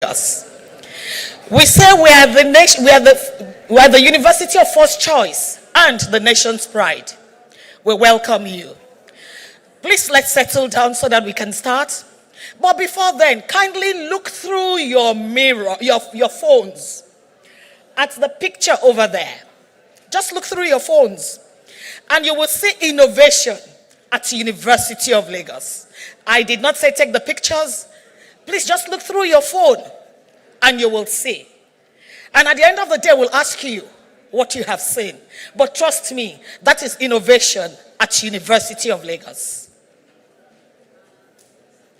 Lagos. We say we are the nation, we are the university of first choice and the nation's pride. We welcome you. Please let's settle down so that we can start. But before then, kindly look through your mirror, your phones at the picture over there. Just look through your phones and you will see innovation at University of Lagos. I did not say take the pictures. Please just look through your phone and you will see. And at the end of the day, we'll ask you what you have seen. But trust me, that is innovation at University of Lagos.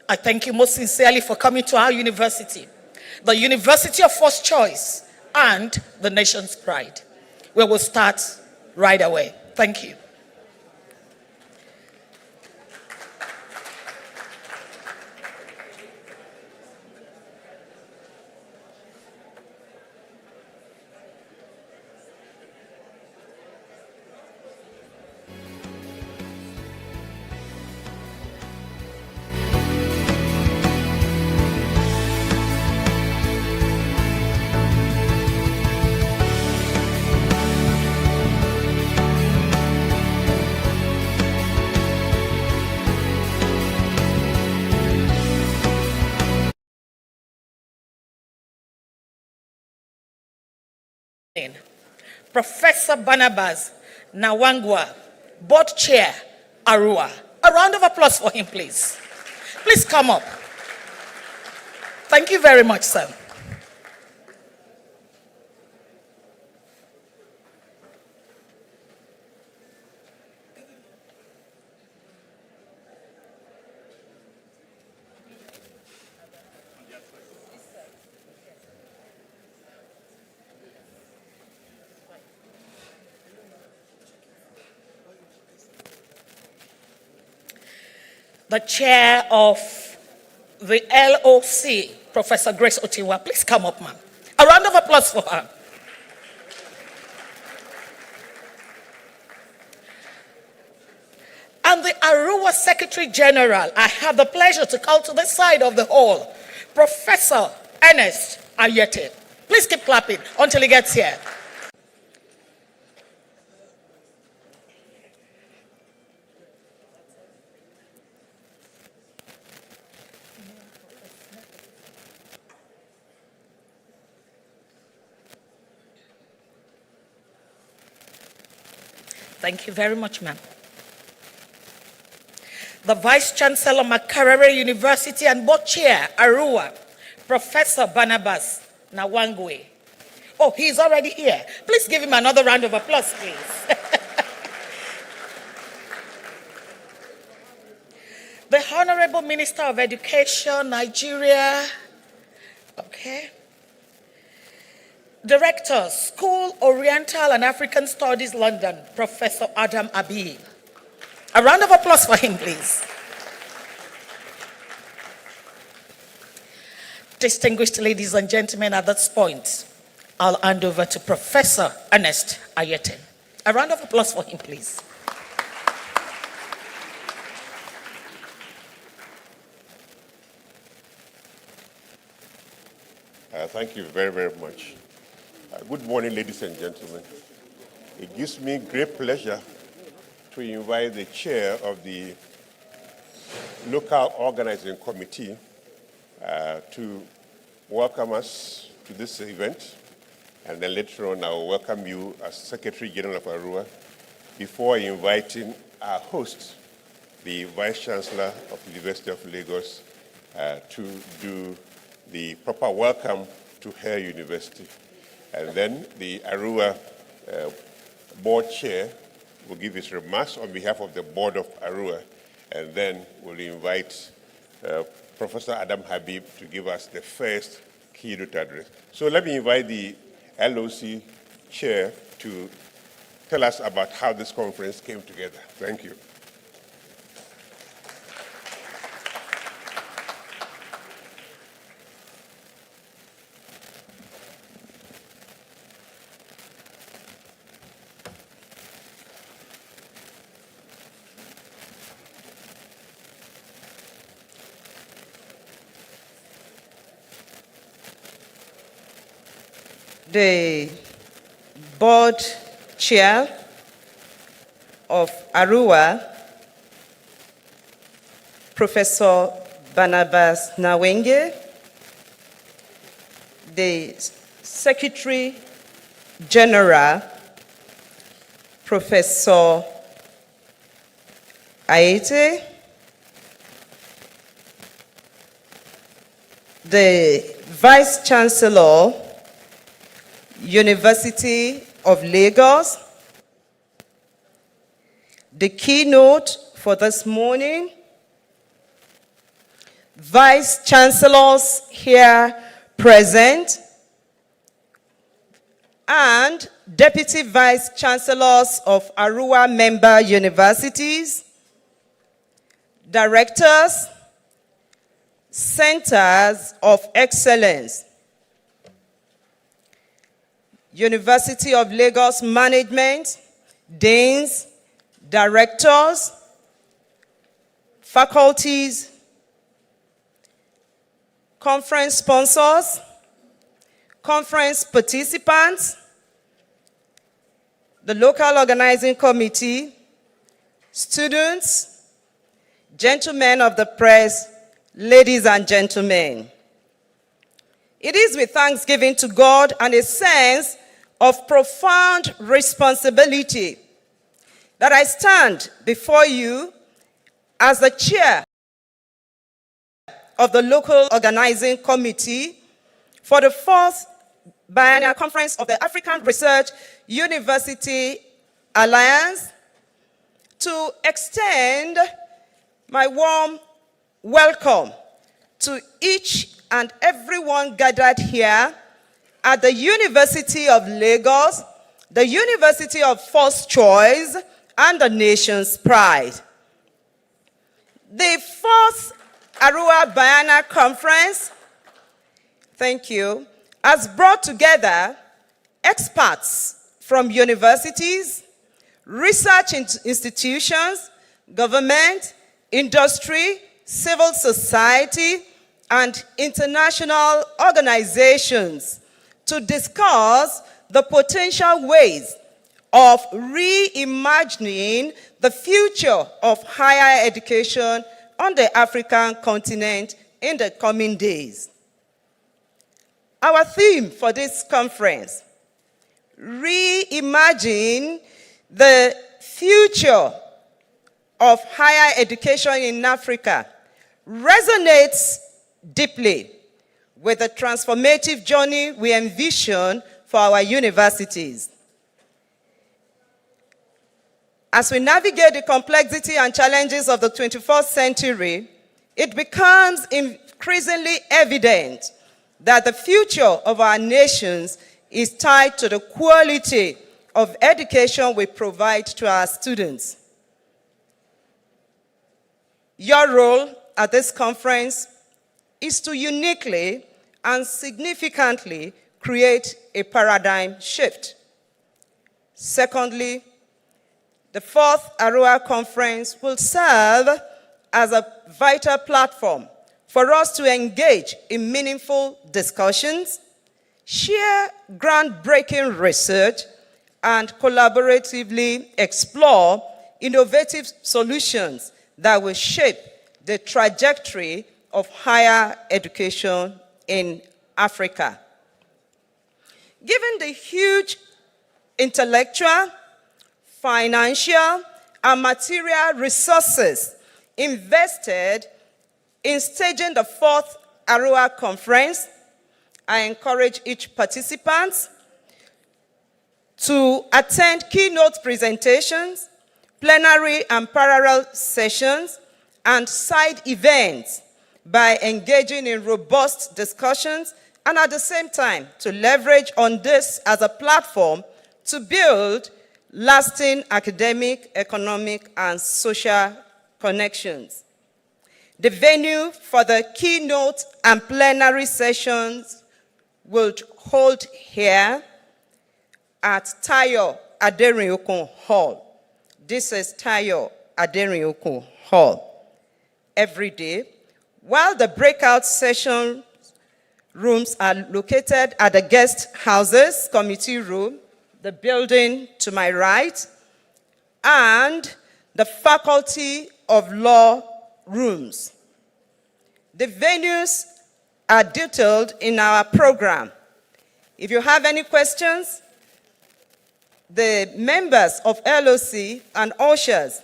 I thank you most sincerely for coming to our university, the university of first choice and the nation's pride. We will start right away. Thank you. Professor Barnabas Nawangwa, Board Chair, ARUA. A round of applause for him, please. Please come up. Thank you very much, sir. The chair of the LOC, Professor Grace Otiwa. Please come up, ma'am. A round of applause for her. And the ARUA Secretary General, I have the pleasure to call to the side of the hall, Professor Ernest Ayete. Please keep clapping until he gets here. Thank you very much, ma'am. The Vice Chancellor, Makerere University and Board Chair, ARUA, Professor Barnabas Nawangwe. Oh, he's already here. Please give him another round of applause, please. The Honorable Minister of Education, Nigeria. Okay. Director, School Oriental and African Studies, London, Professor Adam Abi. A round of applause for him, please. Distinguished ladies and gentlemen, at this point, I'll hand over to Professor Ernest Ayete. A round of applause for him, please. Thank you very, very much. Good morning, ladies and gentlemen. It gives me great pleasure to invite the chair of the local organizing committee to welcome us to this event. And then later on, I will welcome you as Secretary General of ARUA before inviting our host, the Vice Chancellor of the University of Lagos, to do the proper welcome to her university. And then the ARUA board chair will give his remarks on behalf of the board of ARUA, and then we'll invite Professor Adam Habib to give us the first keynote address. So let me invite the LOC chair to tell us about how this conference came together. Thank you. the board chair of ARUA, Professor Barnabas Nawenge, the Secretary General, Professor Aete, the Vice Chancellor, University of Lagos. The keynote for this morning, Vice Chancellors here present, and Deputy Vice Chancellors of ARUA member universities, Directors, Centers of Excellence, University of Lagos Management, Deans, Directors, faculties, conference sponsors, conference participants, the local organizing committee, students, gentlemen of the press, ladies and gentlemen. It is with thanksgiving to God and a sense of profound responsibility that I stand before you as the chair of the local organizing committee for the 4th Biennial Conference of the African Research University Alliance to extend my warm welcome to each and everyone gathered here at the University of Lagos, the University of First Choice, and the nation's pride. The 4th ARUA Biennial Conference, thank you, has brought together experts from universities, research institutions, government, industry, civil society, and international organizations to discuss the potential ways of reimagining the future of higher education on the African continent in the coming days. Our theme for this conference, reimagine the future of higher education in Africa, resonates deeply with the transformative journey we envision for our universities. As we navigate the complexity and challenges of the 21st century, it becomes increasingly evident that the future of our nations is tied to the quality of education we provide to our students. Your role at this conference is to uniquely and significantly create a paradigm shift. Secondly, the 4th ARUA conference will serve as a vital platform for us to engage in meaningful discussions, share groundbreaking research, and collaboratively explore innovative solutions that will shape the trajectory of higher education in Africa. Given the huge intellectual, financial, and material resources invested in staging the 4th ARUA conference, I encourage each participant to attend keynote presentations, plenary and parallel sessions, and side events by engaging in robust discussions, and at the same time to leverage on this as a platform to build lasting academic, economic, and social connections. The venue for the keynote and plenary sessions will hold here at Tayo Aderinokun Hall. This is Tayo Aderinokun Hall. Every day, while the breakout sessions Rooms are located at the guest houses, committee room, the building to my right, and the Faculty of Law rooms. The venues are detailed in our program. If you have any questions, the members of LOC and ushers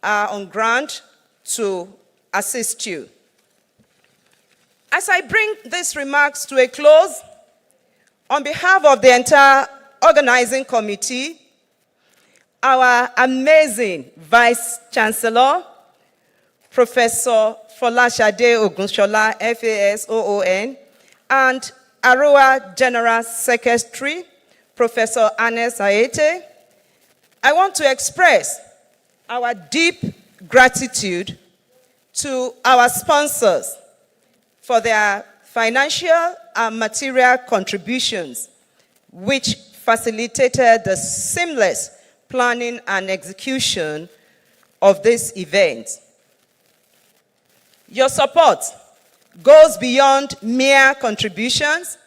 are on ground to assist you. As I bring these remarks to a close, on behalf of the entire organizing committee, our amazing Vice Chancellor, Professor Folashade Ogunshola, FASOON, and ARUA General Secretary, Professor Ernest Aete, I want to express our deep gratitude to our sponsors for their financial and material contributions, which facilitated the seamless planning and execution of this event. Your support goes beyond mere contributions,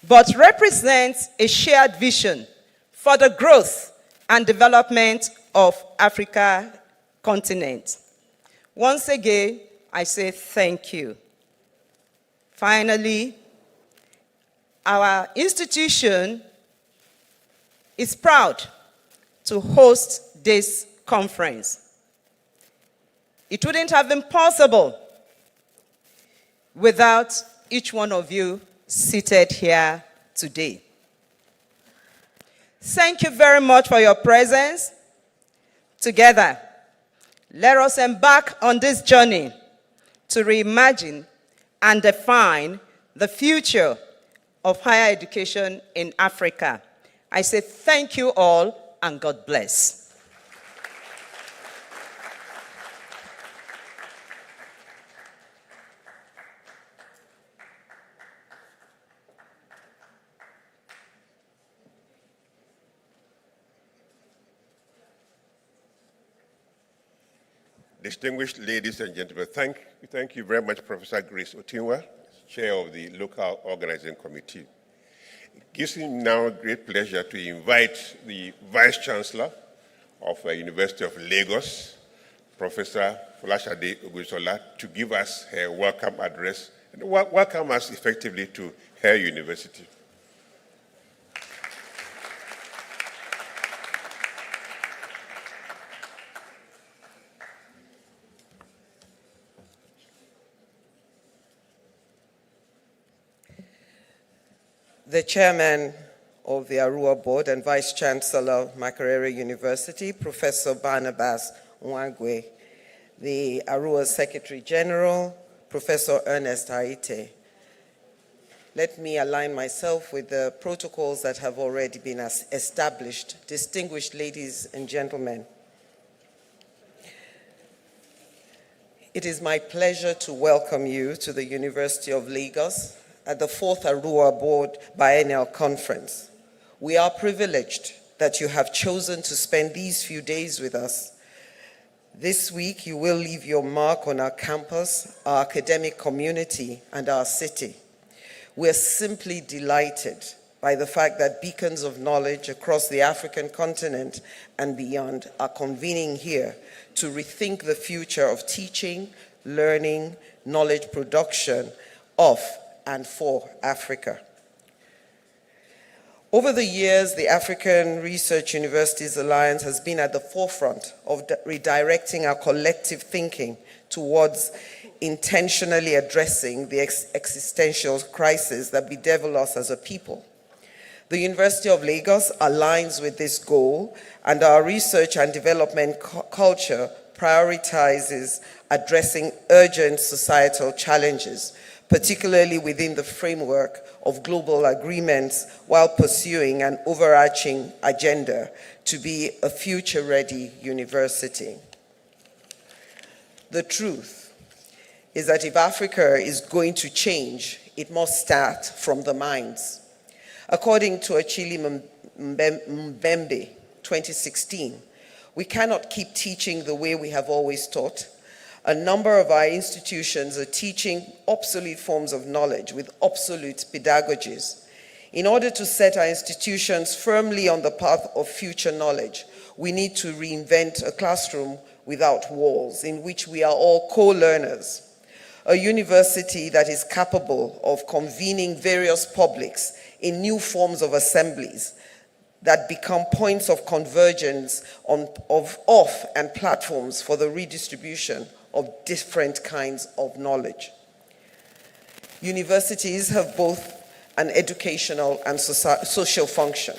but represents a shared vision for the growth and development of Africa continent. Once again, I say thank you. Finally, our institution is proud to host this conference. It wouldn't have been possible without each one of you seated here today. Thank you very much for your presence. Together, let us embark on this journey to reimagine and define the future of higher education in Africa. I say thank you all and God bless. Distinguished ladies and gentlemen, thank you very much, Professor Grace Otinwa, Chair of the Local Organizing Committee. It gives me now great pleasure to invite the Vice Chancellor of the University of Lagos, Professor Folashade Ogunshola, to give us her welcome address and welcome us effectively to her university. The chairman of the ARUA board and vice chancellor of Makerere University, Professor Barnabas Nwagwe, the ARUA secretary general, Professor Ernest Aete. Let me align myself with the protocols that have already been established. Distinguished ladies and gentlemen, it is my pleasure to welcome you to the University of Lagos at the 4th ARUA Board Biennial Conference. We are privileged that you have chosen to spend these few days with us. This week, you will leave your mark on our campus, our academic community, and our city. We're simply delighted by the fact that beacons of knowledge across the African continent and beyond are convening here to rethink the future of teaching, learning, knowledge production of and for Africa. Over the years, the African Research Universities Alliance has been at the forefront of redirecting our collective thinking towards intentionally addressing the existential crisis that bedevil us as a people. The University of Lagos aligns with this goal, and our research and development culture prioritizes addressing urgent societal challenges, particularly within the framework of global agreements, while pursuing an overarching agenda to be a future-ready university. The truth is that if Africa is going to change, it must start from the minds. According to Achille Mbembe, 2016, we cannot keep teaching the way we have always taught. A number of our institutions are teaching obsolete forms of knowledge with obsolete pedagogies. In order to set our institutions firmly on the path of future knowledge, we need to reinvent a classroom without walls, in which we are all co-learners. A university that is capable of convening various publics in new forms of assemblies that become points of convergence of and platforms for the redistribution of different kinds of knowledge. Universities have both an educational and social function.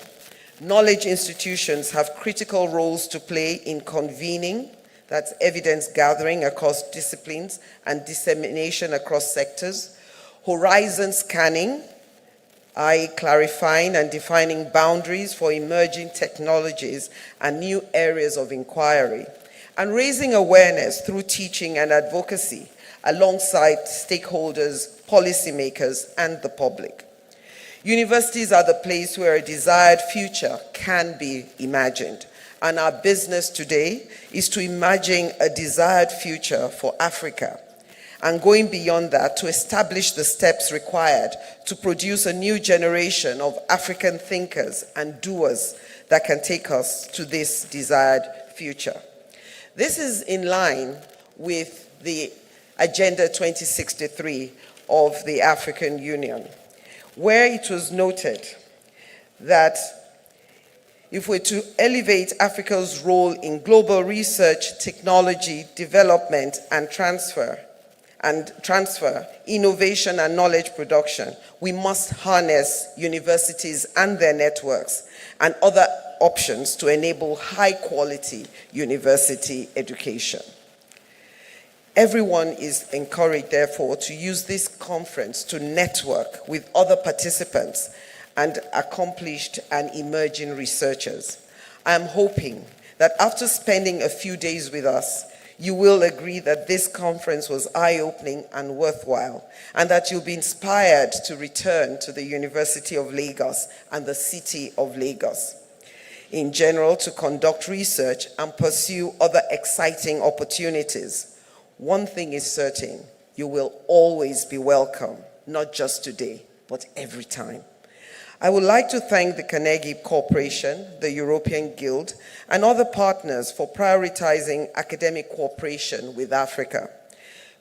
Knowledge institutions have critical roles to play in convening, that's evidence gathering across disciplines and dissemination across sectors, horizon scanning, i.e. clarifying and defining boundaries for emerging technologies and new areas of inquiry, and raising awareness through teaching and advocacy alongside stakeholders, policymakers, and the public. Universities are the place where a desired future can be imagined, and our business today is to imagine a desired future for Africa, and going beyond that, to establish the steps required to produce a new generation of African thinkers and doers that can take us to this desired future. This is in line with the Agenda 2063 of the African Union, where it was noted that if we're to elevate Africa's role in global research, technology, development, and transfer, innovation, and knowledge production, we must harness universities and their networks and other options to enable high-quality university education. Everyone is encouraged, therefore, to use this conference to network with other participants and accomplished and emerging researchers. I am hoping that after spending a few days with us, you will agree that this conference was eye-opening and worthwhile, and that you'll be inspired to return to the University of Lagos and the city of Lagos in general to conduct research and pursue other exciting opportunities. One thing is certain, you will always be welcome, not just today, but every time. I would like to thank the Carnegie Corporation, the European Guild, and other partners for prioritizing academic cooperation with Africa.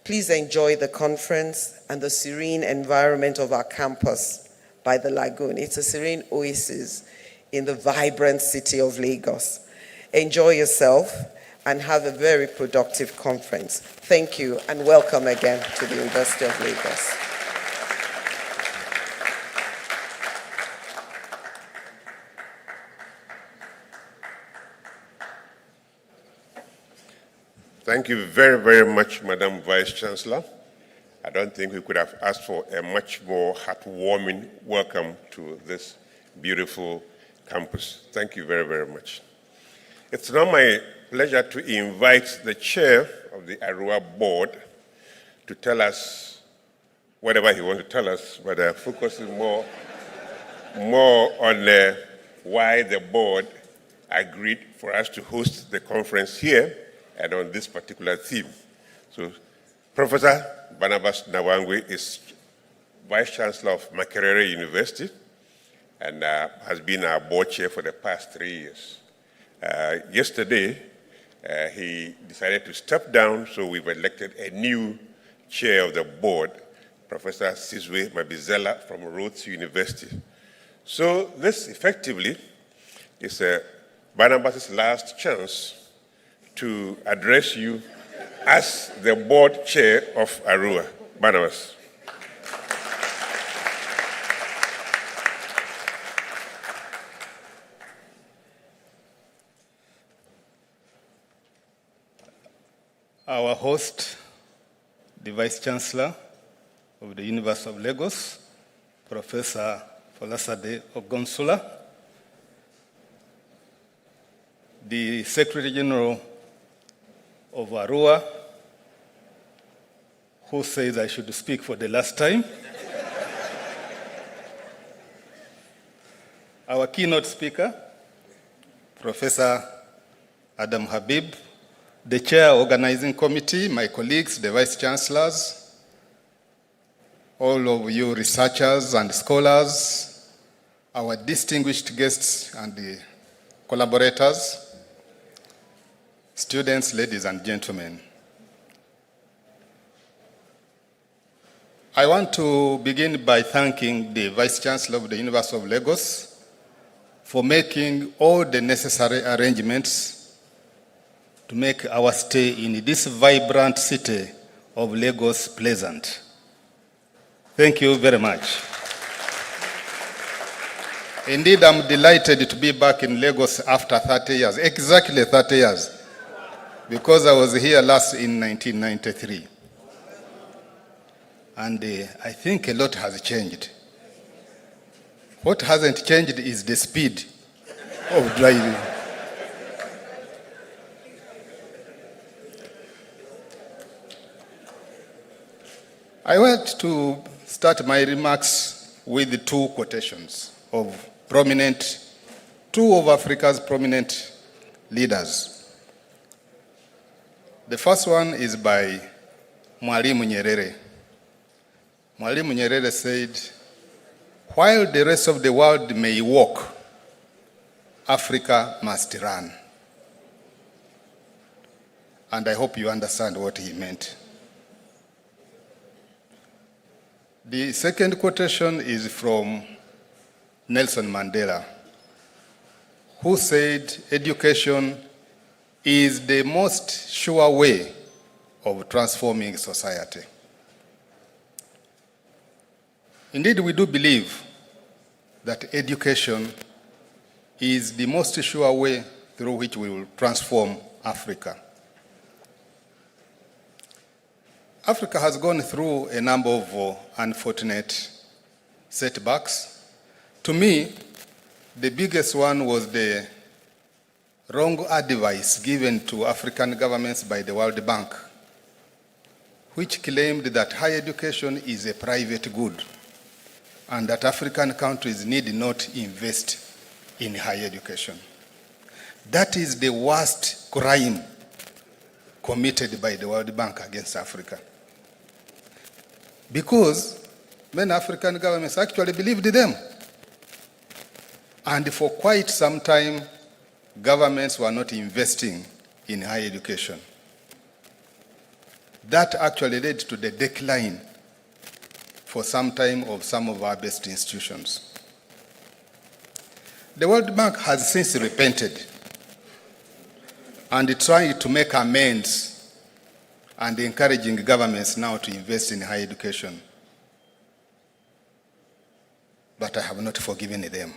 Please enjoy the conference and the serene environment of our campus by the lagoon. It's a serene oasis in the vibrant city of Lagos. Enjoy yourself and have a very productive conference. Thank you and welcome again to the University of Lagos. Thank you very, very much, Madam Vice Chancellor. I don't think we could have asked for a much more heartwarming welcome to this beautiful campus. Thank you very, very much. It's now my pleasure to invite the chair of the ARUA board to tell us whatever he wants to tell us, but focusing more on why the board agreed for us to host the conference here and on this particular theme. So, Professor Barnabas Nawangwe is Vice Chancellor of Makerere University and has been our board chair for the past 3 years. Yesterday, he decided to step down, so we've elected a new chair of the board, Professor Sizwe Mabizela from Rhodes University. So this effectively is Barnabas' last chance to address you as the board chair of ARUA. Barnabas. Our host, the Vice Chancellor of the University of Lagos, Professor Folasade Ogonsula, the Secretary General of ARUA, who says I should speak for the last time, our keynote speaker, Professor Adam Habib, the chair organizing committee, my colleagues, the vice chancellors, all of you researchers and scholars, our distinguished guests and the collaborators, students, ladies and gentlemen. I want to begin by thanking the Vice Chancellor of the University of Lagos for making all the necessary arrangements to make our stay in this vibrant city of Lagos pleasant. Thank you very much. Indeed, I'm delighted to be back in Lagos after 30 years, exactly 30 years, because I was here last in 1993. And I think a lot has changed. What hasn't changed is the speed of driving. I want to start my remarks with two quotations of two of Africa's prominent leaders. The first one is by Mwalimu Nyerere. Mwalimu Nyerere said, "While the rest of the world may walk, Africa must run." And I hope you understand what he meant. The second quotation is from Nelson Mandela, who said, "Education is the most sure way of transforming society." Indeed, we do believe that education is the most sure way through which we will transform Africa. Africa has gone through a number of unfortunate setbacks. To me, the biggest one was the wrong advice given to African governments by the World Bank, which claimed that higher education is a private good and that African countries need not invest in higher education. That is the worst crime committed by the World Bank against Africa. Because many African governments actually believed them. And for quite some time, governments were not investing in higher education. That actually led to the decline for some time of some of our best institutions. The World Bank has since repented and tried to make amends and encouraging governments now to invest in higher education. But I have not forgiven them.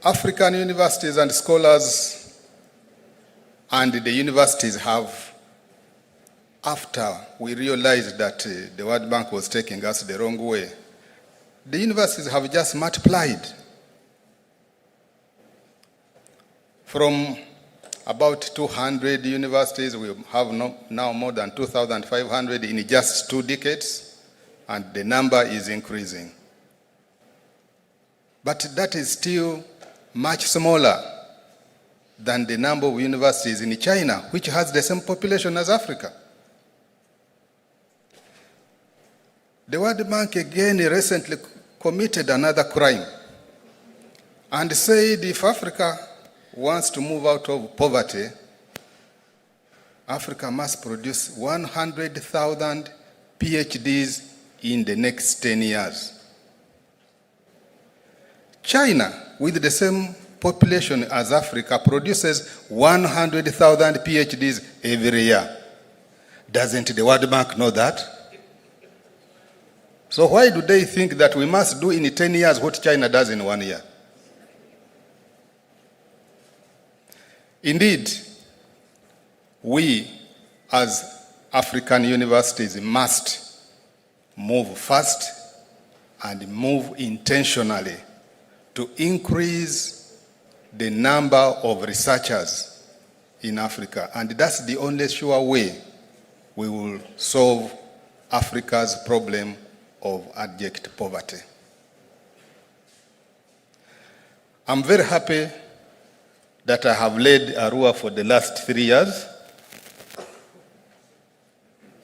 African universities and scholars and the universities have, after we realized that the World Bank was taking us the wrong way, the universities have just multiplied. From about 200 universities, we have now more than 2,500 in just 2 decades, and the number is increasing. But that is still much smaller than the number of universities in China, which has the same population as Africa. The World Bank again recently committed another crime and said if Africa wants to move out of poverty, Africa must produce 100,000 PhDs in the next 10 years. China, with the same population as Africa, produces 100,000 PhDs every year. Doesn't the World Bank know that? So why do they think that we must do in 10 years what China does in 1 year? Indeed, we as African universities must move fast and move intentionally to increase the number of researchers in Africa. And that's the only sure way we will solve Africa's problem of abject poverty. I'm very happy that I have led ARUA for the last 3 years,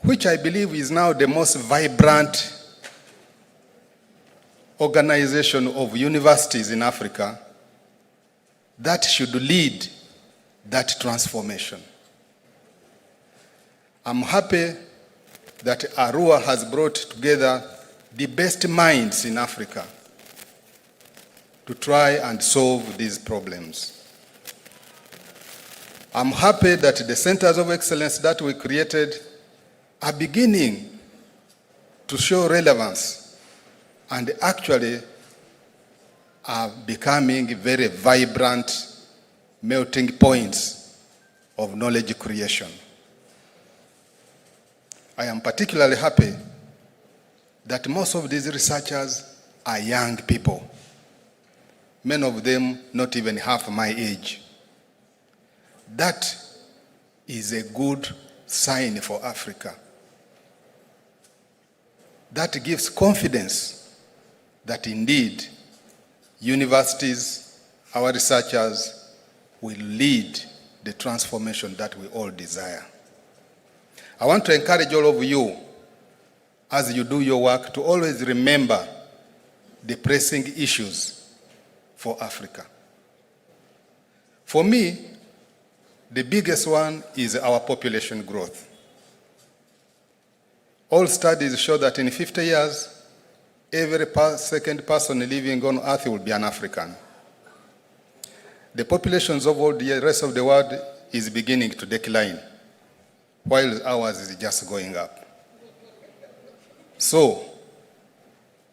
which I believe is now the most vibrant organization of universities in Africa that should lead that transformation. I'm happy that ARUA has brought together the best minds in Africa to try and solve these problems. I'm happy that the centers of excellence that we created are beginning to show relevance and actually are becoming very vibrant melting points of knowledge creation. I am particularly happy that most of these researchers are young people, many of them not even half my age. That is a good sign for Africa. That gives confidence that indeed universities, our researchers, will lead the transformation that we all desire. I want to encourage all of you, as you do your work, to always remember the pressing issues for Africa. For me, the biggest one is our population growth. All studies show that in 50 years, every second person living on Earth will be an African. The populations of all the rest of the world is beginning to decline, while ours is just going up. So,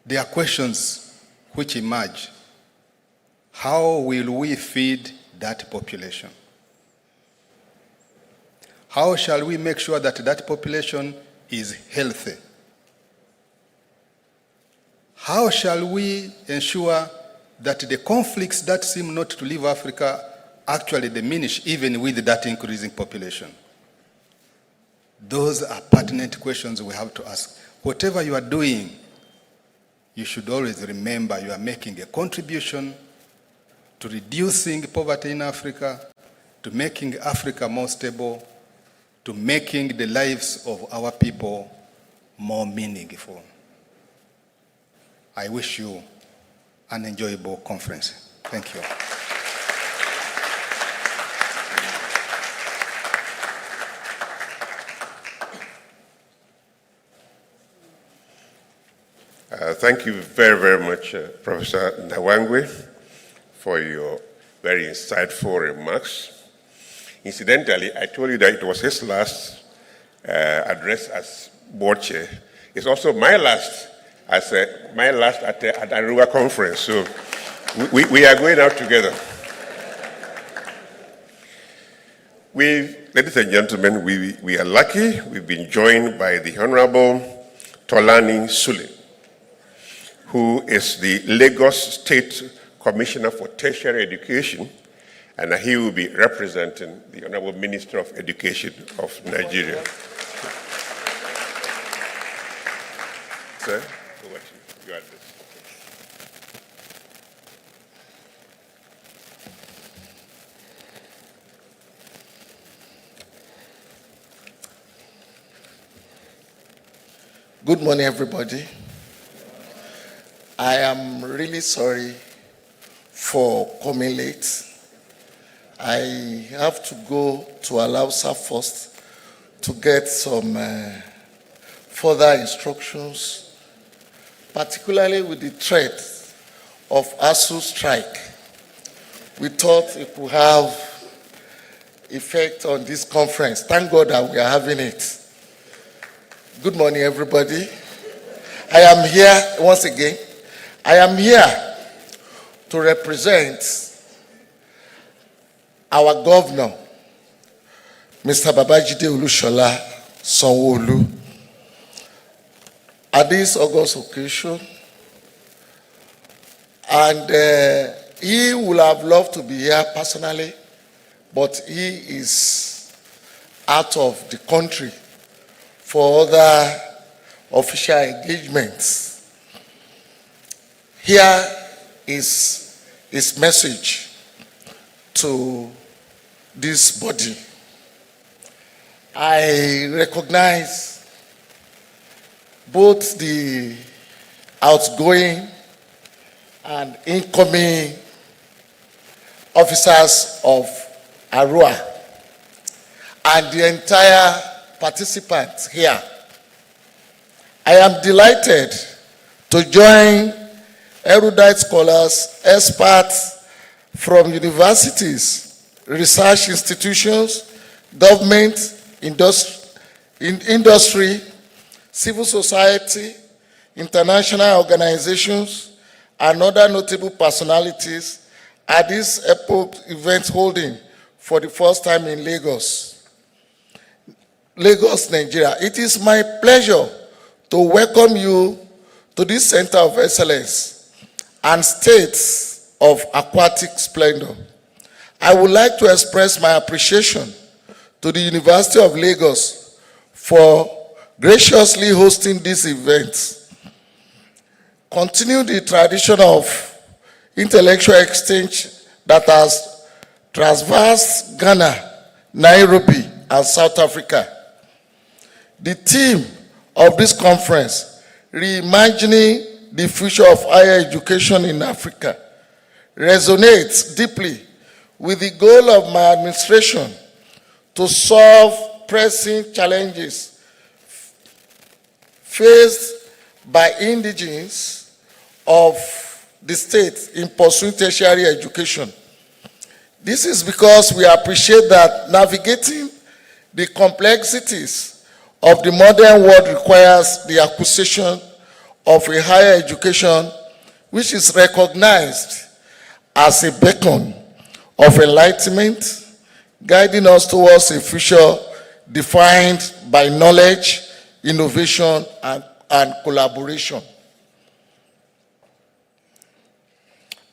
there are questions which emerge. How will we feed that population? How shall we make sure that that population is healthy? How shall we ensure that the conflicts that seem not to leave Africa actually diminish even with that increasing population? Those are pertinent questions we have to ask. Whatever you are doing, you should always remember you are making a contribution to reducing poverty in Africa, to making Africa more stable, to making the lives of our people more meaningful. I wish you an enjoyable conference. Thank you. Thank you very, very much, Professor Nawangwe, for your very insightful remarks. Incidentally, I told you that it was his last address as board chair. It's also my last at the ARUA conference. So we are going out together. Ladies and gentlemen, we are lucky. We've been joined by the Honorable Tolani Sule, who is the Lagos State Commissioner for Tertiary Education, and he will be representing the Honorable Minister of Education of Nigeria. Sir, over to you. Your address. Good morning, everybody. I am really sorry for coming late. I have to go to Alausa first to get some further instructions, particularly with the threat of ASU strike. We thought it could have effect on this conference. Thank God that we are having it. Good morning, everybody. I am here once again. I am here to represent our governor, Mr. Babajide Olushola Sanwo-Olu, at this August occasion. And he would have loved to be here personally, but he is out of the country for other official engagements. Here is his message to this body. I recognize both the outgoing and incoming officers of ARUA and the entire participants here. I am delighted to join erudite scholars, experts from universities, research institutions, government, industry, civil society, international organizations, and other notable personalities at this epoch event holding for the first time in Lagos, Nigeria. It is my pleasure to welcome you to this Center of Excellence and States of Aquatic Splendor. I would like to express my appreciation to the University of Lagos for graciously hosting this event. Continue the tradition of intellectual exchange that has traversed Ghana, Nairobi, and South Africa. The theme of this conference, Reimagining the Future of Higher Education in Africa, resonates deeply with the goal of my administration to solve pressing challenges faced by indigenes of the state in pursuing tertiary education. This is because we appreciate that navigating the complexities of the modern world requires the acquisition of a higher education which is recognized as a beacon of enlightenment, guiding us towards a future defined by knowledge, innovation, and collaboration.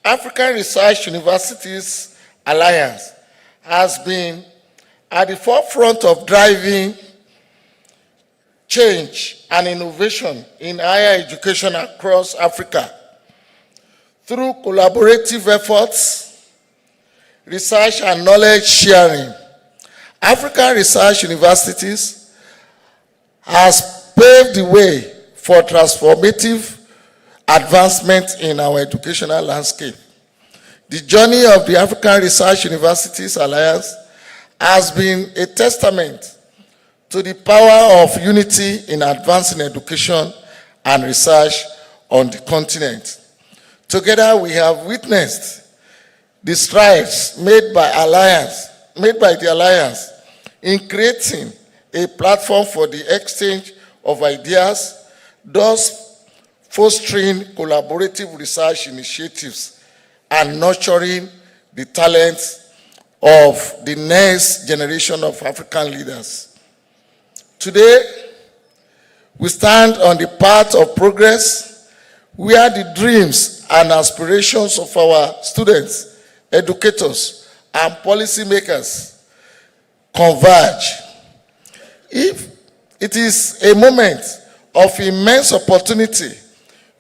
African Research Universities Alliance has been at the forefront of driving change and innovation in higher education across Africa. Through collaborative efforts, research and knowledge sharing, African Research Universities has paved the way for transformative advancement in our educational landscape. The journey of the African Research Universities Alliance has been a testament to the power of unity in advancing education and research on the continent. Together, we have witnessed the strides made by the Alliance in creating a platform for the exchange of ideas, thus fostering collaborative research initiatives and nurturing the talents of the next generation of African leaders. Today, we stand on the path of progress where the dreams and aspirations of our students, educators, and policymakers converge. It is a moment of immense opportunity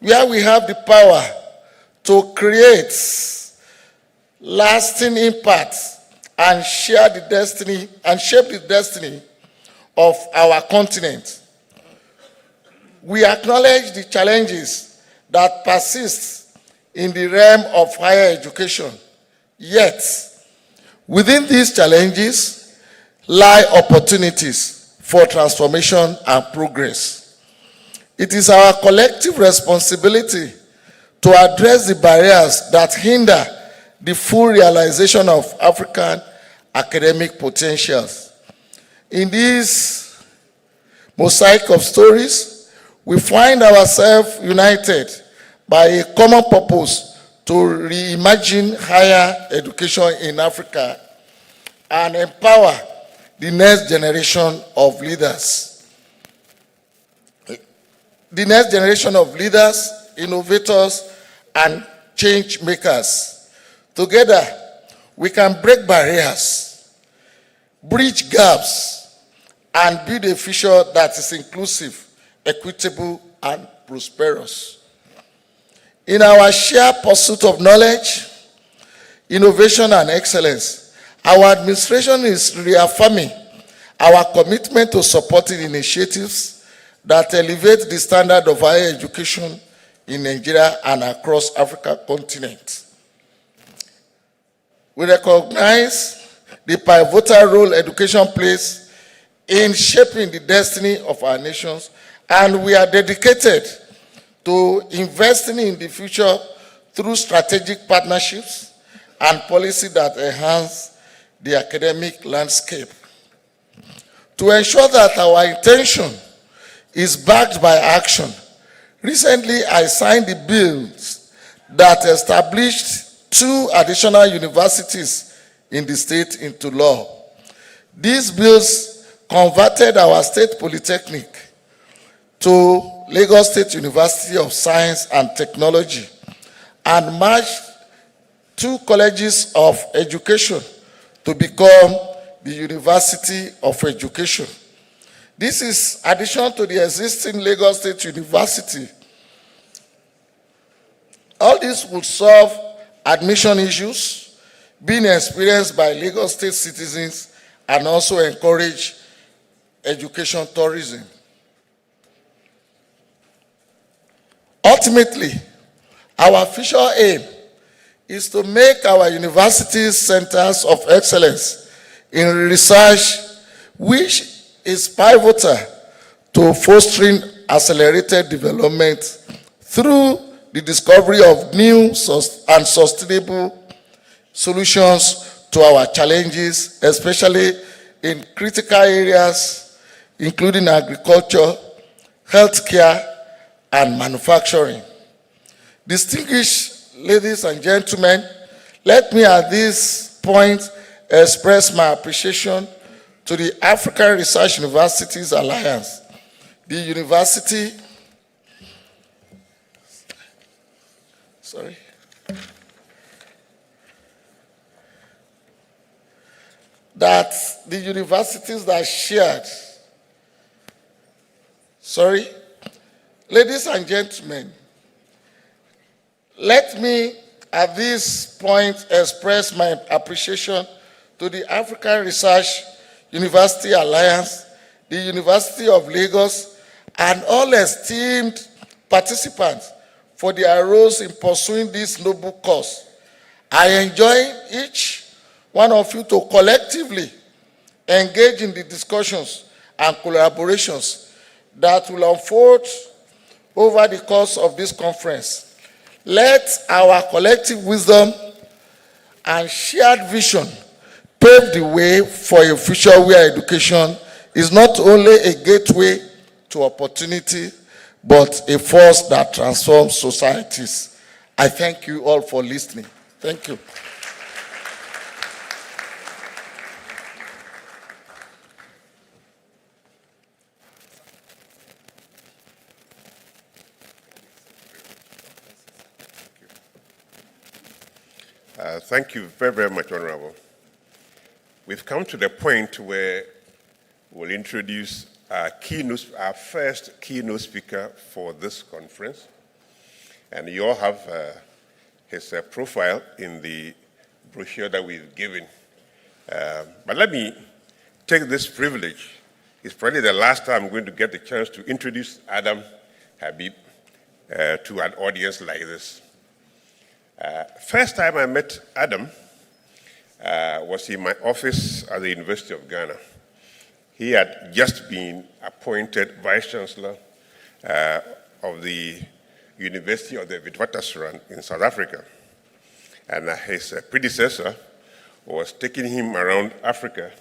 where we have the power to create lasting impact and shape the destiny of our continent. We acknowledge the challenges that persist in the realm of higher education. Yet, within these challenges lie opportunities for transformation and progress. It is our collective responsibility to address the barriers that hinder the full realization of African academic potentials. In this mosaic of stories, we find ourselves united by a common purpose to reimagine higher education in Africa and empower the next generation of leaders. The next generation of leaders, innovators, and change makers. Together, we can break barriers, bridge gaps, and build a future that is inclusive, equitable, and prosperous. In our shared pursuit of knowledge, innovation, and excellence. Our administration is reaffirming our commitment to supporting initiatives that elevate the standard of higher education in Nigeria and across Africa continent. We recognize the pivotal role education plays in shaping the destiny of our nations, and we are dedicated to investing in the future through strategic partnerships and policy that enhance the academic landscape. To ensure that our intention is backed by action, recently I signed the bills that established 2 additional universities in the state into law. These bills converted our state polytechnic to Lagos State University of Science and Technology and merged 2 colleges of education to become the University of Education. This is addition to the existing Lagos State University. All this will solve admission issues being experienced by Lagos State citizens and also encourage education tourism. Ultimately, our official aim is to make our universities centers of excellence in research, which is pivotal to fostering accelerated development through the discovery of new and sustainable solutions to our challenges, especially in critical areas, including agriculture, healthcare, and manufacturing. Distinguished ladies and gentlemen, let me at this point express my appreciation to the African Research Universities Alliance, the university, that the universities that shared, ladies and gentlemen, let me at this point express my appreciation to the African Research University Alliance, the University of Lagos, and all esteemed participants for their roles in pursuing this noble cause. I enjoin each one of you to collectively engage in the discussions and collaborations that will unfold over the course of this conference. Let our collective wisdom and shared vision pave the way for a future where education is not only a gateway to opportunity, but a force that transforms societies. I thank you all for listening. Thank you. Thank you very, very much, Honorable. We've come to the point where we'll introduce our first keynote speaker for this conference. And you all have his profile in the brochure that we've given. But let me take this privilege. It's probably the last time I'm going to get the chance to introduce Adam Habib to an audience like this. First time I met Adam was in my office at the University of Ghana. He had just been appointed Vice Chancellor of the University of the Witwatersrand in South Africa. And his predecessor was taking him around Africa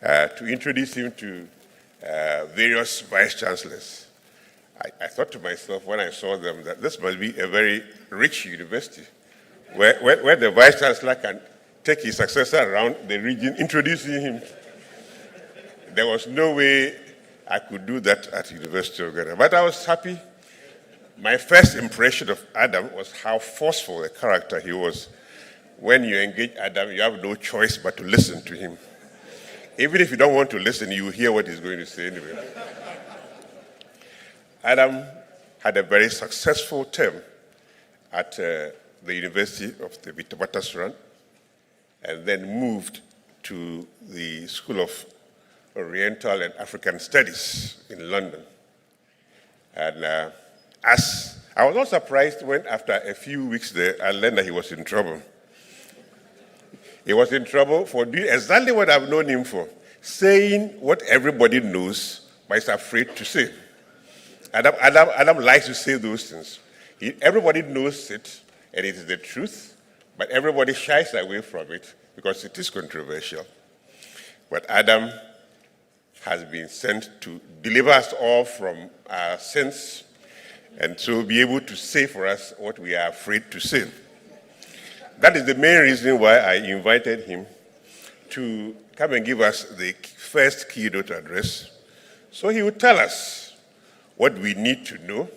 to introduce him to various Vice Chancellors. I thought to myself when I saw them that this must be a very rich university where the Vice Chancellor can take his successor around the region, introducing him. There was no way I could do that at the University of Ghana. But I was happy. My first impression of Adam was how forceful a character he was. When you engage Adam, you have no choice but to listen to him. Even if you don't want to listen, you hear what he's going to say anyway. Adam had a very successful term at the University of the Witwatersrand. and then moved to the School of Oriental and African Studies in London. And as I was not surprised when after a few weeks there, I learned that he was in trouble. He was in trouble for doing exactly what I've known him for, saying what everybody knows, but is afraid to say. Adam likes to say those things. Everybody knows it, and it is the truth, but everybody shies away from it because it is controversial. But Adam has been sent to deliver us all from our sins, and to be able to say for us what we are afraid to say. That is the main reason why I invited him to come and give us the first keynote address. So he will tell us what we need to know,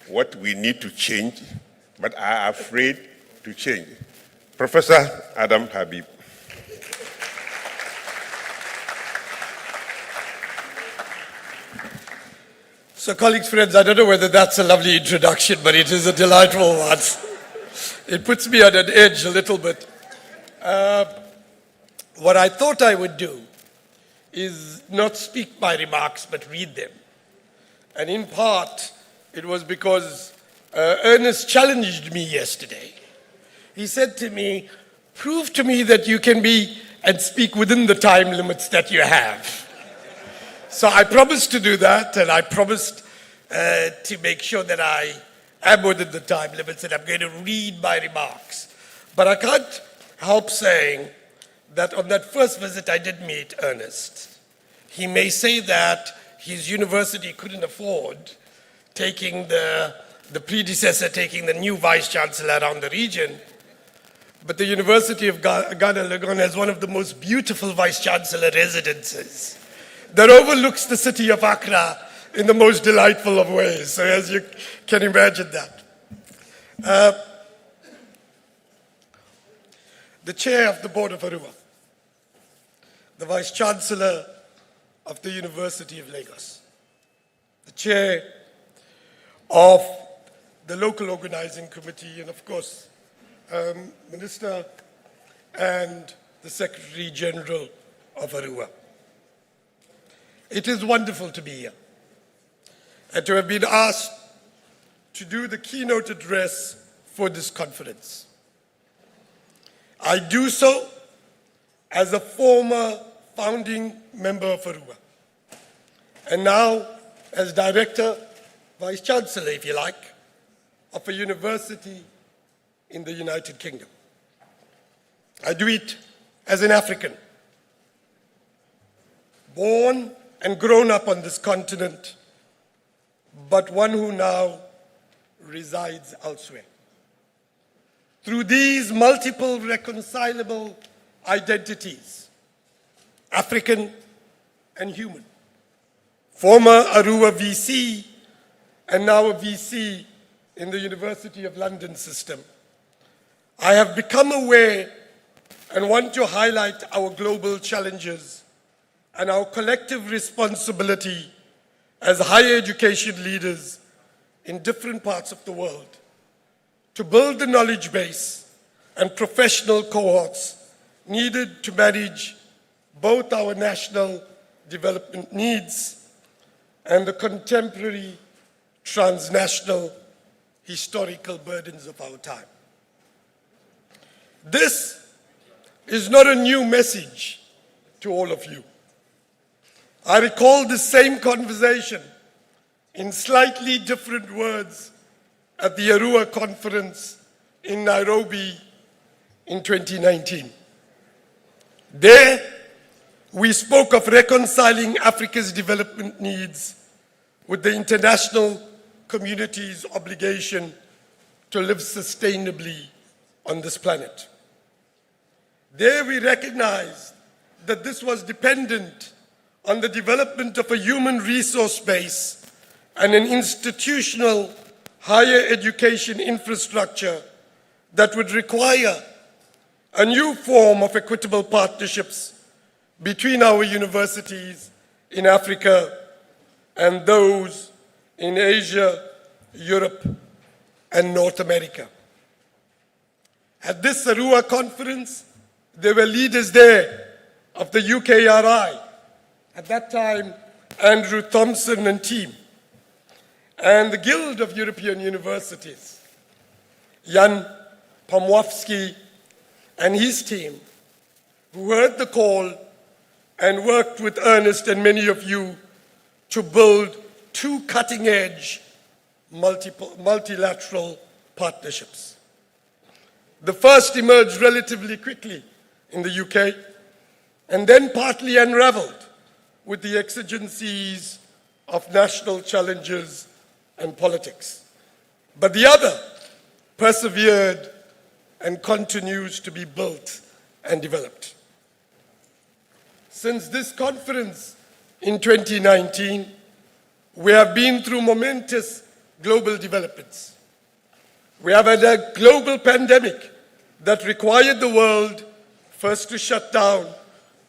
what we need to change, but are afraid to change. Professor Adam Habib. So, colleagues, friends, I don't know whether that's a lovely introduction, but it is a delightful one. It puts me on an edge a little bit. What I thought I would do is not speak my remarks, but read them. And in part, it was because Ernest challenged me yesterday. He said to me, prove to me that you can be and speak within the time limits that you have. So I promised to do that, and I promised to make sure that I am within the time limits, and I'm going to read my remarks. But I can't help saying that on that first visit I did meet Ernest. He may say that his university couldn't afford taking the predecessor, taking the new vice-chancellor around the region, but the University of Ghana, Legon, has one of the most beautiful vice-chancellor residences that overlooks the city of Accra in the most delightful of ways. So as you can imagine that. The chair of the board of ARUA, the vice-chancellor of the University of Lagos, the chair of the local organizing committee, and of course, Minister and the Secretary General of ARUA. It is wonderful to be here and to have been asked to do the keynote address for this conference. I do so as a former founding member of ARUA, and now as Director, Vice Chancellor, if you like, of a university in the United Kingdom. I do it as an African, born and grown up on this continent, but one who now resides elsewhere. Through these multiple reconcilable identities, African and human, former ARUA VC and now a VC in the University of London system, I have become aware and want to highlight our global challenges and our collective responsibility as higher education leaders in different parts of the world to build the knowledge base and professional cohorts needed to manage both our national development needs and the contemporary transnational historical burdens of our time. This is not a new message to all of you. I recall the same conversation in slightly different words at the ARUA conference in Nairobi in 2019. There, we spoke of reconciling Africa's development needs with the international community's obligation to live sustainably on this planet. There we recognized that this was dependent on the development of a human resource base and an institutional higher education infrastructure that would require a new form of equitable partnerships between our universities in Africa and those in Asia, Europe, and North America. At this ARUA conference, There were leaders there of the UKRI, at that time, Andrew Thompson and team, and the Guild of European Universities, Jan Pomwowski and his team, who heard the call and worked with Ernest and many of you to build two cutting-edge multilateral partnerships. The first emerged relatively quickly in the UK and then partly unraveled with the exigencies of national challenges and politics. But the other persevered and continues to be built and developed. Since this conference in 2019, we have been through momentous global developments. We have had a global pandemic that required the world first to shut down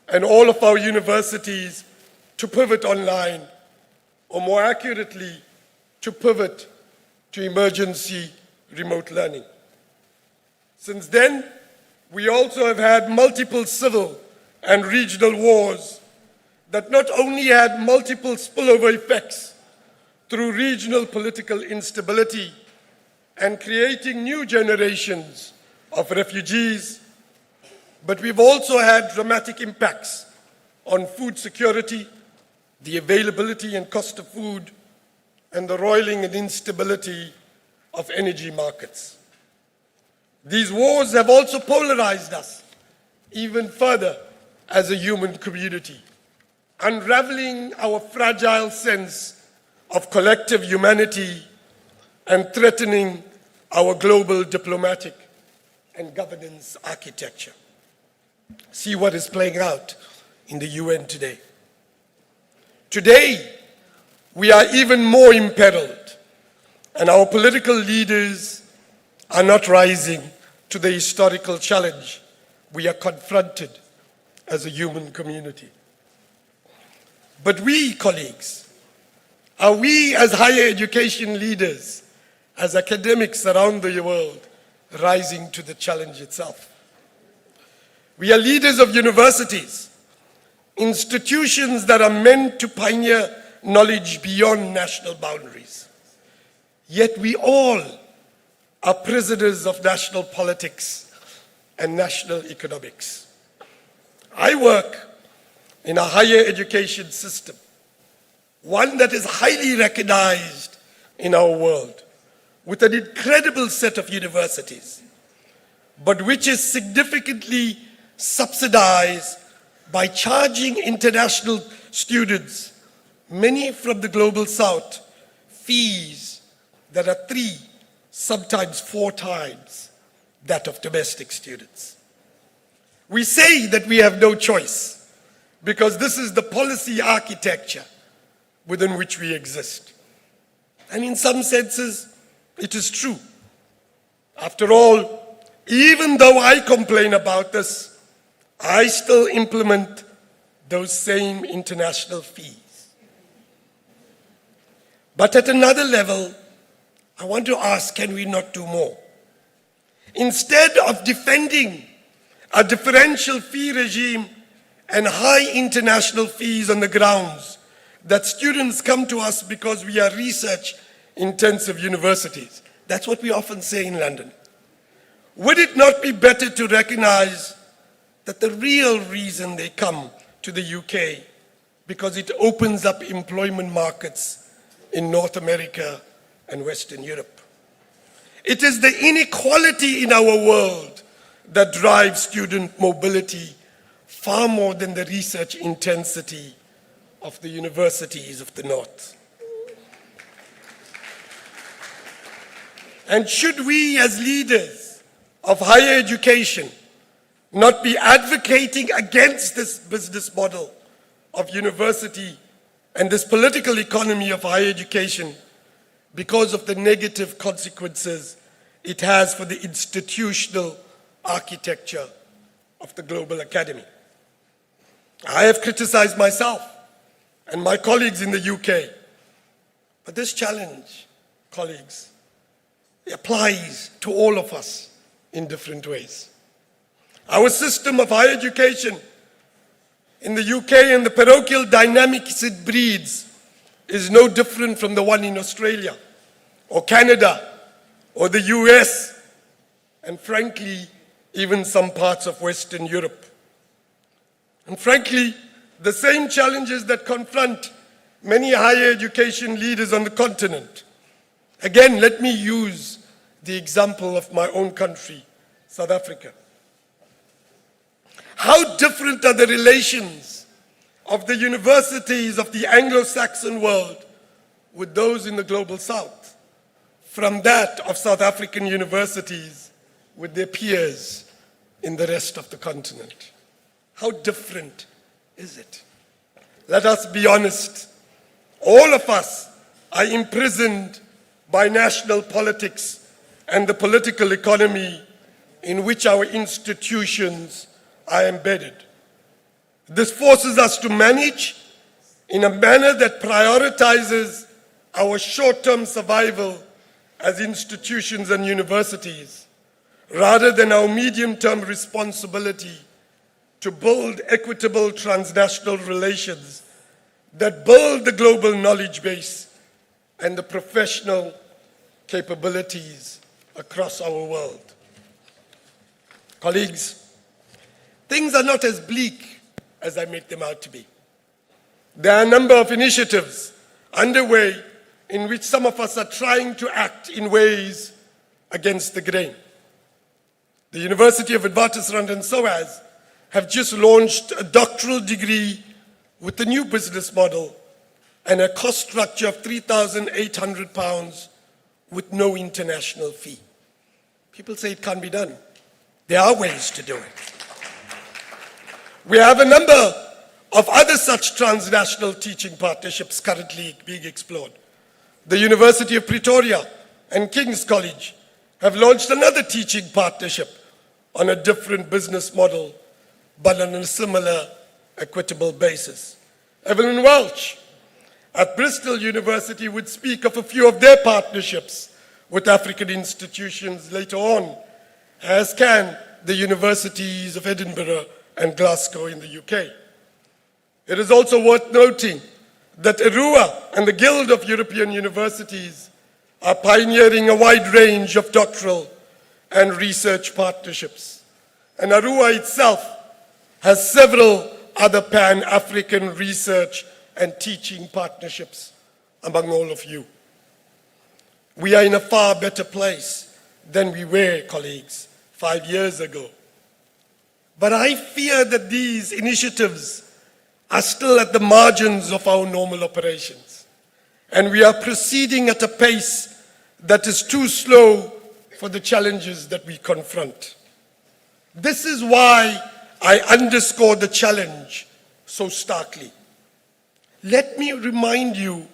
and all of our universities to pivot online, or more accurately, to pivot to emergency remote learning. Since then, we also have had multiple civil and regional wars that not only had multiple spillover effects through regional political instability and creating new generations of refugees, but we've also had dramatic impacts on food security, the availability and cost of food, and the roiling and instability of energy markets. These wars have also polarized us even further as a human community, unraveling our fragile sense of collective humanity and threatening our global diplomatic and governance architecture. See what is playing out in the UN today. Today, we are even more imperiled, and our political leaders are not rising to the historical challenge we are confronted as a human community. But we, colleagues, are we as higher education leaders, as academics around the world, rising to the challenge itself? We are leaders of universities, institutions that are meant to pioneer knowledge beyond national boundaries. Yet we all are prisoners of national politics and national economics. I work in a higher education system, one that is highly recognized in our world, with an incredible set of universities, but which is significantly subsidized by charging international students, many from the global south, fees that are 3, sometimes 4 times that of domestic students. We say that we have no choice because this is the policy architecture within which we exist. And in some senses, it is true. After all, even though I complain about this, I still implement those same international fees. But at another level, I want to ask, can we not do more? Instead of defending a differential fee regime and high international fees on the grounds that students come to us because we are research-intensive universities, that's what we often say in London. Would it not be better to recognize that the real reason they come to the UK because it opens up employment markets in North America and Western Europe? It is the inequality in our world that drives student mobility far more than the research intensity of the universities of the North. And should we as leaders of higher education not be advocating against this business model of university and this political economy of higher education because of the negative consequences it has for the institutional architecture of the global academy? I have criticized myself and my colleagues in the UK, but this challenge, colleagues, applies to all of us in different ways. Our system of higher education in the UK and the parochial dynamics it breeds is no different from the one in Australia or Canada or the US and frankly, even some parts of Western Europe. And frankly, the same challenges that confront many higher education leaders on the continent. Again, let me use the example of my own country, South Africa. How different are the relations of the universities of the Anglo-Saxon world with those in the global South from that of South African universities with their peers in the rest of the continent? How different is it? Let us be honest. All of us are imprisoned by national politics and the political economy in which our institutions are embedded. This forces us to manage in a manner that prioritizes our short-term survival as institutions and universities, rather than our medium-term responsibility to build equitable transnational relations that build the global knowledge base and the professional capabilities across our world. Colleagues, things are not as bleak as I make them out to be. There are a number of initiatives underway in which some of us are trying to act in ways against the grain. The University of Witwatersrand and SOAS have just launched a doctoral degree with a new business model and a cost structure of £3,800 with no international fee. People say it can't be done. There are ways to do it. We have a number of other such transnational teaching partnerships currently being explored. The University of Pretoria and King's College have launched another teaching partnership on a different business model, but on a similar equitable basis. Evelyn Welch at Bristol University would speak of a few of their partnerships with African institutions later on, as can the universities of Edinburgh and Glasgow in the UK. It is also worth noting that ARUA and the Guild of European Universities are pioneering a wide range of doctoral and research partnerships. And ARUA itself has several other Pan-African research and teaching partnerships among all of you. We are in a far better place than we were, colleagues, 5 years ago. But I fear that these initiatives are still at the margins of our normal operations. And we are proceeding at a pace that is too slow for the challenges that we confront. This is why I underscore the challenge so starkly. Let me remind you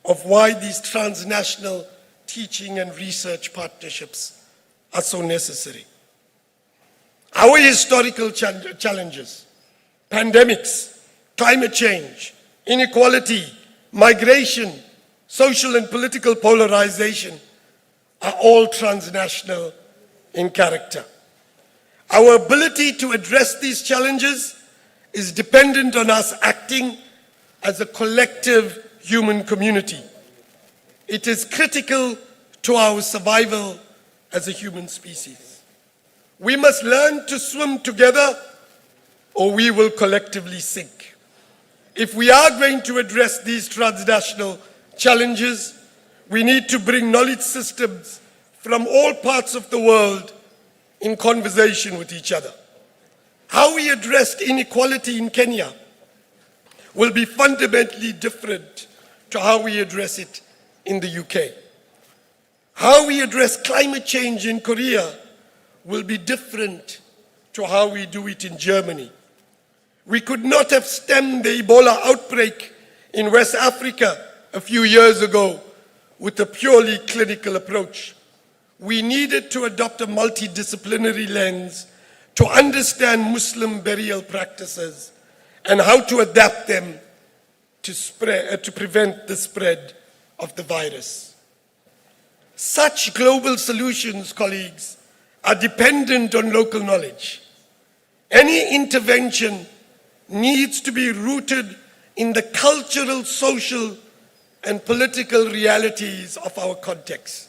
of why these transnational teaching and research partnerships are so necessary. Our historical challenges, pandemics, climate change, inequality, migration, social and political polarization are all transnational in character. Our ability to address these challenges is dependent on us acting as a collective human community. It is critical to our survival as a human species. We must learn to swim together or we will collectively sink. If we are going to address these transnational challenges, we need to bring knowledge systems from all parts of the world in conversation with each other. How we addressed inequality in Kenya will be fundamentally different to how we address it in the UK. How we address climate change in Korea will be different to how we do it in Germany. We could not have stemmed the Ebola outbreak in West Africa a few years ago with a purely clinical approach. We needed to adopt a multidisciplinary lens to understand Muslim burial practices and how to adapt them to prevent the spread of the virus. Such global solutions, colleagues, are dependent on local knowledge. Any intervention needs to be rooted in the cultural, social, and political realities of our context.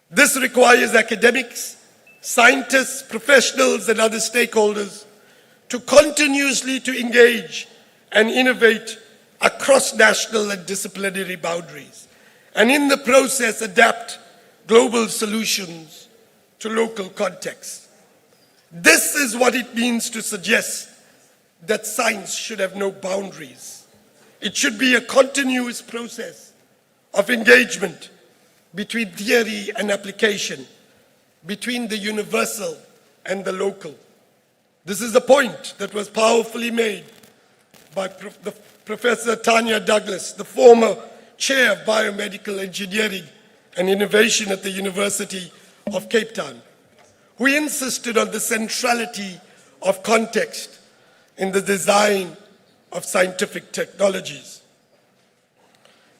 This requires academics, scientists, professionals, and other stakeholders to continuously to engage and innovate across national and disciplinary boundaries, and in the process adapt global solutions to local contexts. This is what it means to suggest that science should have no boundaries. It should be a continuous process of engagement between theory and application, between the universal and the local. This is the point that was powerfully made by Professor Tanya Douglas, the former chair of biomedical engineering and innovation at the University of Cape Town, who insisted on the centrality of context in the design of scientific technologies.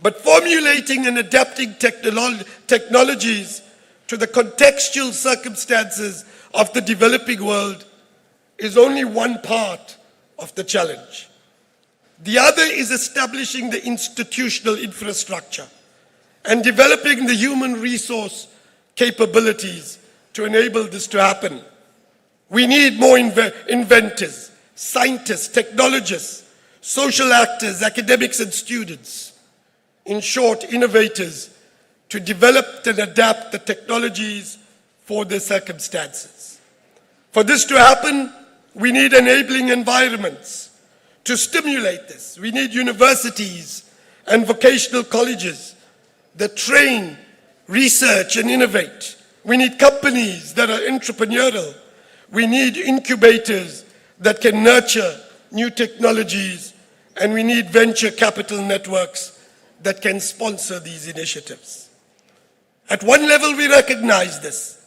But formulating and adapting technologies to the contextual circumstances of the developing world is only one part of the challenge. The other is establishing the institutional infrastructure and developing the human resource capabilities to enable this to happen. We need more inventors, scientists, technologists, social actors, academics, and students. In short, innovators to develop and adapt the technologies for their circumstances. For this to happen, we need enabling environments to stimulate this. We need universities and vocational colleges that train, research, and innovate. We need companies that are entrepreneurial. We need incubators that can nurture new technologies, and we need venture capital networks that can sponsor these initiatives. At one level, we recognize this.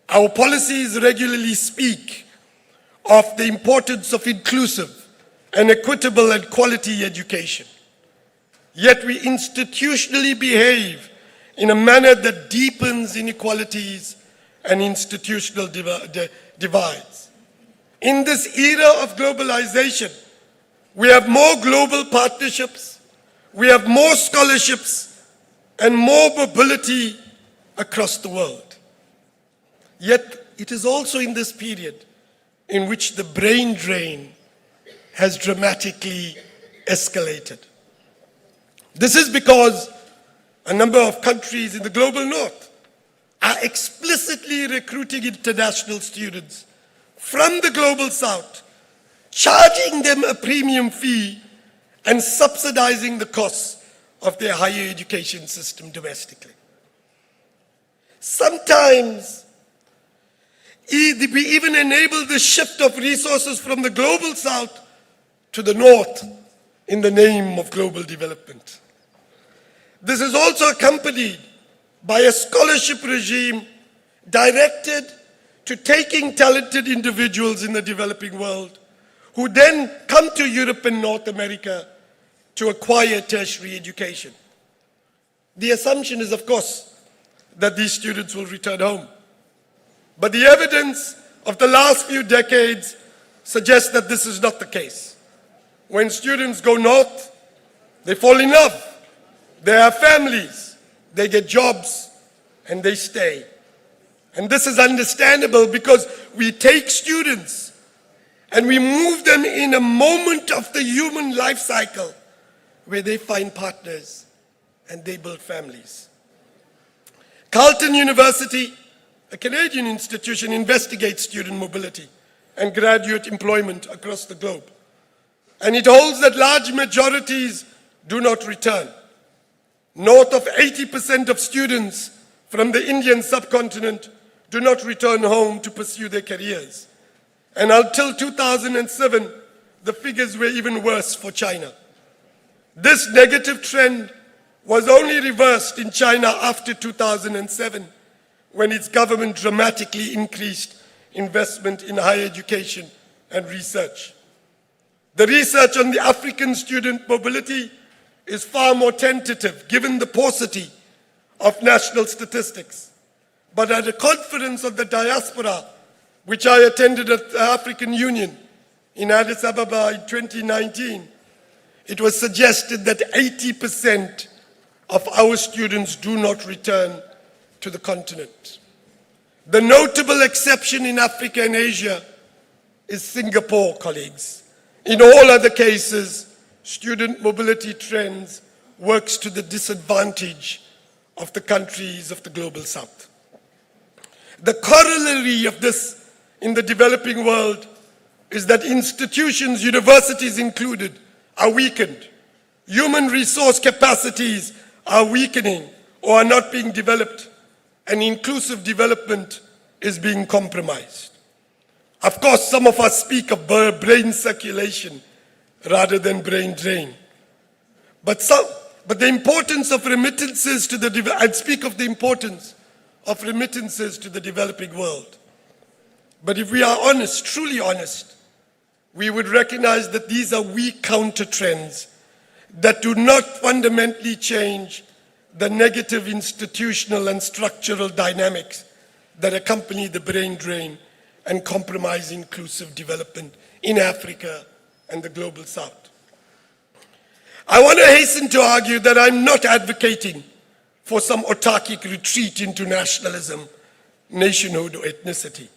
Our policies regularly speak of the importance of inclusive and equitable and quality education. Yet we institutionally behave in a manner that deepens inequalities and institutional divides. In this era of globalization, we have more global partnerships, we have more scholarships, and more mobility across the world. Yet it is also in this period in which the brain drain has dramatically escalated. This is because a number of countries in the global north are explicitly recruiting international students from the global south, charging them a premium fee and subsidizing the costs of their higher education system domestically. Sometimes we even enable the shift of resources from the global south to the north in the name of global development. This is also accompanied by a scholarship regime directed to taking talented individuals in the developing world who then come to Europe and North America to acquire tertiary education. The assumption is, of course, that these students will return home. But the evidence of the last few decades suggests that this is not the case. When students go north, they fall in love, they have families, they get jobs, and they stay. And this is understandable because we take students and we move them in a moment of the human life cycle where they find partners and they build families. Carleton University, a Canadian institution, investigates student mobility and graduate employment across the globe. And it holds that large majorities do not return. North of 80% of students from the Indian subcontinent do not return home to pursue their careers. And until 2007, the figures were even worse for China. This negative trend was only reversed in China after 2007, when its government dramatically increased investment in higher education and research. The research on the African student mobility is far more tentative, given the paucity of national statistics. But at a conference of the diaspora which I attended at the African Union in Addis Ababa in 2019, it was suggested that 80% of our students do not return to the continent. The notable exception in Africa and Asia is Singapore, colleagues. In all other cases, student mobility trends works to the disadvantage of the countries of the global south. The corollary of this in the developing world is that institutions, universities included, are weakened. Human resource capacities are weakening or are not being developed, and inclusive development is being compromised. Of course, some of us speak of brain circulation rather than brain drain. But the importance of remittances to the, I'd speak of the importance of remittances to the developing world. But if we are honest, truly honest, we would recognize that these are weak counter trends that do not fundamentally change the negative institutional and structural dynamics that accompany the brain drain and compromise inclusive development in Africa and the global south. I want to hasten to argue that I'm not advocating for some autarkic retreat into nationalism, nationhood, or ethnicity.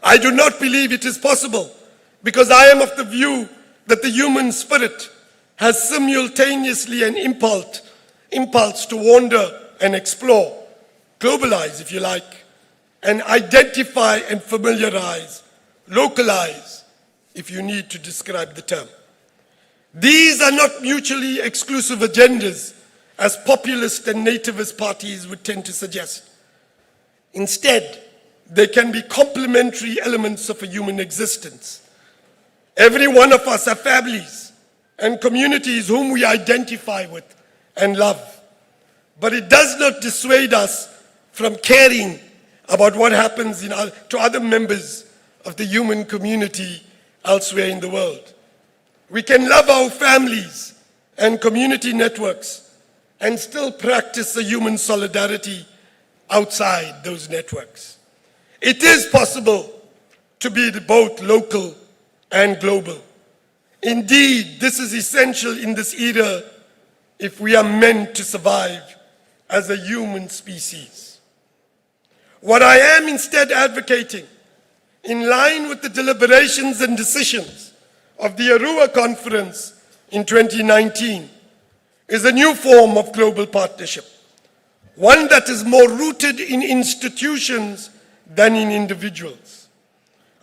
I do not believe it is possible, because I am of the view that the human spirit has simultaneously an impulse to wander and explore, globalize if you like, and identify and familiarize, localize if you need to describe the term. These are not mutually exclusive agendas as populist and nativist parties would tend to suggest. Instead, they can be complementary elements of a human existence. Every one of us have families and communities whom we identify with and love. But it does not dissuade us from caring about what happens to other members of the human community elsewhere in the world. We can love our families and community networks and still practice a human solidarity outside those networks. It is possible to be both local and global. Indeed, this is essential in this era if we are meant to survive as a human species. What I am instead advocating, in line with the deliberations and decisions of the ARUA conference in 2019, is a new form of global partnership, one that is more rooted in institutions than in individuals.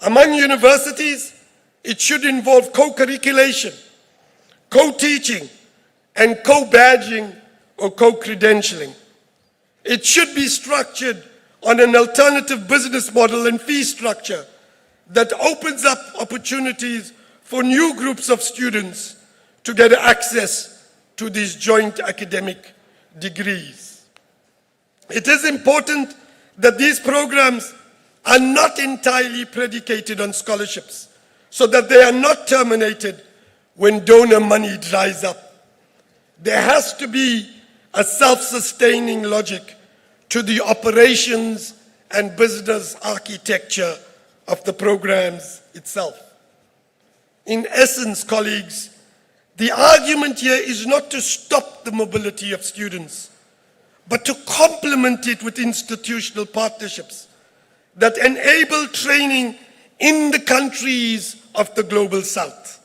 Among universities, it should involve co-curriculation, co-teaching, and co-badging or co-credentialing. It should be structured on an alternative business model and fee structure that opens up opportunities for new groups of students to get access to these joint academic degrees. It is important that these programs are not entirely predicated on scholarships, so that they are not terminated when donor money dries up. There has to be a self-sustaining logic to the operations and business architecture of the programs itself. In essence, colleagues, the argument here is not to stop the mobility of students, but to complement it with institutional partnerships that enable training in the countries of the global south.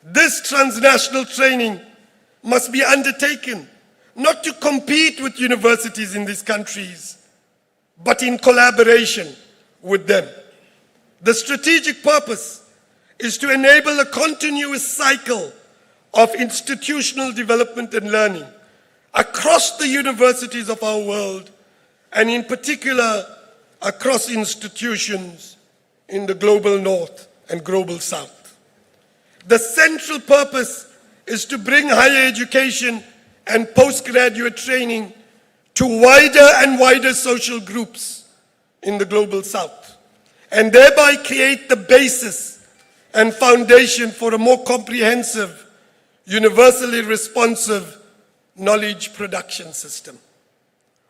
This transnational training must be undertaken not to compete with universities in these countries, but in collaboration with them. The strategic purpose is to enable a continuous cycle of institutional development and learning across the universities of our world, and in particular across institutions in the global north and global south. The central purpose is to bring higher education and postgraduate training to wider and wider social groups in the global south, and thereby create the basis and foundation for a more comprehensive, universally responsive knowledge production system.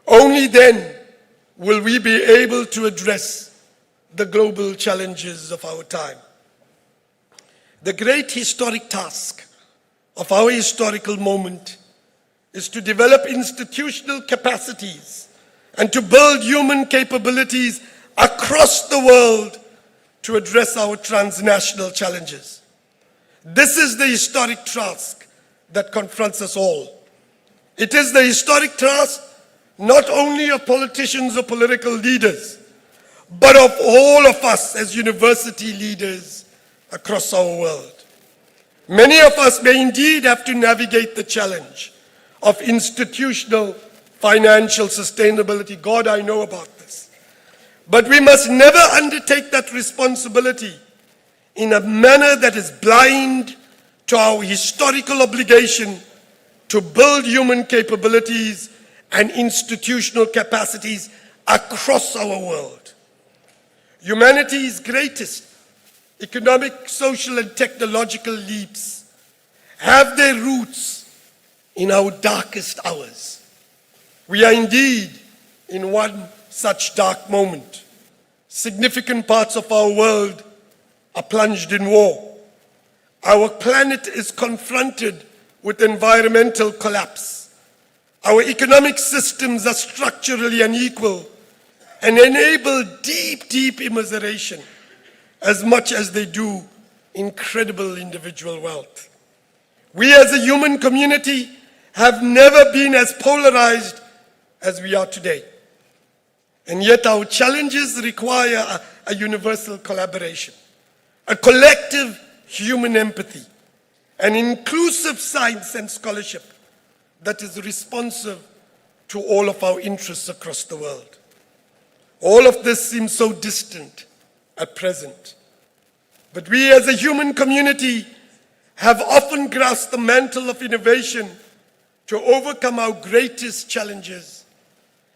Only then will we be able to address the global challenges of our time. The great historic task of our historical moment is to develop institutional capacities and to build human capabilities across the world to address our transnational challenges. This is the historic task that confronts us all. It is the historic task not only of politicians or political leaders, but of all of us as university leaders across our world. Many of us may indeed have to navigate the challenge of institutional financial sustainability. God, I know about this. But we must never undertake that responsibility in a manner that is blind to our historical obligation to build human capabilities and institutional capacities across our world. Humanity's greatest economic, social, and technological leaps have their roots in our darkest hours. We are indeed in one such dark moment. Significant parts of our world are plunged in war. Our planet is confronted with environmental collapse. Our economic systems are structurally unequal and enable deep, deep immiseration as much as they do incredible individual wealth. We as a human community have never been as polarized as we are today. And yet our challenges require a universal collaboration, a collective human empathy, an inclusive science and scholarship that is responsive to all of our interests across the world. All of this seems so distant at present. But we as a human community have often grasped the mantle of innovation to overcome our greatest challenges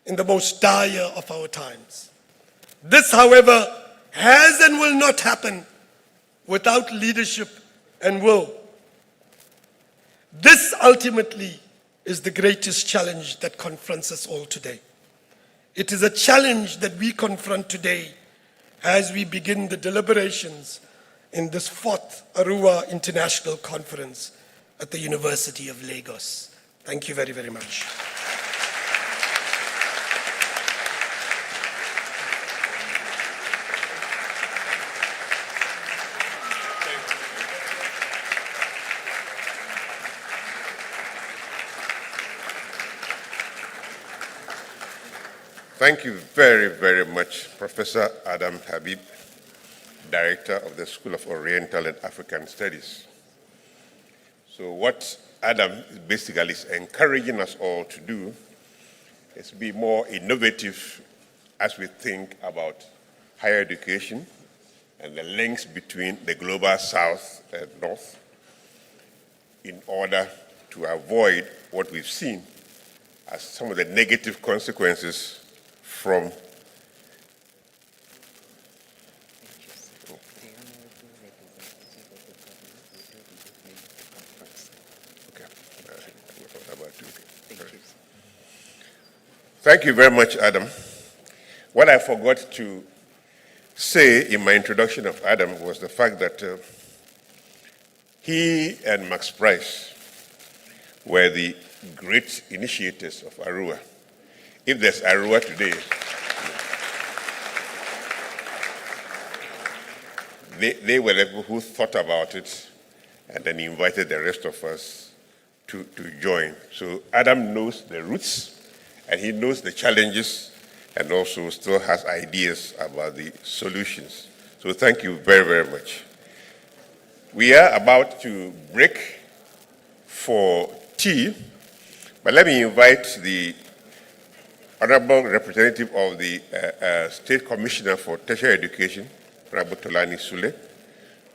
in the most dire of our times. This, however, has and will not happen without leadership and will. This ultimately is the greatest challenge that confronts us all today. It is a challenge that we confront today as we begin the deliberations in this 4th ARUA International Conference at the University of Lagos. Thank you very, very much. Thank you very, very much, Professor Adam Habib, Director of the School of Oriental and African Studies. So what Adam basically is encouraging us all to do is be more innovative as we think about higher education and the links between the global south and north in order to avoid what we've seen as some of the negative consequences from Thank you very much, Adam. What I forgot to say in my introduction of Adam was the fact that he and Max Price were the great initiators of ARUA. If there's ARUA today, they were the people who thought about it and then invited the rest of us to join. So Adam knows the roots, and he knows the challenges and also still has ideas about the solutions. So thank you very, very much. We are about to break for tea, but let me invite the Honorable Representative of the State Commissioner for Tertiary Education, Honorable Tolani Sule,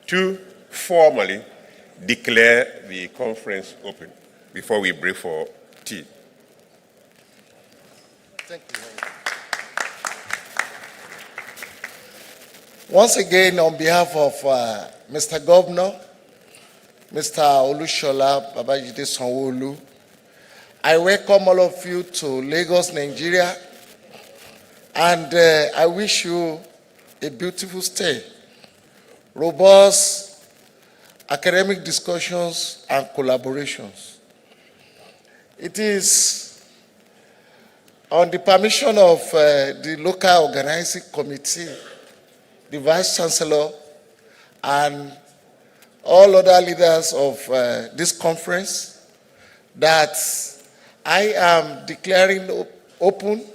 to formally declare the conference open before we break for tea. Thank you. Once again, on behalf of Mr. Governor, Mr. Olushola Babajide Sanwo-Olu, I welcome all of you to Lagos, Nigeria, and I wish you a beautiful stay, robust academic discussions and collaborations. It is on the permission of the local organizing committee, the Vice Chancellor, and all other leaders of this conference that I am declaring open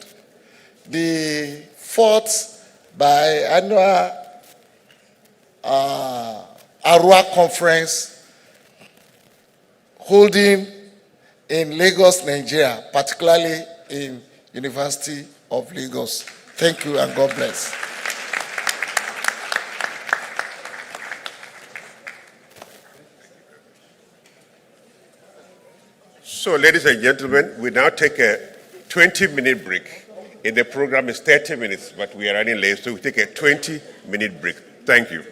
the fourth biannual ARUA conference holding in Lagos, Nigeria, particularly in University of Lagos. Thank you and God bless. So, ladies and gentlemen, we now take a 20-minute break. In the program is 30 minutes, but we are running late, so we take a 20-minute break. Thank you.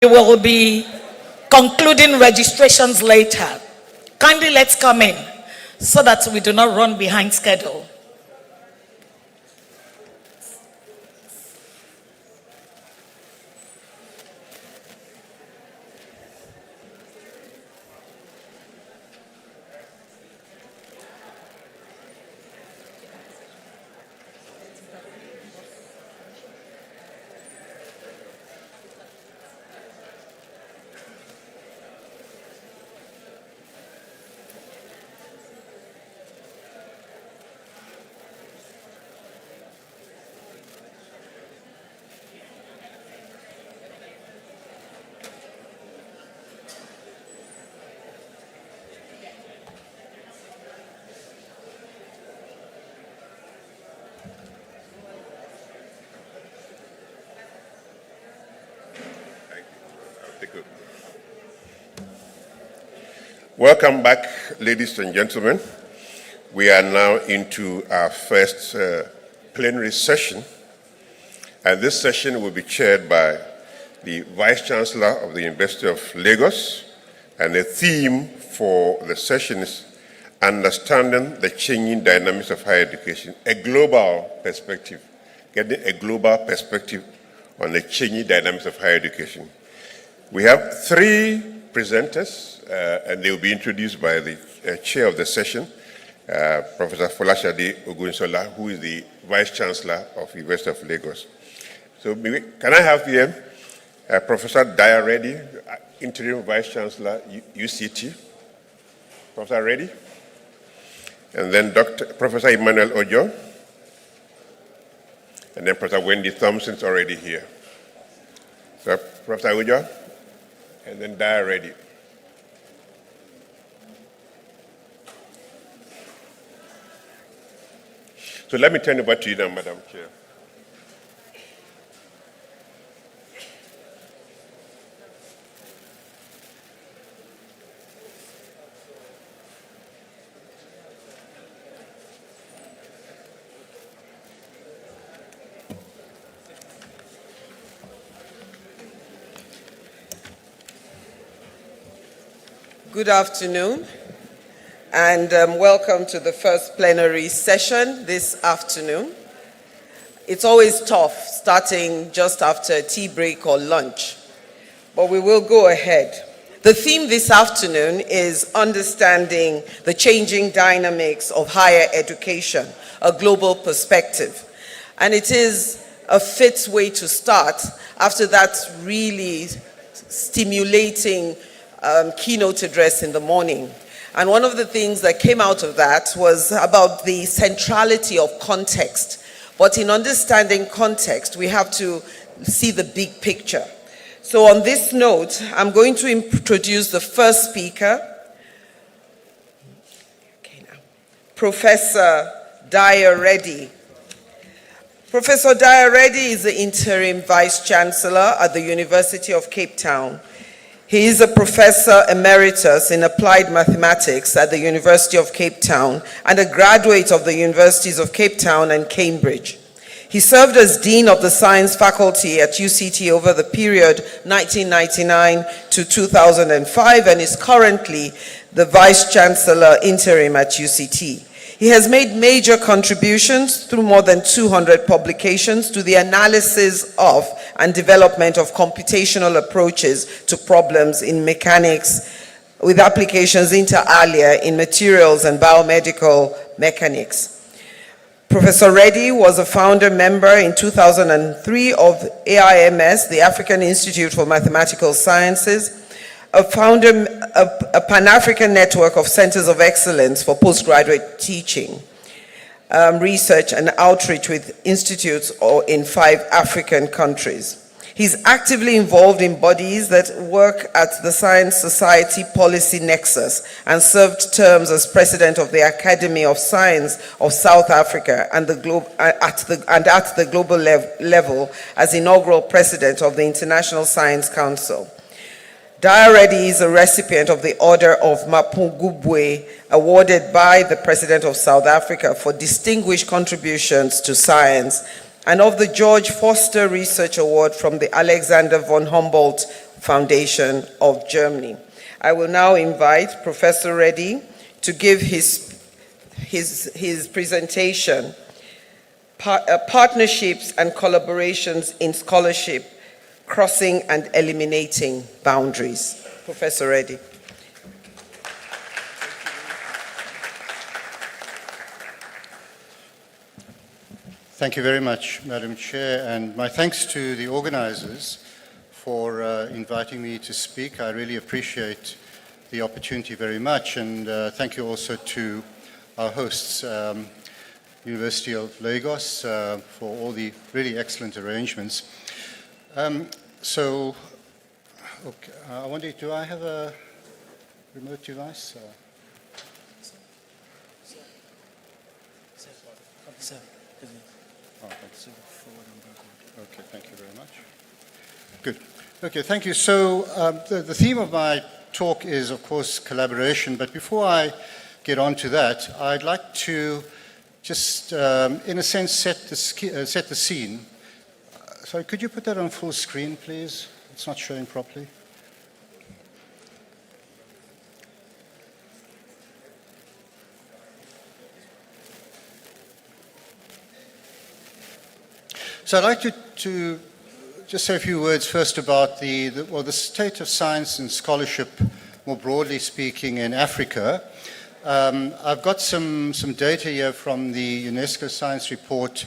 We will be concluding registrations later. Kindly let's come in so that we do not run behind schedule. Welcome back, ladies and gentlemen. We are now into our first plenary session, and this session will be chaired by the Vice Chancellor of the University of Lagos, and the theme for the session is Understanding the Changing Dynamics of Higher Education, a global perspective, getting a global perspective on the changing dynamics of higher education. We have three presenters, and they will be introduced by the chair of the session, Professor Folashade Ogunsola, who is the Vice Chancellor of the University of Lagos. So can I have here Professor Daya Reddy, Interim Vice Chancellor, UCT. Professor Reddy. And then Professor Emmanuel Ojo. And then Professor Wendy Thompson is already here. So Professor Ojo, and then Daya Reddy. So let me turn it over to you now, Madam Chair. Good afternoon, and welcome to the first plenary session this afternoon. It's always tough starting just after tea break or lunch, but we will go ahead. The theme this afternoon is Understanding the Changing Dynamics of Higher Education, a Global Perspective. And it is a fit way to start after that really stimulating keynote address in the morning. And one of the things that came out of that was about the centrality of context. But in understanding context, we have to see the big picture. So on this note, I'm going to introduce the first speaker, Professor Daya Reddy. Professor Daya Reddy is the Interim Vice Chancellor at the University of Cape Town. He is a Professor Emeritus in Applied Mathematics at the University of Cape Town and a graduate of the Universities of Cape Town and Cambridge. He served as Dean of the Science Faculty at UCT over the period 1999 to 2005 and is currently the Vice Chancellor Interim at UCT. He has made major contributions through more than 200 publications to the analysis of and development of computational approaches to problems in mechanics, with applications inter alia in materials and biomedical mechanics. Professor Reddy was a founder member in 2003 of AIMS, the African Institute for Mathematical Sciences, a Pan-African network of centers of excellence for postgraduate teaching, research and outreach with institutes in 5 African countries. He's actively involved in bodies that work at the Science Society Policy Nexus and served terms as president of the Academy of Science of South Africa and at the global level as inaugural president of the International Science Council. Daya Reddy is a recipient of the Order of Mapungubwe, awarded by the President of South Africa for distinguished contributions to science, and of the George Foster Research Award from the Alexander von Humboldt Foundation of Germany. I will now invite Professor Reddy to give his presentation, Partnerships and Collaborations in Scholarship, Crossing and Eliminating Boundaries. Professor Reddy. Thank you very much, Madam Chair, and my thanks to the organizers for inviting me to speak. I really appreciate the opportunity very much, and thank you also to our hosts, University of Lagos, for all the really excellent arrangements. Okay, I wonder, do I have a remote device? Oh, thanks. Okay, thank you very much. Good. Okay, thank you. So the theme of my talk is, of course, collaboration. But before I get on to that, I'd like to just, in a sense, set the scene. Sorry, could you put that on full screen, please? It's not showing properly. So I'd like to just say a few words first about the state of science and scholarship, more broadly speaking, in Africa. I've got some data here from the UNESCO Science Report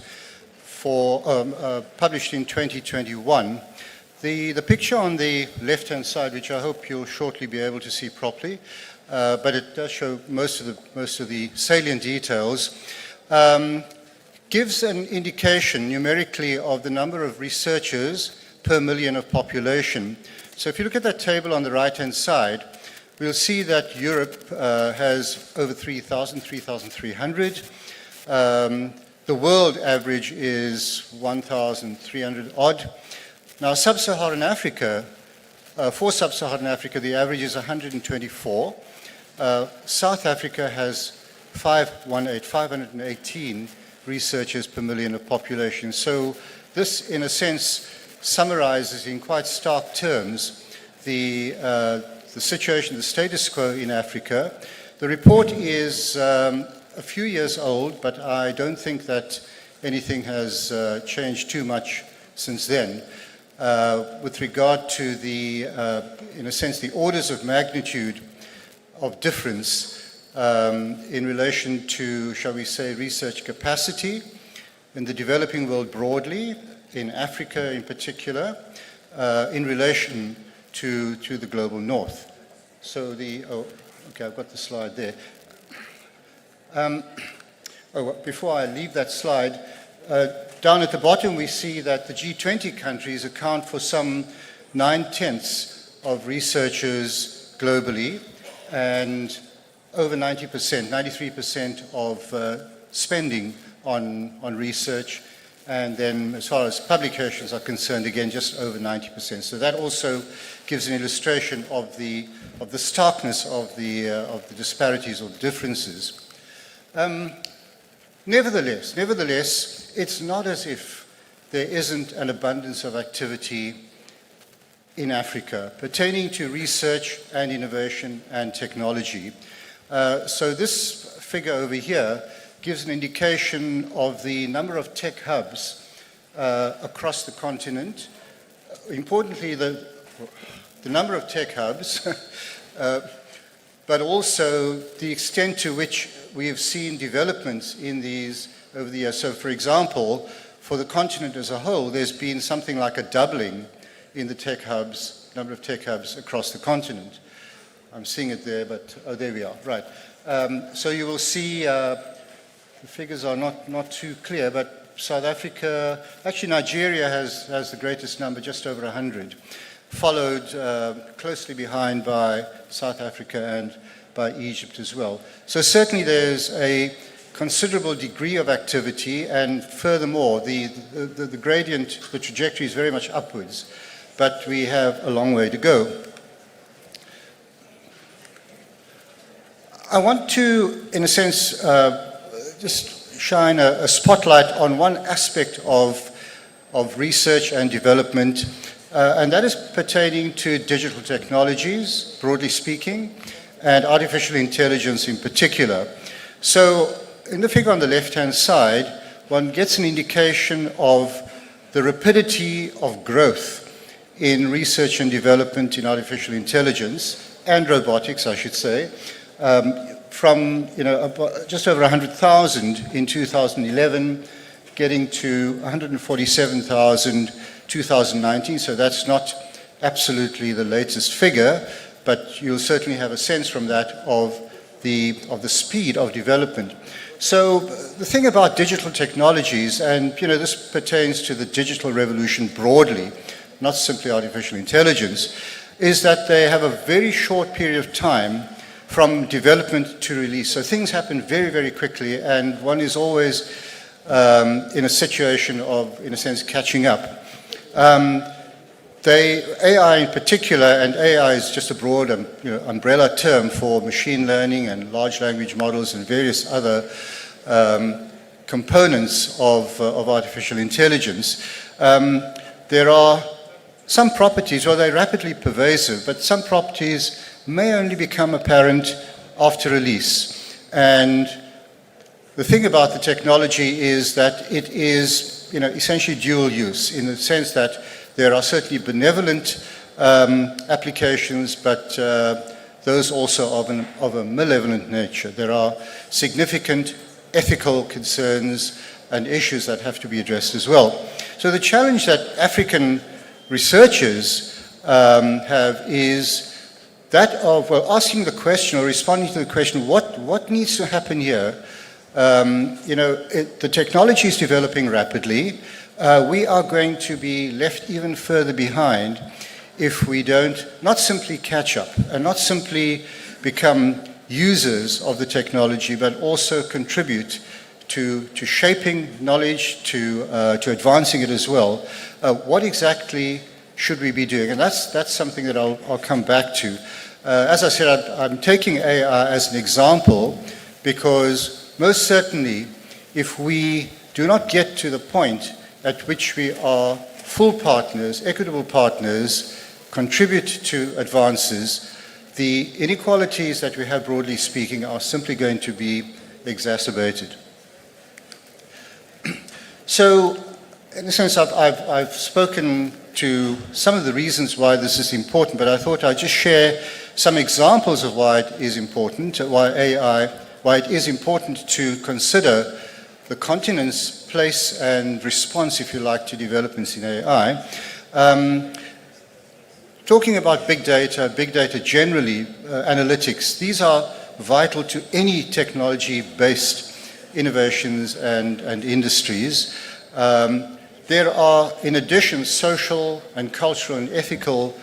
published in 2021. The picture on the left-hand side, which I hope you'll shortly be able to see properly, but it does show most of the salient details. Gives an indication numerically of the number of researchers per million of population. So if you look at that table on the right-hand side, we'll see that Europe has over 3,300. The world average is 1,300 odd. Now, Sub-Saharan Africa, for Sub-Saharan Africa, the average is 124. South Africa has 518 researchers per million of population. So this, in a sense, summarizes in quite stark terms the situation, the status quo in Africa. The report is a few years old, but I don't think that anything has changed too much since then. With regard to the, in a sense, the orders of magnitude of difference in relation to, shall we say, research capacity in the developing world broadly, in Africa in particular, in relation to the global north. So okay, I've got the slide there. Before I leave that slide, down at the bottom we see that the G20 countries account for some 9/10 of researchers globally, and over 90%, 93% of spending on research, and then as far as publications are concerned, again, just over 90%. So that also gives an illustration of the starkness of the disparities or differences. Nevertheless, it's not as if there isn't an abundance of activity in Africa pertaining to research and innovation and technology. So this figure over here gives an indication of the number of tech hubs across the continent. Importantly, the number of tech hubs, but also the extent to which we have seen developments in these over the years. So, for example, for the continent as a whole, there's been something like a doubling in the tech hubs, number of tech hubs across the continent. I'm seeing it there, but oh, there we are. Right. So you will see the figures are not too clear, but South Africa, actually Nigeria has the greatest number, just over 100, followed closely behind by South Africa and by Egypt as well. So certainly there's a considerable degree of activity, and furthermore, the gradient, the trajectory is very much upwards, but we have a long way to go. I want to, in a sense, just shine a spotlight on one aspect of research and development and that is pertaining to digital technologies, broadly speaking, and artificial intelligence in particular. So in the figure on the left-hand side, one gets an indication of the rapidity of growth in research and development in artificial intelligence and robotics, I should say, from just over 100,000 in 2011, getting to 147,000 2019. So that's not absolutely the latest figure, but you'll certainly have a sense from that of the speed of development. So the thing about digital technologies, and this pertains to the digital revolution broadly, not simply artificial intelligence, is that they have a very short period of time from development to release. So things happen very, very quickly, and one is always in a situation of, in a sense, catching up. AI in particular, and AI is just a broad umbrella term for machine learning and large language models and various other components of artificial intelligence. There are some properties, well, they're rapidly pervasive, but some properties may only become apparent after release. And the thing about the technology is that it is essentially dual use, in the sense that there are certainly benevolent applications, but those also of a malevolent nature. There are significant ethical concerns and issues that have to be addressed as well. So the challenge that African researchers have is that of asking the question or responding to the question, what needs to happen here? The technology is developing rapidly. We are going to be left even further behind if we don't not simply catch up and not simply become users of the technology, but also contribute to shaping knowledge, to advancing it as well. What exactly should we be doing? And that's something that I'll come back to. As I said, I'm taking AI as an example because most certainly if we do not get to the point at which we are full partners, equitable partners, contribute to advances, the inequalities that we have, broadly speaking, are simply going to be exacerbated. So, in a sense, I've spoken to some of the reasons why this is important, but I thought I'd just share some examples of why it is important, why it is important to consider the continent's place and response, if you like, to developments in AI. Talking about big data generally, analytics, these are vital to any technology-based innovations and industries. There are, in addition, social and cultural and ethical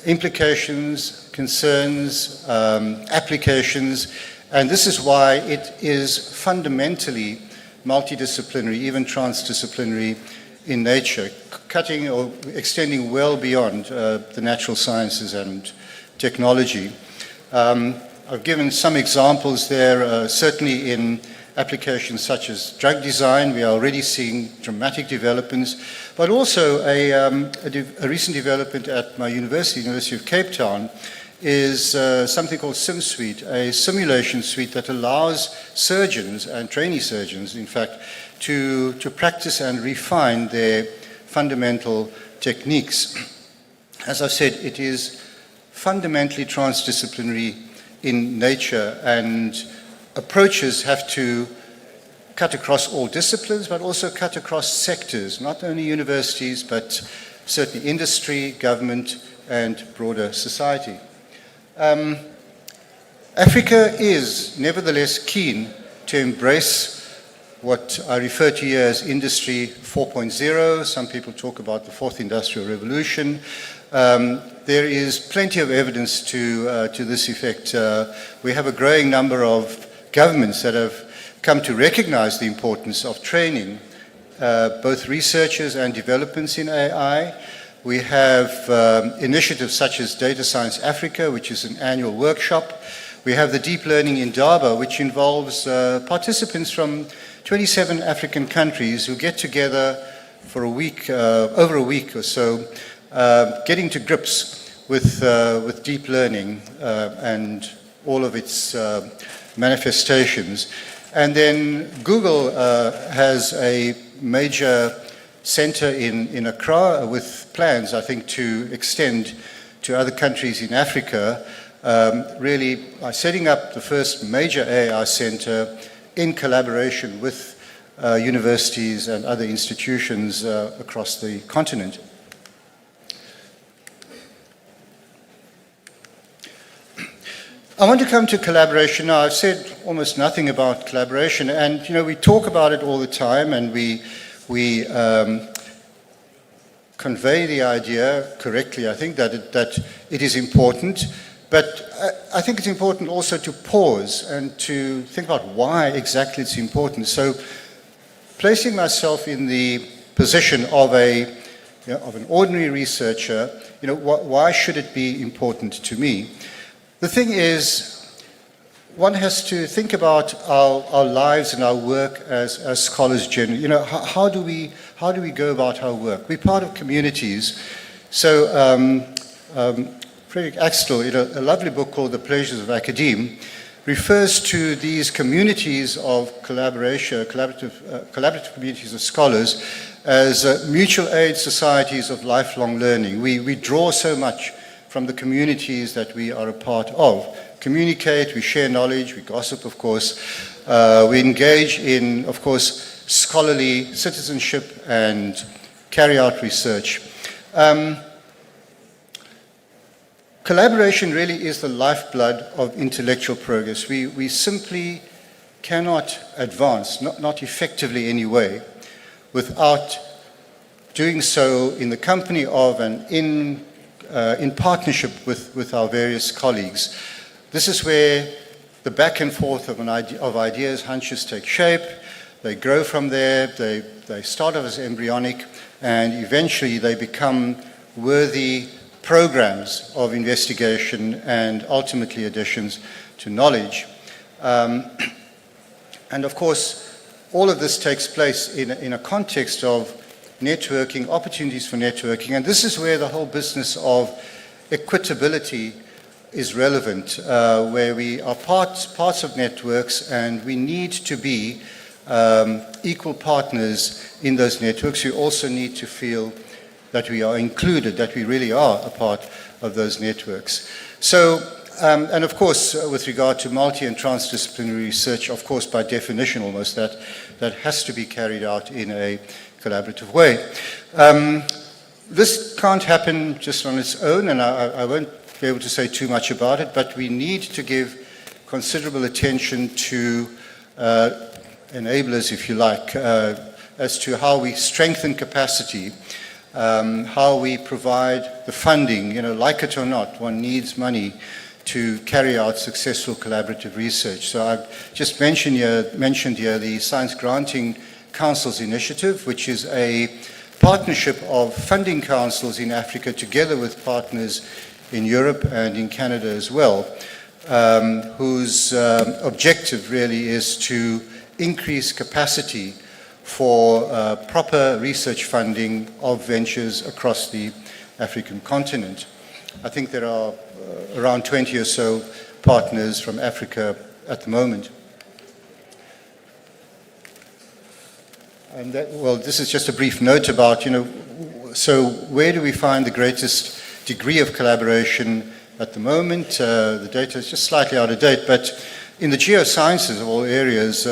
implications, concerns, applications, and this is why it is fundamentally multidisciplinary, even transdisciplinary in nature, cutting or extending well beyond the natural sciences and technology. I've given some examples there, certainly in applications such as drug design. We are already seeing dramatic developments, but also a recent development at my university, University of Cape Town, is something called SimSuite, a simulation suite that allows surgeons and trainee surgeons, in fact, to practice and refine their fundamental techniques. As I've said, it is fundamentally transdisciplinary in nature, and approaches have to cut across all disciplines, but also cut across sectors, not only universities, but certainly industry, government, and broader society. Africa is nevertheless keen to embrace what I refer to here as Industry 4.0. Some people talk about the Fourth Industrial Revolution. There is plenty of evidence to this effect. We have a growing number of governments that have come to recognize the importance of training both researchers and developers in AI. We have initiatives such as Data Science Africa, which is an annual workshop. We have the Deep Learning Indaba, which involves participants from 27 African countries who get together for a week, over a week or so, getting to grips with deep learning and all of its manifestations. And then Google has a major center in Accra with plans, I think, to extend to other countries in Africa, really by setting up the first major AI center in collaboration with universities and other institutions across the continent. I want to come to collaboration now. I've said almost nothing about collaboration, and we talk about it all the time, and we convey the idea correctly. I think that it is important, but I think it's important also to pause and to think about why exactly it's important. So, placing myself in the position of an ordinary researcher, why should it be important to me? The thing is, one has to think about our lives and our work as scholars generally. How do we go about our work? We're part of communities. So Frederick Axtell, a lovely book called The Pleasures of Academe, refers to these communities of collaboration, collaborative communities of scholars as mutual aid societies of lifelong learning. We draw so much from the communities that we are a part of. Communicate, we share knowledge, we gossip, of course. We engage in, of course, scholarly citizenship and carry out research. Collaboration really is the lifeblood of intellectual progress. We simply cannot advance, not effectively anyway, without doing so in the company of and in partnership with our various colleagues. This is where the back and forth of ideas, hunches take shape. They grow from there. They start off as embryonic, and eventually they become worthy programs of investigation and ultimately additions to knowledge. And of course, all of this takes place in a context of networking, opportunities for networking, and this is where the whole business of equitability is relevant, where we are parts of networks and we need to be equal partners in those networks. We also need to feel that we are included, that we really are a part of those networks. So, and of course, with regard to multi and transdisciplinary research, of course, by definition almost, that has to be carried out in a collaborative way. This can't happen just on its own, and I won't be able to say too much about it, but we need to give considerable attention to enablers, if you like, as to how we strengthen capacity, how we provide the funding. Like it or not, one needs money to carry out successful collaborative research. So I've just mentioned here the Science Granting Councils Initiative, which is a partnership of funding councils in Africa together with partners in Europe and in Canada as well, whose objective really is to increase capacity for proper research funding of ventures across the African continent. I think there are around 20 or so partners from Africa at the moment. And this is just a brief note about, so where do we find the greatest degree of collaboration at the moment? The data is just slightly out of date, but in the geosciences of all areas,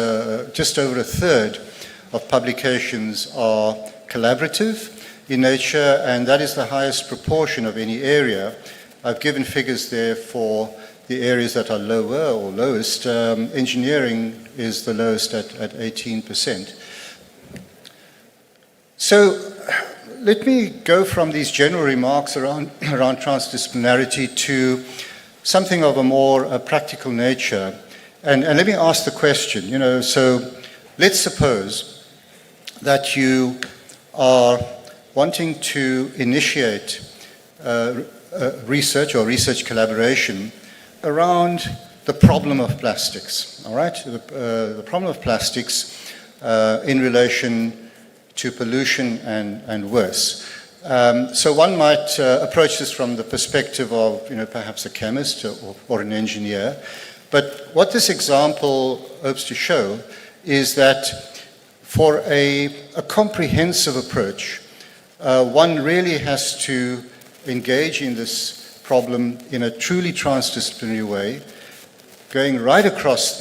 just over a third of publications are collaborative in nature, and that is the highest proportion of any area. I've given figures there for the areas that are lower or lowest. Engineering is the lowest at 18%. So let me go from these general remarks around transdisciplinarity to something of a more practical nature. And let me ask the question, so let's suppose that you are wanting to initiate research or research collaboration around the problem of plastics, all right? The problem of plastics in relation to pollution and worse. So one might approach this from the perspective of, perhaps a chemist or an engineer. But what this example hopes to show is that for a comprehensive approach, one really has to engage in this problem in a truly transdisciplinary way, going right across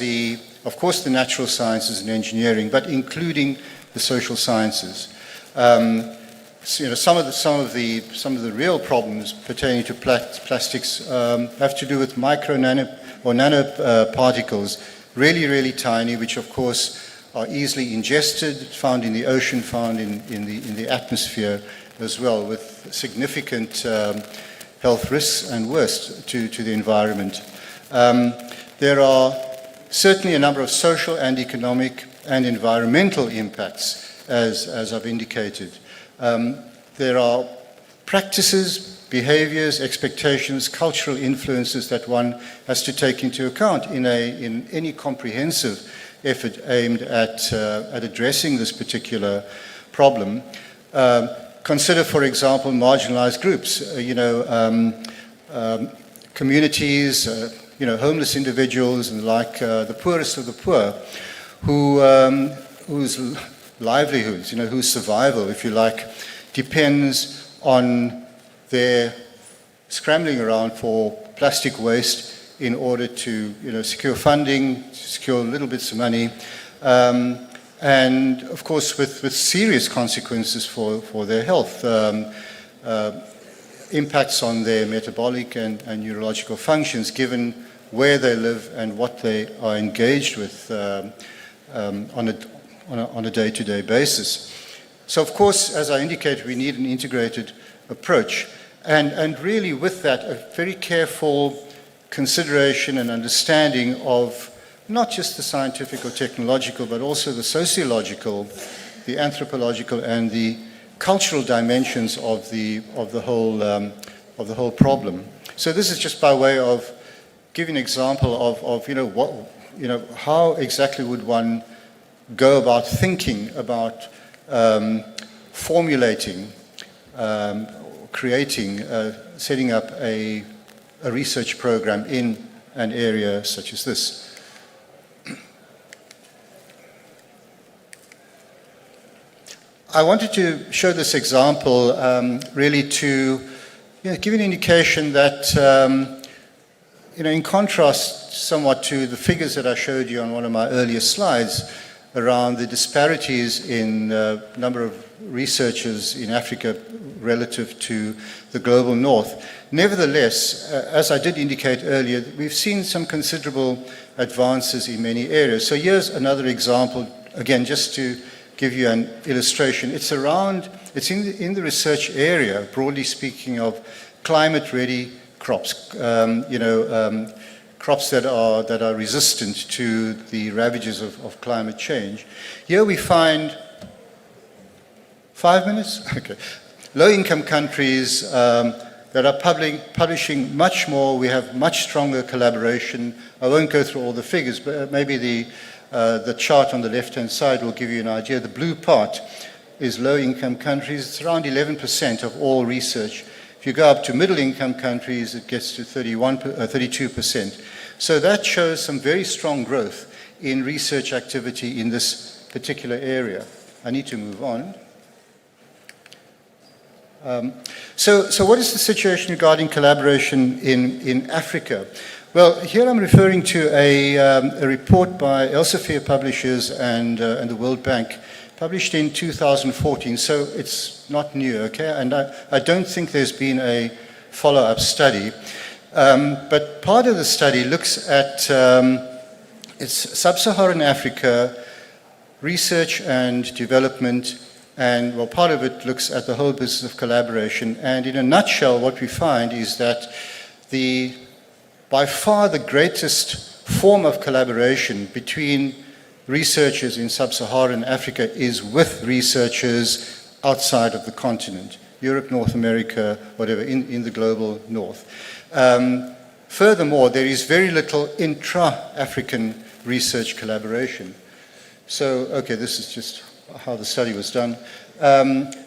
of course, the natural sciences and engineering, but including the social sciences. Some of the real problems pertaining to plastics have to do with nanoparticles, really, really tiny, which of course are easily ingested, found in the ocean, found in the atmosphere as well, with significant health risks and worse to the environment. There are certainly a number of social and economic and environmental impacts, as I've indicated. There are practices, behaviors, expectations, cultural influences that one has to take into account in any comprehensive effort aimed at addressing this particular problem. Consider, for example, marginalized groups, communities, homeless individuals and the poorest of the poor, whose livelihoods, whose survival, if you like, depends on their scrambling around for plastic waste in order to, secure funding, secure little bits of money, and of course with serious consequences for their health, impacts on their metabolic and neurological functions, given where they live and what they are engaged with on a day-to-day basis. So of course, as I indicated, we need an integrated approach, and really with that, a very careful consideration and understanding of not just the scientific or technological, but also the sociological, the anthropological, and the cultural dimensions of the whole problem. So this is just by way of giving an example of how exactly would one go about thinking about formulating, creating, setting up a research program in an area such as this. I wanted to show this example really to give an indication that, in contrast somewhat to the figures that I showed you on one of my earlier slides around the disparities in number of researchers in Africa relative to the global north. Nevertheless, as I did indicate earlier, we've seen some considerable advances in many areas. So here's another example, again, just to give you an illustration. It's in the research area, broadly speaking, of climate-ready crops, crops that are resistant to the ravages of climate change. Here we find 5 minutes? Okay. Low-income countries that are publishing much more. We have much stronger collaboration. I won't go through all the figures, but maybe the chart on the left-hand side will give you an idea. The blue part is low-income countries. It's around 11% of all research. If you go up to middle-income countries, it gets to 32%. So that shows some very strong growth in research activity in this particular area. I need to move on. So what is the situation regarding collaboration in Africa? Well, here I'm referring to a report by Elsevier Publishers and the World Bank, published in 2014, so it's not new, okay? And I don't think there's been a follow-up study. But part of the study looks at it's sub-Saharan Africa, research and development, and well, part of it looks at the whole business of collaboration. And in a nutshell, what we find is that by far the greatest form of collaboration between researchers in sub-Saharan Africa is with researchers outside of the continent, Europe, North America, whatever, in the global north. Furthermore, there is very little intra-African research collaboration. So, okay, this is just how the study was done.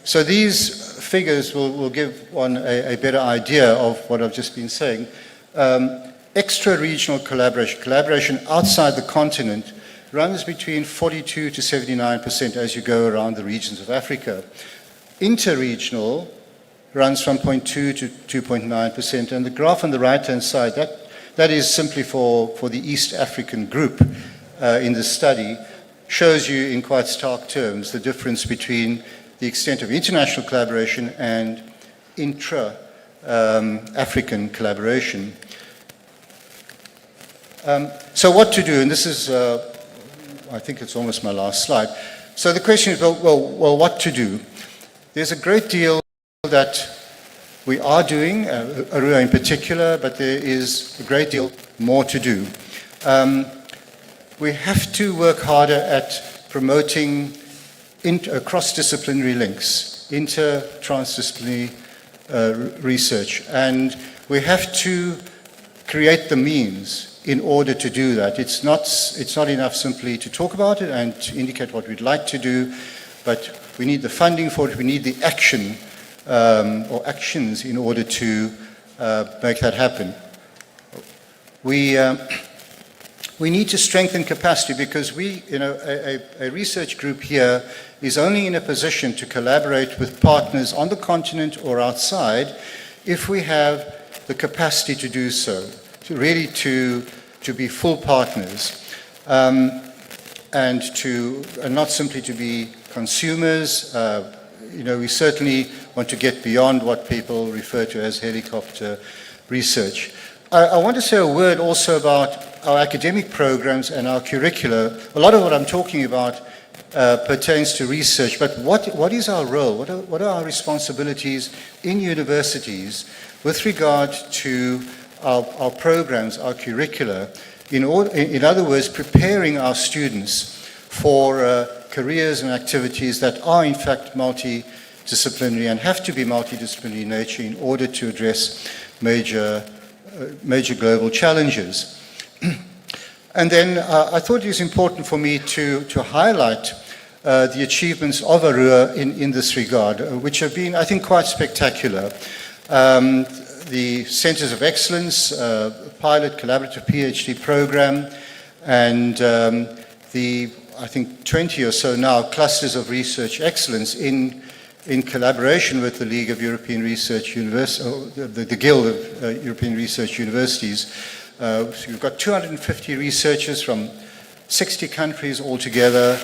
So these figures will give one a better idea of what I've just been saying. Extra-regional collaboration outside the continent runs between 42 to 79% as you go around the regions of Africa. Interregional runs from 0.2 to 2.9%, and the graph on the right-hand side, that is simply for the East African group in the study, shows you in quite stark terms the difference between the extent of international collaboration and intra-African collaboration. So what to do, and this is, I think it's almost my last slide. So the question is, well, what to do? There's a great deal that we are doing, ARUA in particular, but there is a great deal more to do. We have to work harder at promoting cross-disciplinary links, inter-transdisciplinary research, and we have to create the means in order to do that. It's not enough simply to talk about it and to indicate what we'd like to do, but we need the funding for it, we need the action or actions in order to make that happen. We need to strengthen capacity because a research group here is only in a position to collaborate with partners on the continent or outside if we have the capacity to do so, to be full partners, and not simply to be consumers. We certainly want to get beyond what people refer to as helicopter research. I want to say a word also about our academic programs and our curricula. A lot of what I'm talking about pertains to research, but what is our role? What are our responsibilities in universities with regard to our programs, our curricula, in other words, preparing our students for careers and activities that are in fact multidisciplinary and have to be multidisciplinary in nature in order to address major global challenges. And then I thought it was important for me to highlight the achievements of ARUA in this regard, which have been, I think, quite spectacular. The Centers of Excellence, pilot collaborative PhD program, and I think 20 or so now clusters of research excellence in collaboration with the League of European Research Universities, the Guild of European Research Universities. So we've got 250 researchers from 60 countries altogether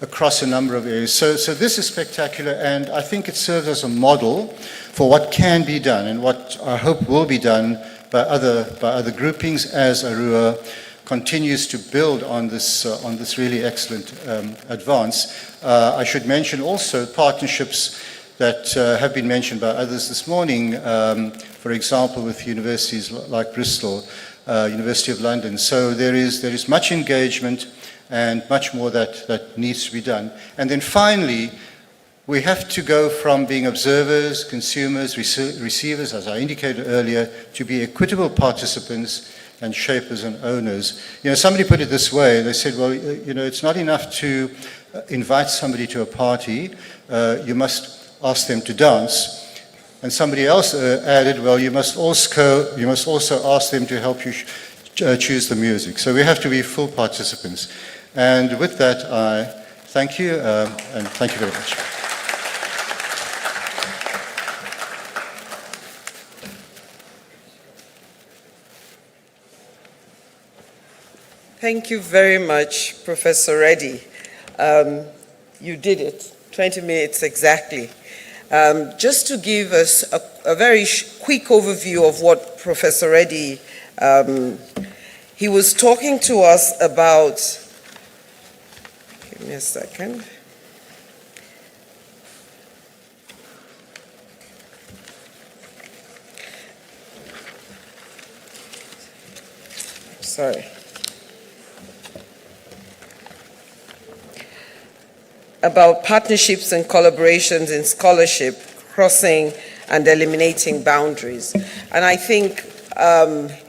across a number of areas. So this is spectacular, and I think it serves as a model for what can be done and what I hope will be done by other groupings as ARUA continues to build on this really excellent advance. I should mention also partnerships that have been mentioned by others this morning, for example, with universities like Bristol, University of London. So there is much engagement and much more that needs to be done. And then finally, we have to go from being observers, consumers, receivers, as I indicated earlier, to be equitable participants and shapers and owners. Somebody put it this way. They said, well, it's not enough to invite somebody to a party. You must ask them to dance. And somebody else added, well, you must also ask them to help you choose the music. So we have to be full participants. And with that, I thank you, and thank you very much. Thank you very much, Professor Reddy. You did it, 20 minutes exactly. Just to give us a very quick overview of what Professor Reddy, he was talking to us about, give me a second. Sorry. About partnerships and collaborations in scholarship, crossing and eliminating boundaries. And I think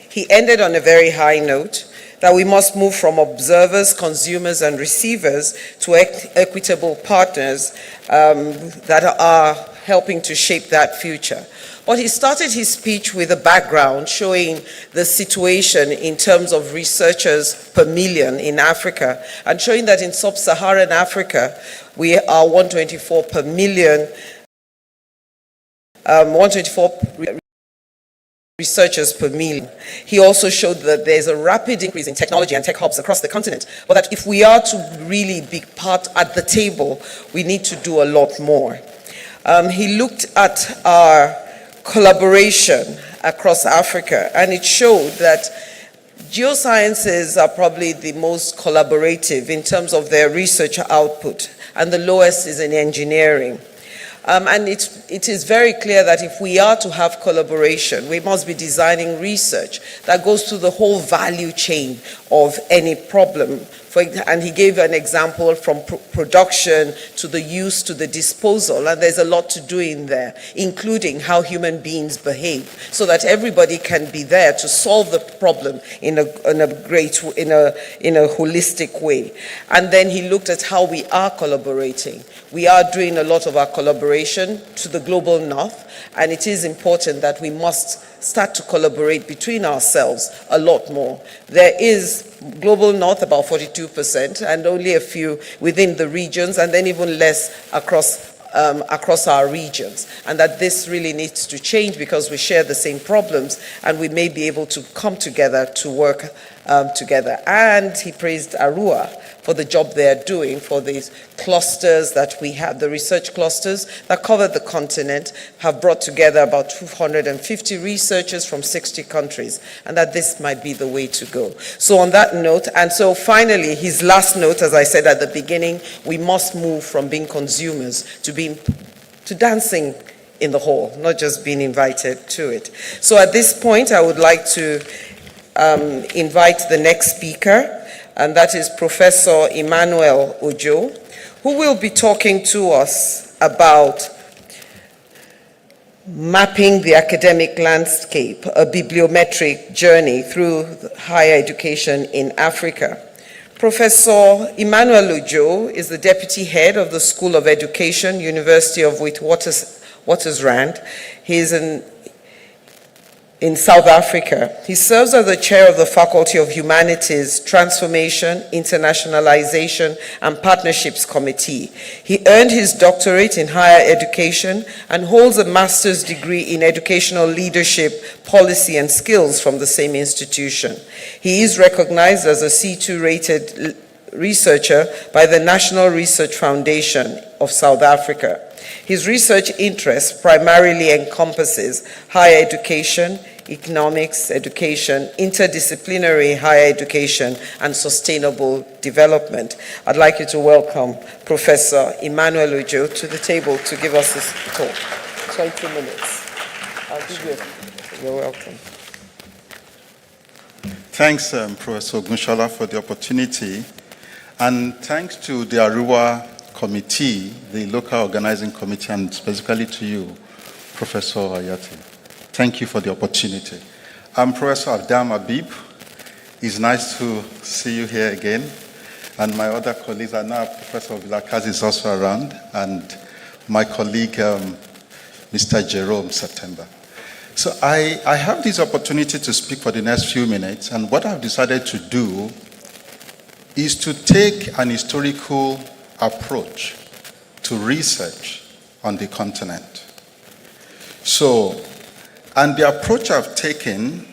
he ended on a very high note that we must move from observers, consumers, and receivers to equitable partners that are helping to shape that future. But he started his speech with a background showing the situation in terms of researchers per million in Africa, and showing that in sub-Saharan Africa, we are 124 per million, 124 researchers per million. He also showed that there's a rapid increase in technology and tech hubs across the continent, but that if we are to really be part at the table, we need to do a lot more. He looked at our collaboration across Africa, and it showed that geosciences are probably the most collaborative in terms of their research output, and the lowest is in engineering. And it is very clear that if we are to have collaboration, we must be designing research that goes through the whole value chain of any problem. And he gave an example from production to the use to the disposal, and there's a lot to do in there, including how human beings behave, so that everybody can be there to solve the problem in a holistic way. And then he looked at how we are collaborating. We are doing a lot of our collaboration to the global north, and it is important that we must start to collaborate between ourselves a lot more. There is global north about 42%, and only a few within the regions, and then even less across our regions. And that this really needs to change because we share the same problems, and we may be able to come together to work together. And he praised ARUA for the job they're doing, for these clusters that we have, the research clusters that cover the continent, have brought together about 250 researchers from 60 countries, and that this might be the way to go. So on that note, and so finally, his last note, as I said at the beginning, we must move from being consumers to dancing in the hall, not just being invited to it. So at this point, I would like to invite the next speaker, and that is Professor Emmanuel Ojo, who will be talking to us about mapping the academic landscape, a bibliometric journey through higher education in Africa. Professor Emmanuel Ojo is the Deputy Head of the School of Education, University of Witwatersrand. He's in South Africa. He serves as the chair of the Faculty of Humanities, Transformation, Internationalization, and Partnerships Committee. He earned his doctorate in higher education and holds a master's degree in educational leadership, policy, and skills from the same institution. He is recognized as a C2 rated researcher by the National Research Foundation of South Africa. His research interests primarily encompasses higher education, economics, education, interdisciplinary higher education, and sustainable development. I'd like you to welcome Professor Emmanuel Ojo to the table to give us this talk. 20 minutes. I'll give you. You're welcome. Thanks, Professor Gunshala, for the opportunity. And thanks to the ARUA committee, the local organizing committee, and specifically to you, Professor Ayati. Thank you for the opportunity. I'm Professor Abdam Abib. It's nice to see you here again. And my other colleagues are now, Professor Vilakazi is also around, and my colleague, Mr. Jerome September. So I have this opportunity to speak for the next few minutes, and what I've decided to do is to take an historical approach to research on the continent. So, and the approach I've taken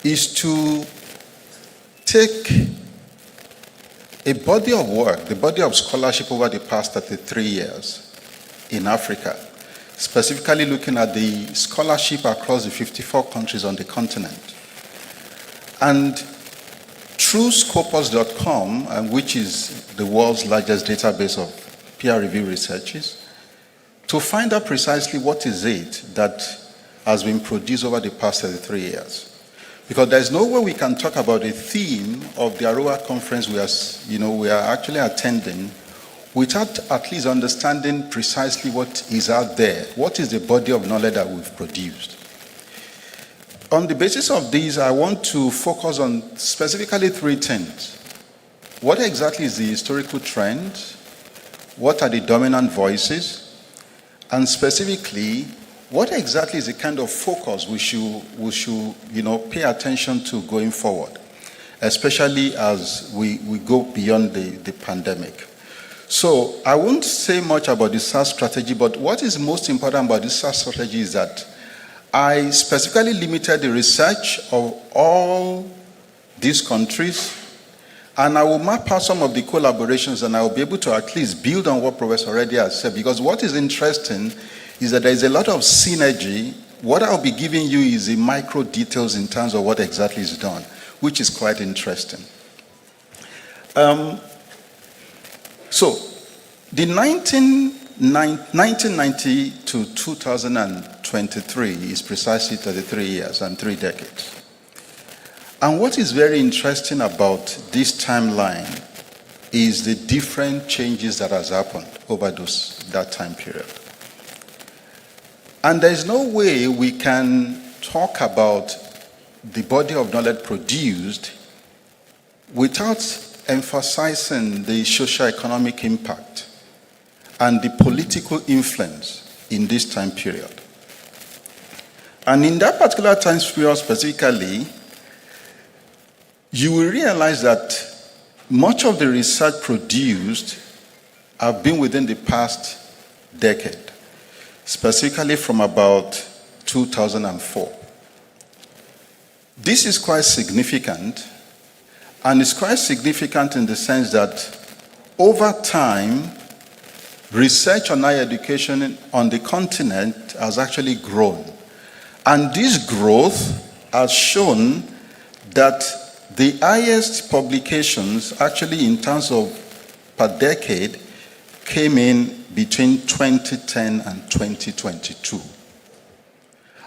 is to take a body of work, the body of scholarship over the past 33 years in Africa, specifically looking at the scholarship across the 54 countries on the continent. And through Scopus.com, which is the world's largest database of peer-reviewed researches, to find out precisely what is it that has been produced over the past 33 years. Because there's no way we can talk about the theme of the ARUA conference we are actually attending without at least understanding precisely what is out there. What is the body of knowledge that we've produced? On the basis of these, I want to focus on specifically three things. What exactly is the historical trend? What are the dominant voices? And specifically, what exactly is the kind of focus we should pay attention to going forward, especially as we go beyond the pandemic? So I won't say much about the SARS strategy, but what is most important about this SARS strategy is that I specifically limited the research of all these countries, and I will map out some of the collaborations, and I will be able to at least build on what Professor already has said, because what is interesting is that there is a lot of synergy. What I'll be giving you is the micro details in terms of what exactly is done, which is quite interesting. So, the 1990 to 2023 is precisely 33 years and 3 decades. And what is very interesting about this timeline is the different changes that has happened over that time period. And there is no way we can talk about the body of knowledge produced without emphasizing the socio-economic impact and the political influence in this time period. And in that particular time period specifically, you will realize that much of the research produced have been within the past decade, specifically from about 2004. This is quite significant, and it's quite significant in the sense that over time, research on higher education on the continent has actually grown. And this growth has shown that the highest publications, actually in terms of per decade, came in between 2010 and 2022.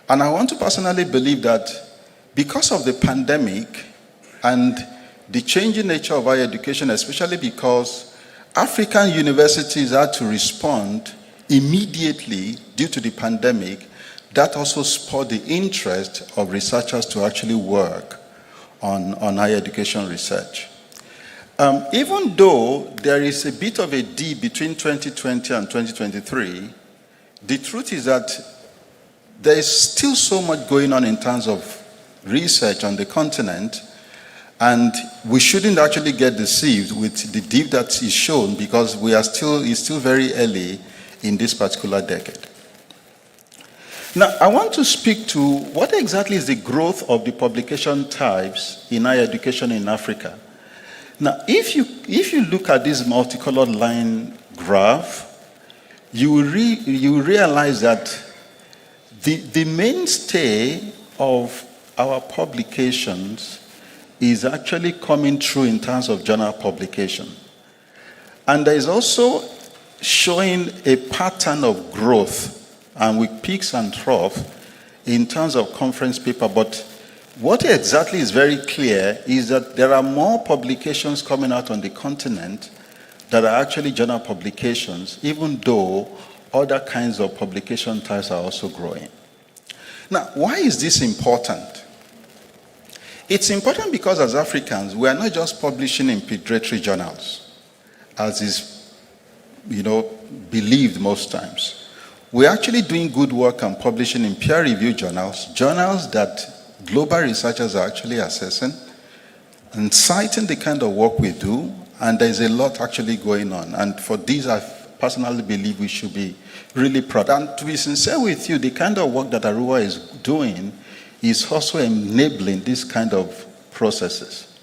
And I want to personally believe that because of the pandemic and the changing nature of higher education, especially because African universities had to respond immediately due to the pandemic, that also spurred the interest of researchers to actually work on higher education research. Even though there is a bit of a dip between 2020 and 2023, the truth is that there is still so much going on in terms of research on the continent, and we shouldn't actually get deceived with the dip that is shown, because it's still very early in this particular decade. Now, I want to speak to what exactly is the growth of the publication types in higher education in Africa. Now, if you look at this multicolored line graph, you will realize that the mainstay of our publications is actually coming through in terms of journal publication. And there is also showing a pattern of growth, and with peaks and troughs in terms of conference paper. But what exactly is very clear is that there are more publications coming out on the continent that are actually journal publications, even though other kinds of publication types are also growing. Now, why is this important? It's important because as Africans, we are not just publishing in pediatric journals, as is, believed most times. We're actually doing good work and publishing in peer-reviewed journals that global researchers are actually assessing and citing the kind of work we do, and there's a lot actually going on. And for this, I personally believe we should be really proud. And to be sincere with you, the kind of work that ARUA is doing is also enabling this kind of processes.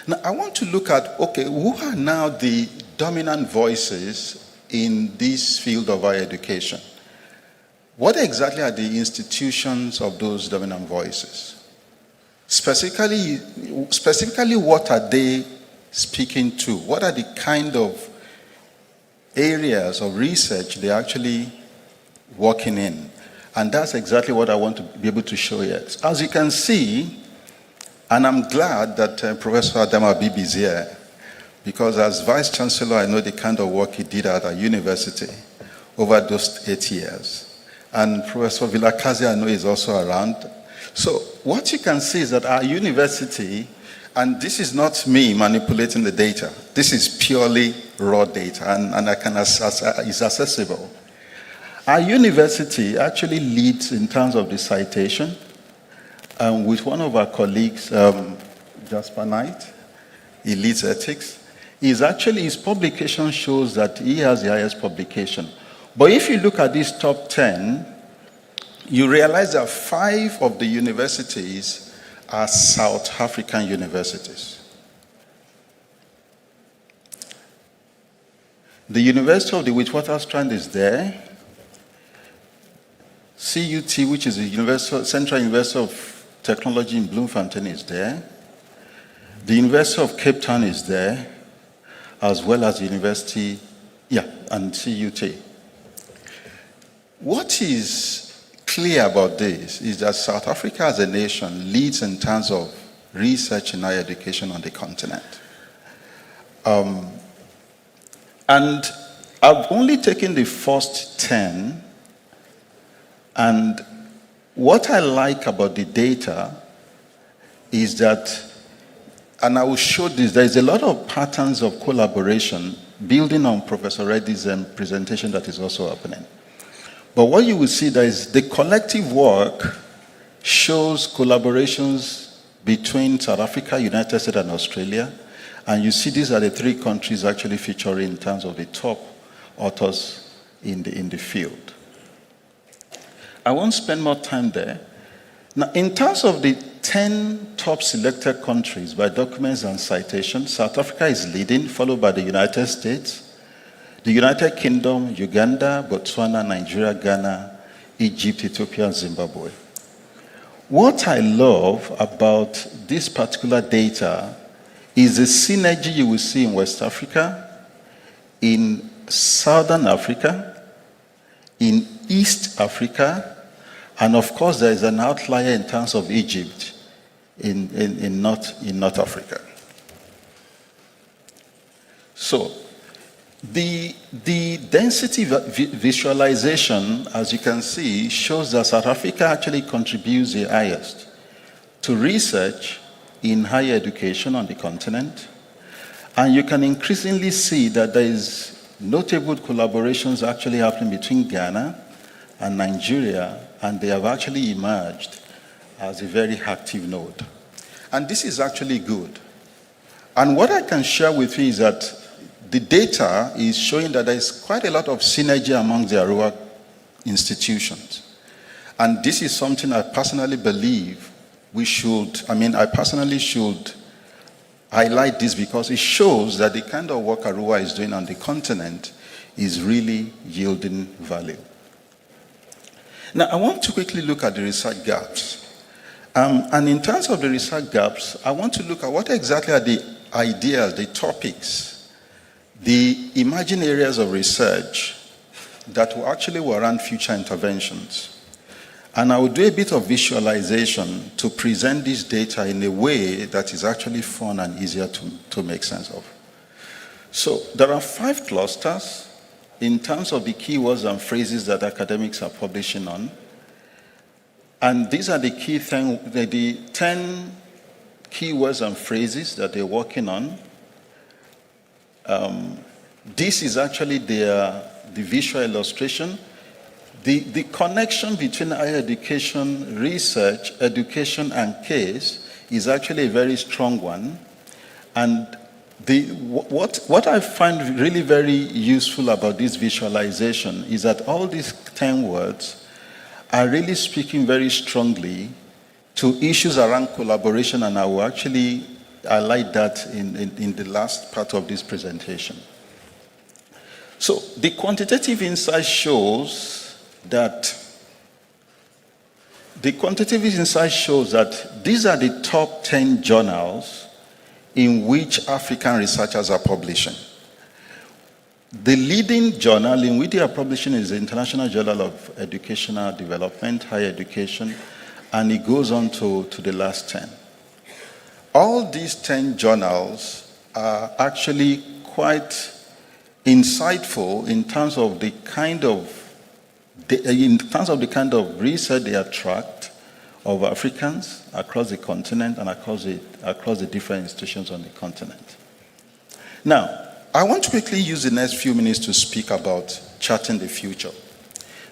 Now, I want to look at, who are now the dominant voices in this field of higher education? What exactly are the institutions of those dominant voices? Specifically, what are they speaking to? What are the kind of areas of research they're actually working in? And that's exactly what I want to be able to show here. As you can see, and I'm glad that Professor Adam Habib is here, because as Vice Chancellor, I know the kind of work he did at a university over those 8 years. And Professor Vilakazi, I know, is also around. So what you can see is that our university, and this is not me manipulating the data, this is purely raw data, and I can is accessible. Our university actually leads in terms of the citation, with one of our colleagues, Jasper Knight. He leads ethics. His publication shows that he has the highest publication. But if you look at these top 10, you realize that 5 of the universities are South African universities. The University of the Witwatersrand is there. CUT, which is the Central University of Technology in Bloemfontein, is there. The University of Cape Town is there, as well as the University, and CUT. What is clear about this is that South Africa as a nation leads in terms of research in higher education on the continent. And I've only taken the first 10, and what I like about the data is that, and I will show this, there is a lot of patterns of collaboration building on Professor Reddy's presentation that is also happening. But what you will see there is the collective work shows collaborations between South Africa, United States, and Australia. And you see these are the 3 countries actually featuring in terms of the top authors in the field. I won't spend more time there. Now, in terms of the 10 top selected countries by documents and citations, South Africa is leading, followed by the United States, the United Kingdom, Uganda, Botswana, Nigeria, Ghana, Egypt, Ethiopia, and Zimbabwe. What I love about this particular data is the synergy you will see in West Africa, in Southern Africa, in East Africa, and of course there is an outlier in terms of Egypt in North Africa. So, the density visualization, as you can see, shows that South Africa actually contributes the highest to research in higher education on the continent. And you can increasingly see that there is notable collaborations actually happening between Ghana and Nigeria, and they have actually emerged as a very active node. And this is actually good. And what I can share with you is that the data is showing that there is quite a lot of synergy among the ARUA institutions. And this is something I personally believe I personally should highlight this because it shows that the kind of work ARUA is doing on the continent is really yielding value. Now, I want to quickly look at the research gaps. And in terms of the research gaps, I want to look at what exactly are the ideas, the topics, the emerging areas of research that will actually warrant future interventions. And I will do a bit of visualization to present this data in a way that is actually fun and easier to make sense of. So there are 5 clusters in terms of the keywords and phrases that academics are publishing on. And these are the 10 keywords and phrases that they're working on. This is actually the visual illustration. The connection between higher education, research, education, and case is actually a very strong one. And what I find really very useful about this visualization is that all these 10 words are really speaking very strongly to issues around collaboration, and I will actually highlight that in the last part of this presentation. So the quantitative insight shows that these are the top 10 journals in which African researchers are publishing. The leading journal in which they are publishing is the International Journal of Educational Development, Higher Education, and it goes on to the last 10. All these 10 journals are actually quite insightful in terms of the kind of research they attract of Africans across the continent and across the different institutions on the continent. Now, I want to quickly use the next few minutes to speak about charting the future,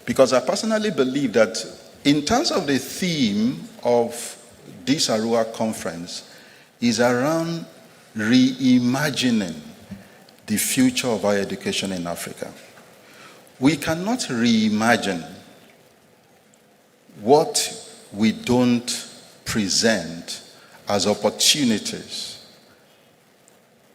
because I personally believe that in terms of the theme of this ARUA conference is around reimagining the future of higher education in Africa. We cannot reimagine what we don't present as opportunities.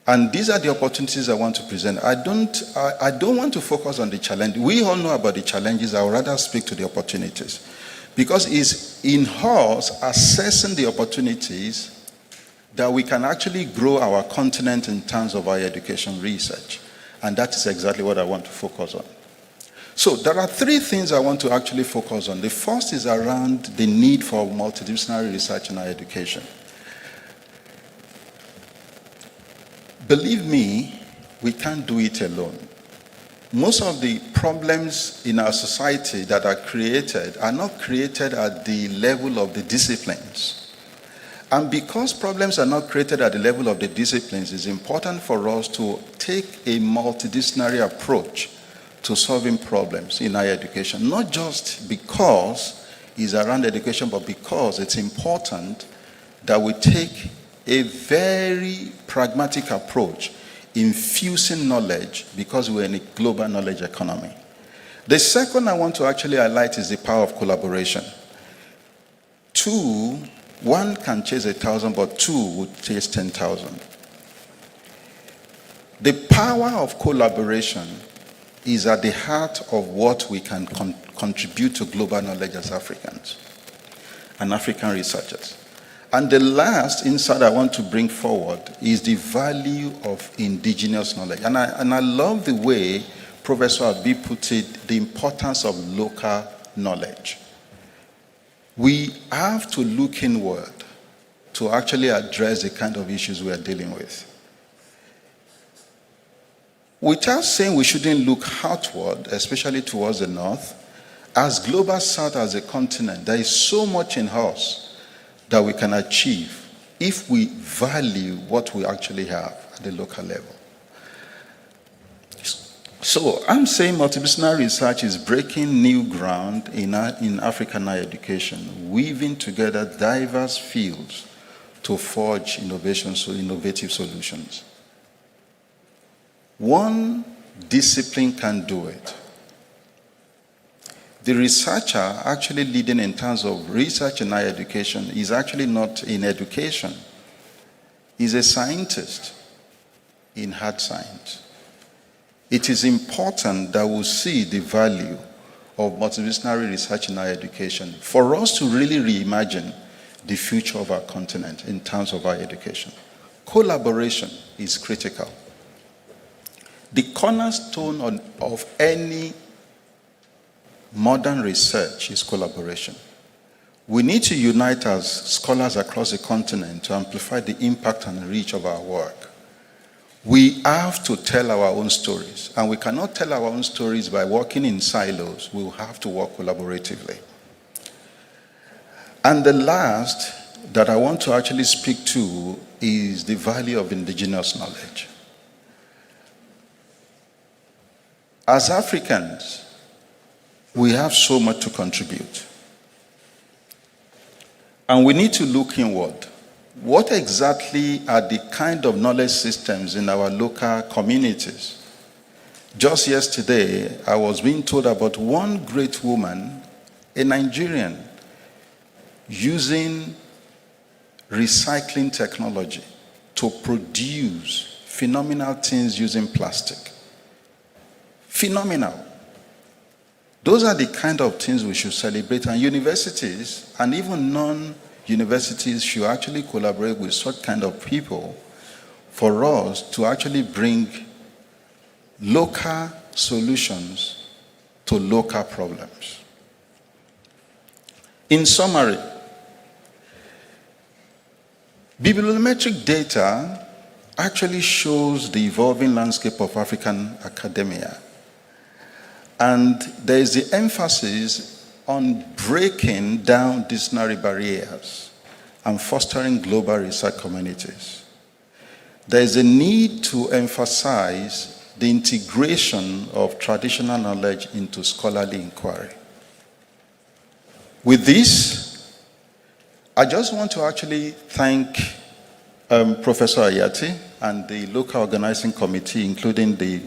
And these are the opportunities I want to present. I don't want to focus on the challenge. We all know about the challenges. I would rather speak to the opportunities. Because it's in us assessing the opportunities that we can actually grow our continent in terms of higher education research. And that is exactly what I want to focus on. So there are three things I want to actually focus on. The first is around the need for multidisciplinary research in higher education. Believe me, we can't do it alone. Most of the problems in our society that are created are not created at the level of the disciplines. And because problems are not created at the level of the disciplines, it's important for us to take a multidisciplinary approach to solving problems in higher education, not just because it's around education, but because it's important that we take a very pragmatic approach in fusing knowledge, because we're in a global knowledge economy. The second I want to actually highlight is the power of collaboration. One can chase 1,000, but two would chase 10,000. The power of collaboration is at the heart of what we can contribute to global knowledge as Africans and African researchers. And the last insight I want to bring forward is the value of indigenous knowledge. And I love the way Professor Abi put it, the importance of local knowledge. We have to look inward to actually address the kind of issues we are dealing with. Without saying we shouldn't look outward, especially towards the north, as global south as a continent, there is so much in us that we can achieve if we value what we actually have at the local level. So I'm saying multidisciplinary research is breaking new ground in African higher education, weaving together diverse fields to forge innovative solutions. One discipline can do it. The researcher actually leading in terms of research in higher education is actually not in education. He's a scientist in hard science. It is important that we see the value of multidisciplinary research in higher education for us to really reimagine the future of our continent in terms of higher education. Collaboration is critical. The cornerstone of any modern research is collaboration. We need to unite as scholars across the continent to amplify the impact and reach of our work. We have to tell our own stories, and we cannot tell our own stories by working in silos. We will have to work collaboratively. And the last that I want to actually speak to is the value of indigenous knowledge. As Africans, we have so much to contribute. And we need to look inward. What exactly are the kind of knowledge systems in our local communities? Just yesterday, I was being told about one great woman, a Nigerian, using recycling technology to produce phenomenal things using plastic. Phenomenal. Those are the kind of things we should celebrate, and universities and even non-universities should actually collaborate with such kind of people for us to actually bring local solutions to local problems. In summary, bibliometric data actually shows the evolving landscape of African academia. And there is the emphasis on breaking down dictionary barriers and fostering global research communities. There is a need to emphasize the integration of traditional knowledge into scholarly inquiry. With this, I just want to actually thank Professor Ayati and the local organizing committee, including the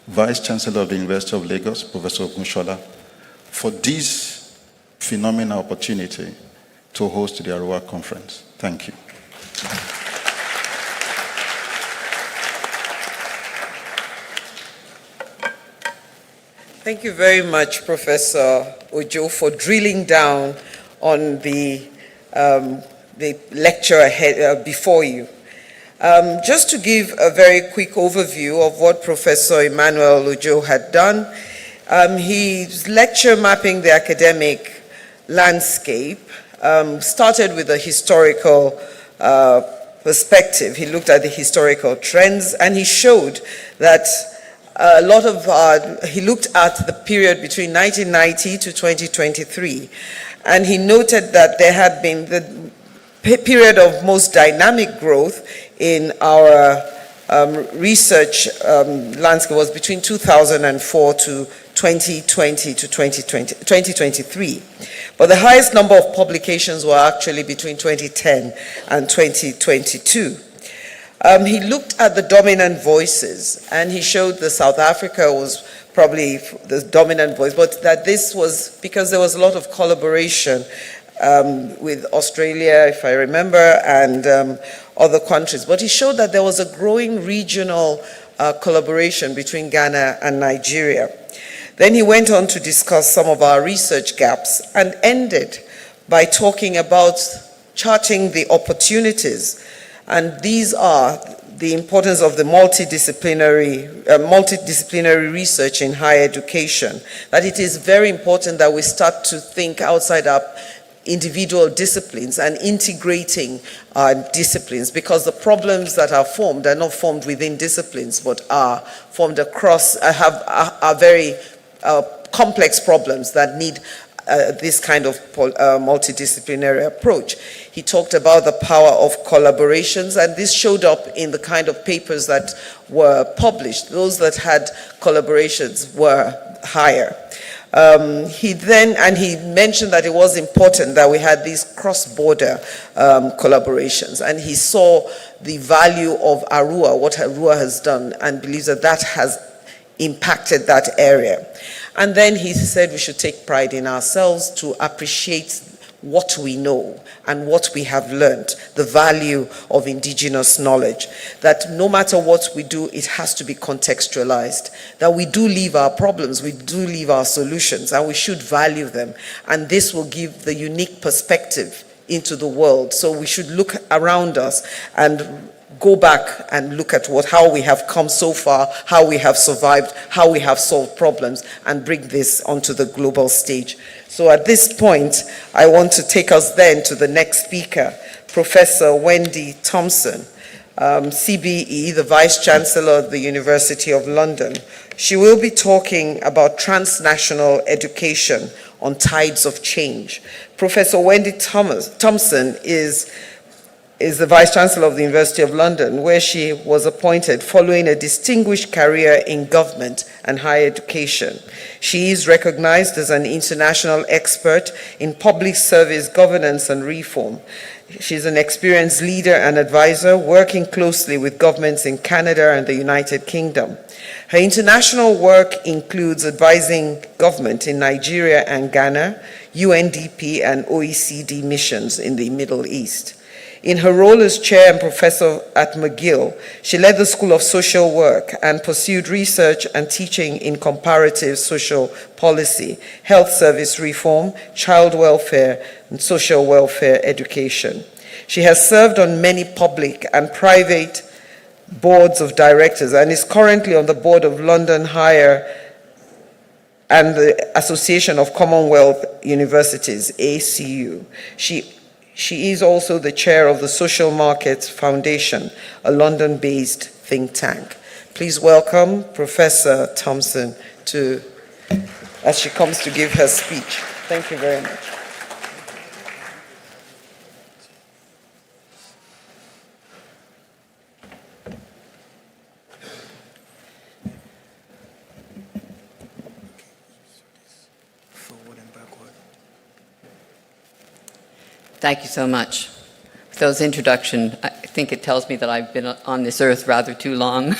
Vice Chancellor of the University of Lagos, Professor Ogunshola, for this phenomenal opportunity to host the ARUA conference. Thank you. Thank you very much, Professor Ojo, for drilling down on the lecture ahead, before you. Just to give a very quick overview of what Professor Emmanuel Ojo had done, his lecture mapping the academic landscape started with a historical perspective. He looked at the historical trends, and he showed that he looked at the period between 1990 to 2023, and he noted that there had been the period of most dynamic growth in our research landscape was between 2004 to 2020 to 2023. But the highest number of publications were actually between 2010 and 2022. He looked at the dominant voices, and he showed that South Africa was probably the dominant voice, but that this was because there was a lot of collaboration with Australia, if I remember, and other countries. But he showed that there was a growing regional collaboration between Ghana and Nigeria. Then he went on to discuss some of our research gaps and ended by talking about charting the opportunities. And these are the importance of the multidisciplinary research in higher education, that it is very important that we start to think outside our individual disciplines and integrating our disciplines, because the problems that are formed are not formed within disciplines, but are formed across, are very complex problems that need this kind of multidisciplinary approach. He talked about the power of collaborations, and this showed up in the kind of papers that were published. Those that had collaborations were higher. He mentioned that it was important that we had these cross-border collaborations, and he saw the value of ARUA, what ARUA has done, and believes that that has impacted that area. And then he said we should take pride in ourselves to appreciate what we know and what we have learned, the value of indigenous knowledge, that no matter what we do, it has to be contextualized, that we do leave our problems, we do leave our solutions, and we should value them. And this will give the unique perspective into the world. So we should look around us and go back and look at how we have come so far, how we have survived, how we have solved problems, and bring this onto the global stage. So at this point, I want to take us then to the next speaker, Professor Wendy Thompson, CBE, the Vice Chancellor of the University of London. She will be talking about transnational education on tides of change. Professor Wendy Thompson is the Vice Chancellor of the University of London, where she was appointed following a distinguished career in government and higher education. She is recognized as an international expert in public service governance and reform. She's an experienced leader and advisor working closely with governments in Canada and the United Kingdom. Her international work includes advising government in Nigeria and Ghana, UNDP and OECD missions in the Middle East. In her role as chair and professor at McGill, she led the School of Social Work and pursued research and teaching in comparative social policy, health service reform, child welfare, and social welfare education. She has served on many public and private boards of directors and is currently on the board of London Higher and the Association of Commonwealth Universities, ACU. She She is also the chair of the Social Markets Foundation, a London-based think tank. Please welcome Professor Thompson as she comes to give her speech. Thank you very much. Thank you so much. With those introduction, I think it tells me that I've been on this earth rather too long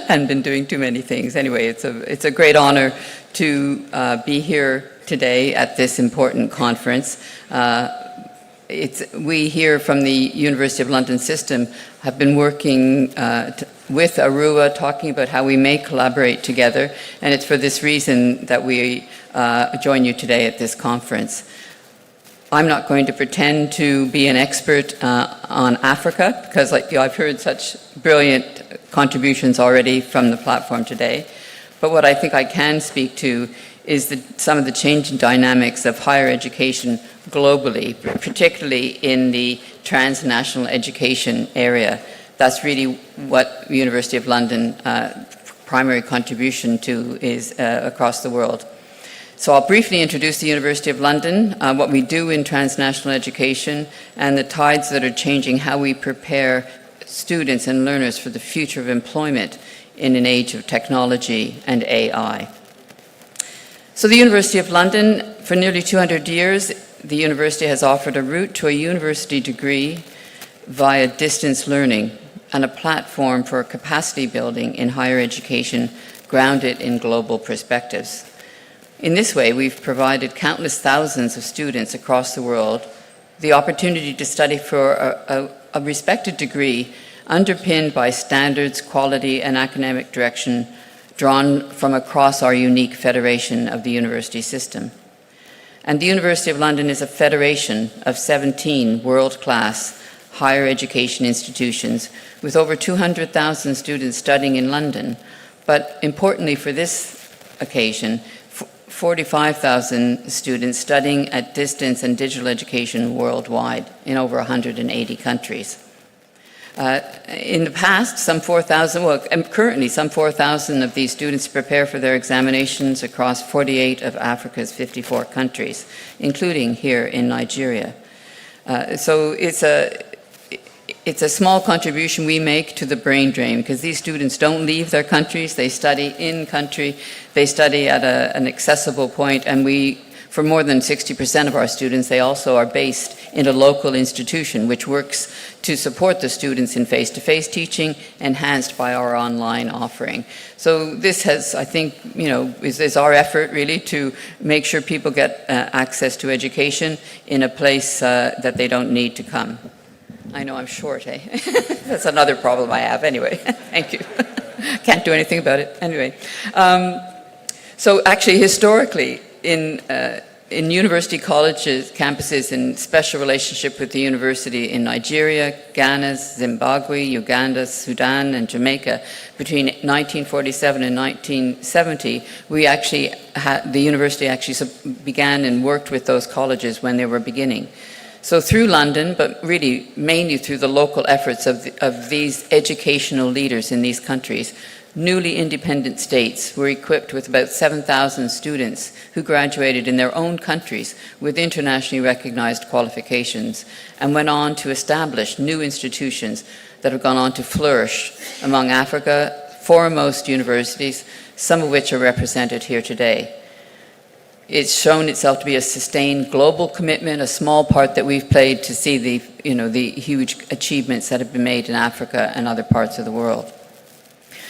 and been doing too many things. Anyway, it's a great honor to be here today at this important conference. We here from the University of London system have been working with ARUA, talking about how we may collaborate together, and it's for this reason that we join you today at this conference. I'm not going to pretend to be an expert on Africa, because I've heard such brilliant contributions already from the platform today. But what I think I can speak to is some of the changing dynamics of higher education globally, particularly in the transnational education area. That's really what the University of London primary contribution to is across the world. So I'll briefly introduce the University of London, what we do in transnational education, and the tides that are changing how we prepare students and learners for the future of employment in an age of technology and AI. So the University of London, for nearly 200 years, the university has offered a route to a university degree via distance learning and a platform for capacity building in higher education grounded in global perspectives. In this way, we've provided countless thousands of students across the world the opportunity to study for a respected degree underpinned by standards, quality, and academic direction drawn from across our unique federation of the university system. And the University of London is a federation of 17 world-class higher education institutions with over 200,000 students studying in London, but importantly for this occasion, 45,000 students studying at distance and digital education worldwide in over 180 countries. In the past, currently some 4,000 of these students prepare for their examinations across 48 of Africa's 54 countries, including here in Nigeria. So it's a small contribution we make to the brain drain, because these students don't leave their countries, they study in country, they study at an accessible point, and for more than 60% of our students, they also are based in a local institution which works to support the students in face-to-face teaching, enhanced by our online offering. So this has, I think, is our effort really to make sure people get access to education in a place that they don't need to come. I know I'm short, eh? That's another problem I have. Anyway, thank you. Can't do anything about it. Anyway, so actually, historically, in university colleges, campuses in special relationship with the university in Nigeria, Ghana, Zimbabwe, Uganda, Sudan, and Jamaica, between 1947 and 1970, the university actually began and worked with those colleges when they were beginning. So through London, but really mainly through the local efforts of these educational leaders in these countries, newly independent states were equipped with about 7,000 students who graduated in their own countries with internationally recognized qualifications and went on to establish new institutions that have gone on to flourish among Africa's foremost universities, some of which are represented here today. It's shown itself to be a sustained global commitment, a small part that we've played to see the huge achievements that have been made in Africa and other parts of the world.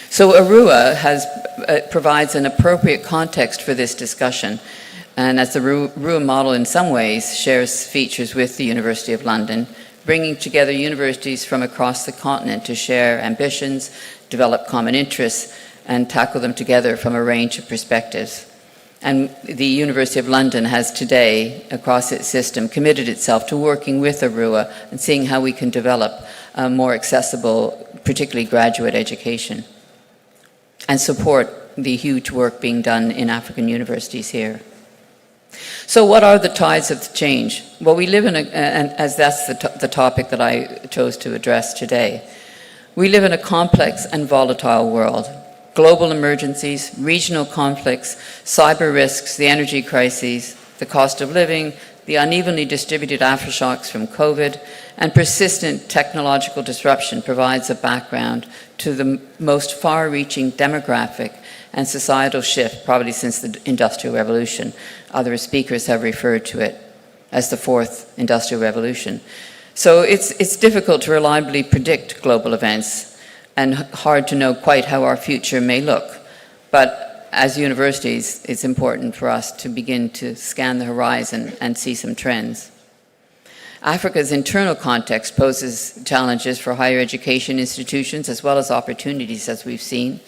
So ARUA provides an appropriate context for this discussion, and as the ARUA model in some ways shares features with the University of London, bringing together universities from across the continent to share ambitions, develop common interests, and tackle them together from a range of perspectives. And the University of London has today, across its system, committed itself to working with ARUA and seeing how we can develop a more accessible, particularly graduate education, and support the huge work being done in African universities here. So what are the tides of change? Well, we live in and as that's the topic that I chose to address today, we live in a complex and volatile world. Global emergencies, regional conflicts, cyber risks, the energy crises, the cost of living, the unevenly distributed aftershocks from COVID, and persistent technological disruption provides a background to the most far-reaching demographic and societal shift probably since the Industrial Revolution. Other speakers have referred to it as the fourth Industrial Revolution. So it's difficult to reliably predict global events and hard to know quite how our future may look. But as universities, it's important for us to begin to scan the horizon and see some trends. Africa's internal context poses challenges for higher education institutions as well as opportunities, as we've seen.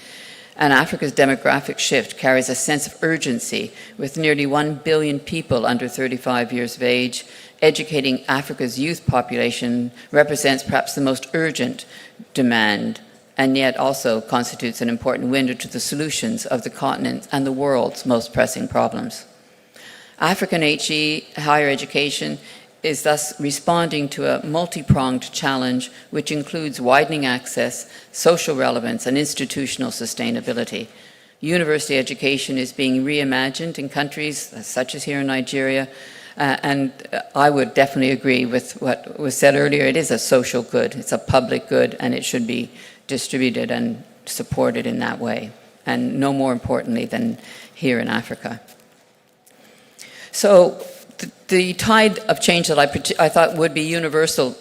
And Africa's demographic shift carries a sense of urgency, with nearly 1 billion people under 35 years of age. Educating Africa's youth population represents perhaps the most urgent demand, and yet also constitutes an important window to the solutions of the continent and the world's most pressing problems. African HE, higher education, is thus responding to a multi-pronged challenge which includes widening access, social relevance, and institutional sustainability. University education is being reimagined in countries such as here in Nigeria, and I would definitely agree with what was said earlier. It is a social good, it's a public good, and it should be distributed and supported in that way, and no more importantly than here in Africa. So the tide of change that I thought would be universal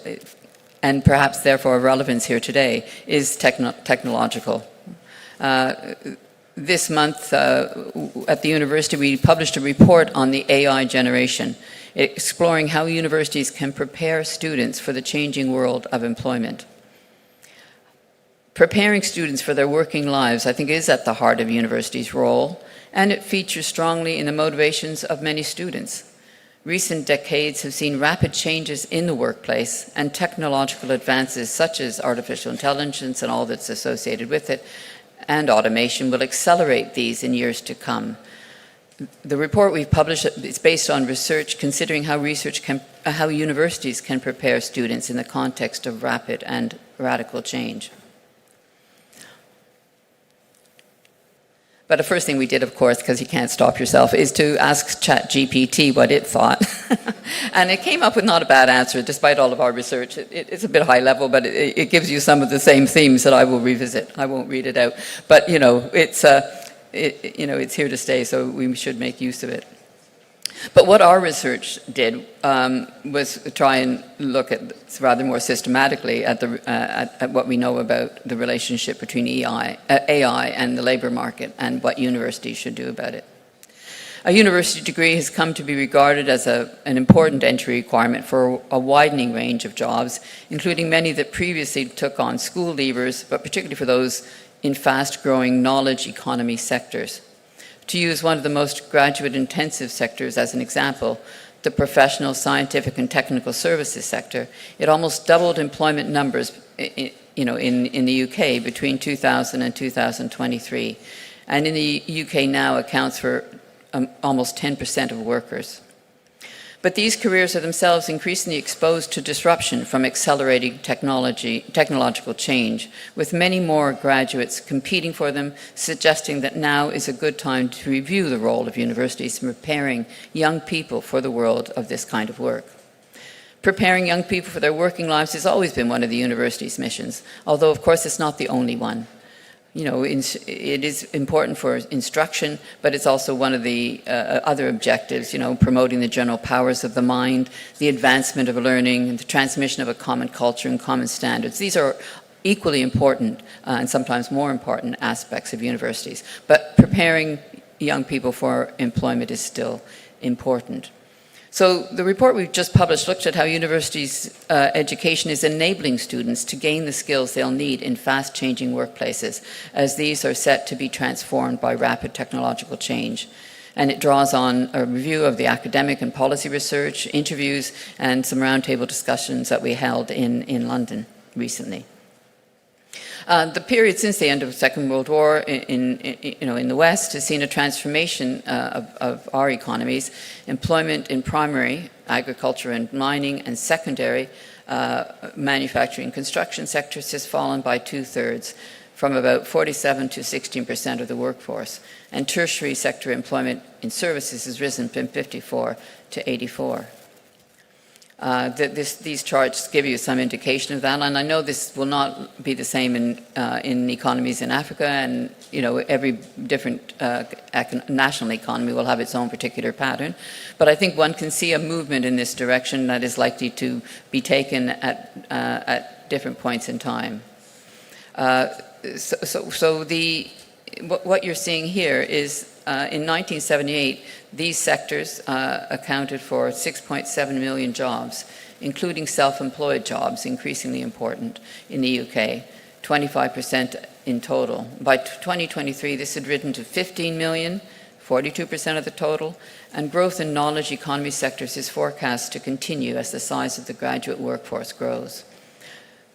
and perhaps therefore of relevance here today is technological. This month at the university we published a report on the AI generation, exploring how universities can prepare students for the changing world of employment. Preparing students for their working lives, I think, is at the heart of universities' role, and it features strongly in the motivations of many students. Recent decades have seen rapid changes in the workplace, and technological advances such as artificial intelligence and all that's associated with it, and automation will accelerate these in years to come. The report we've published is based on research considering how universities can prepare students in the context of rapid and radical change. But the first thing we did, of course, because you can't stop yourself, is to ask ChatGPT what it thought. And it came up with not a bad answer, despite all of our research. It's a bit high level, but it gives you some of the same themes that I will revisit. I won't read it out. But, you know, it's here to stay, so we should make use of it. But what our research did was try and look at, rather more systematically, at what we know about the relationship between AI and the labor market and what universities should do about it. A university degree has come to be regarded as an important entry requirement for a widening range of jobs, including many that previously took on school leavers, but particularly for those in fast-growing knowledge economy sectors. To use one of the most graduate-intensive sectors as an example, the professional, scientific, and technical services sector, it almost doubled employment numbers in the UK between 2000 and 2023. And in the UK now accounts for almost 10% of workers. But these careers are themselves increasingly exposed to disruption from accelerating technological change, with many more graduates competing for them, suggesting that now is a good time to review the role of universities in preparing young people for the world of this kind of work. Preparing young people for their working lives has always been one of the university's missions, although of course it's not the only one. You know, it is important for instruction, but it's also one of the other objectives, you know, promoting the general powers of the mind, the advancement of learning, and the transmission of a common culture and common standards. These are equally important and sometimes more important aspects of universities. But preparing young people for employment is still important. So the report we've just published looked at how universities' education is enabling students to gain the skills they'll need in fast-changing workplaces, as these are set to be transformed by rapid technological change. And it draws on a review of the academic and policy research, interviews, and some roundtable discussions that we held in London recently. The period since the end of the Second World War in the West has seen a transformation of our economies. Employment in primary agriculture and mining and secondary manufacturing and construction sectors has fallen by 2/3, from about 47 to 16% of the workforce. And tertiary sector employment in services has risen from 54 to 84. These charts give you some indication of that, and I know this will not be the same in economies in Africa, and every different national economy will have its own particular pattern. But I think one can see a movement in this direction that is likely to be taken at different points in time. What you're seeing here is in 1978, these sectors accounted for 6.7 million jobs, including self-employed jobs, increasingly important in the UK, 25% in total. By 2023, this had risen to 15 million, 42% of the total, and growth in knowledge economy sectors is forecast to continue as the size of the graduate workforce grows.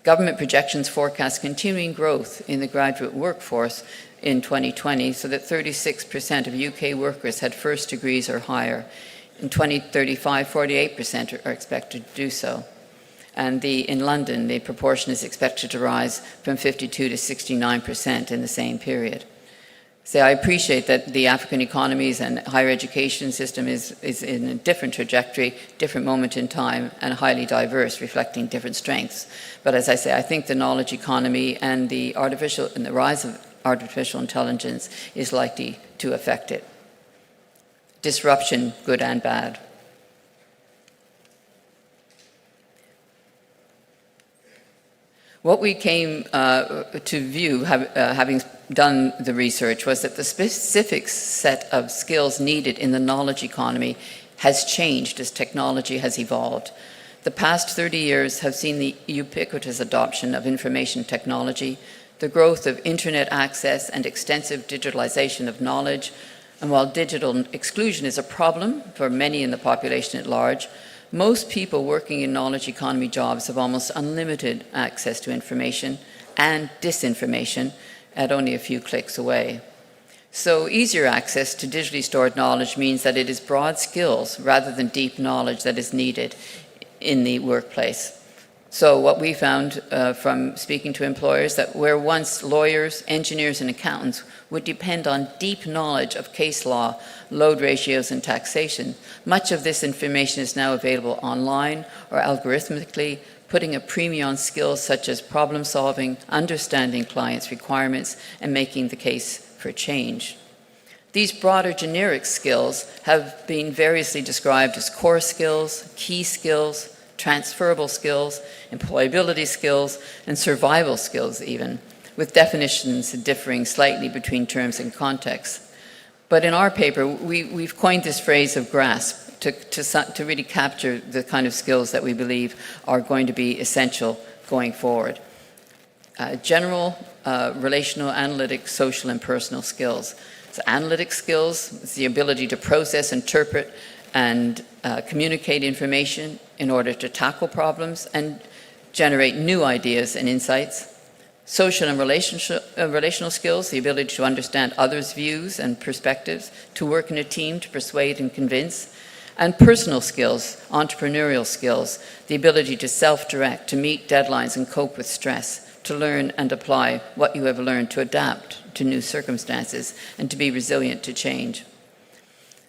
Government projections forecast continuing growth in the graduate workforce in 2020, so that 36% of UK workers had first degrees or higher. In 2035, 48% are expected to do so. And in London, the proportion is expected to rise from 52 to 69% in the same period. So I appreciate that the African economies and higher education system is in a different trajectory, different moment in time, and highly diverse, reflecting different strengths. But as I say, I think the knowledge economy and the rise of artificial intelligence is likely to affect it. Disruption, good and bad. What we came to view, having done the research, was that the specific set of skills needed in the knowledge economy has changed as technology has evolved. The past 30 years have seen the ubiquitous adoption of information technology, the growth of internet access and extensive digitalization of knowledge. And while digital exclusion is a problem for many in the population at large, most people working in knowledge economy jobs have almost unlimited access to information and disinformation at only a few clicks away. So easier access to digitally stored knowledge means that it is broad skills rather than deep knowledge that is needed in the workplace. So what we found from speaking to employers, that where once lawyers, engineers, and accountants would depend on deep knowledge of case law, load ratios, and taxation, much of this information is now available online or algorithmically, putting a premium on skills such as problem solving, understanding clients' requirements, and making the case for change. These broader generic skills have been variously described as core skills, key skills, transferable skills, employability skills, and survival skills even, with definitions differing slightly between terms and contexts. But in our paper, we've coined this phrase of GRASP to really capture the kind of skills that we believe are going to be essential going forward. General, relational, analytic, social, and personal skills. So analytic skills is the ability to process, interpret, and communicate information in order to tackle problems and generate new ideas and insights. Social and relational skills, the ability to understand others' views and perspectives, to work in a team to persuade and convince. And personal skills, entrepreneurial skills, the ability to self-direct, to meet deadlines and cope with stress, to learn and apply what you have learned, to adapt to new circumstances, and to be resilient to change.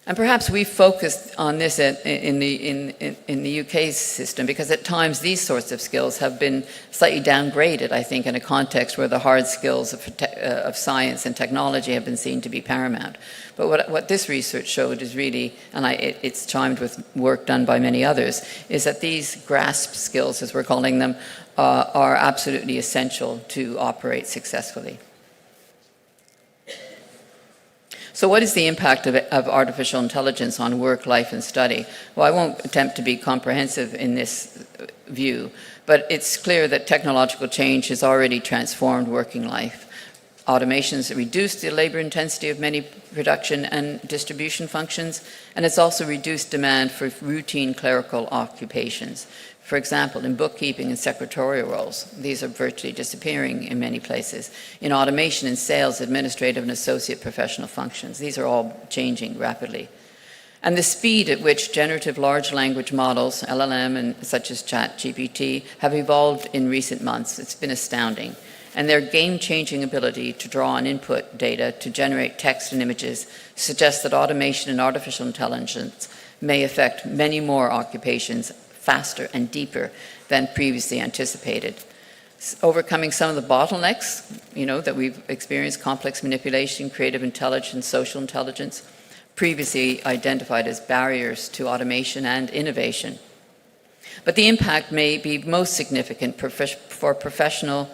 And perhaps we focused on this in the UK system because at times these sorts of skills have been slightly downgraded, I think, in a context where the hard skills of science and technology have been seen to be paramount. But what this research showed is really, and it's chimed with work done by many others, is that these GRASP skills, as we're calling them, are absolutely essential to operate successfully. So what is the impact of artificial intelligence on work, life, and study? Well, I won't attempt to be comprehensive in this view, but it's clear that technological change has already transformed working life. Automation has reduced the labor intensity of many production and distribution functions, and it's also reduced demand for routine clerical occupations. For example, in bookkeeping and secretarial roles, these are virtually disappearing in many places. In automation and sales, administrative and associate professional functions, these are all changing rapidly. And the speed at which generative large language models, LLM and such as ChatGPT, have evolved in recent months, it's been astounding. And their game-changing ability to draw on input data to generate text and images suggests that automation and artificial intelligence may affect many more occupations faster and deeper than previously anticipated. Overcoming some of the bottlenecks, that we've experienced, complex manipulation, creative intelligence, social intelligence, previously identified as barriers to automation and innovation. But the impact may be most significant for professional,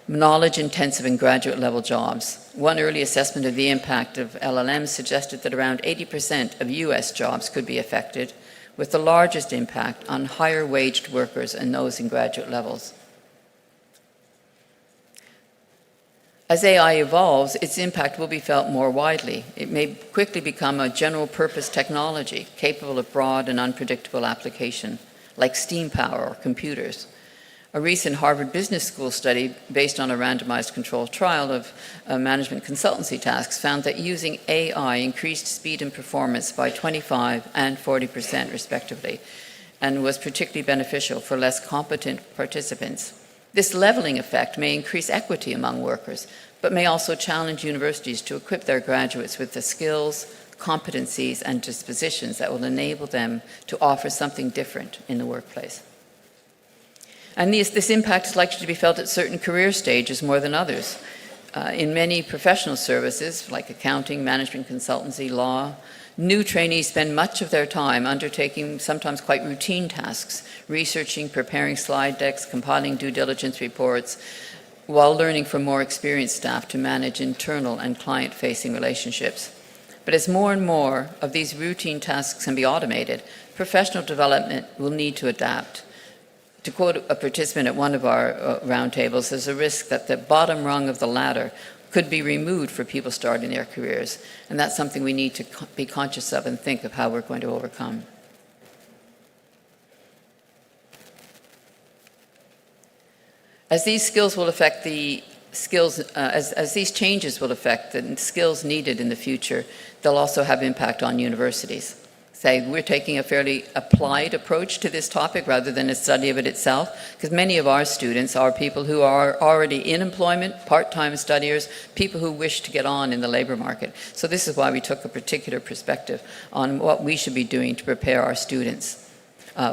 knowledge-intensive and graduate-level jobs. One early assessment of the impact of LLMs suggested that around 80% of US jobs could be affected, with the largest impact on higher-waged workers and those in graduate levels. As AI evolves, its impact will be felt more widely. It may quickly become a general-purpose technology capable of broad and unpredictable application, like steam power or computers. A recent Harvard Business School study based on a randomized controlled trial of management consultancy tasks found that using AI increased speed and performance by 25% and 40% respectively, and was particularly beneficial for less competent participants. This leveling effect may increase equity among workers, but may also challenge universities to equip their graduates with the skills, competencies, and dispositions that will enable them to offer something different in the workplace. And this impact is likely to be felt at certain career stages more than others. In many professional services, like accounting, management consultancy, law, new trainees spend much of their time undertaking sometimes quite routine tasks, researching, preparing slide decks, compiling due diligence reports, while learning from more experienced staff to manage internal and client-facing relationships. But as more and more of these routine tasks can be automated, professional development will need to adapt. To quote a participant at one of our roundtables, there's a risk that the bottom rung of the ladder could be removed for people starting their careers. And that's something we need to be conscious of and think of how we're going to overcome. As these skills will affect the skills, as these changes will affect the skills needed in the future, they'll also have impact on universities. We're taking a fairly applied approach to this topic rather than a study of it itself, because many of our students are people who are already in employment, part-time studiers, people who wish to get on in the labor market. So this is why we took a particular perspective on what we should be doing to prepare our students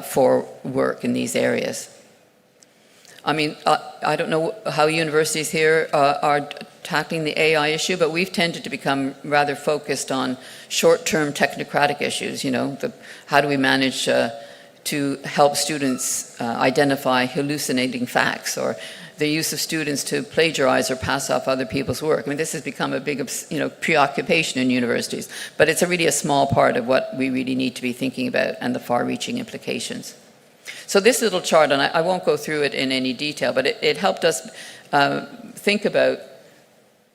for work in these areas. I mean, I don't know how universities here are tackling the AI issue, but we've tended to become rather focused on short-term technocratic issues, how do we manage to help students identify hallucinating facts, or the use of students to plagiarize or pass off other people's work. I mean, this has become a big, preoccupation in universities, but it's really a small part of what we really need to be thinking about and the far-reaching implications. So this little chart, and I won't go through it in any detail, but it helped us think about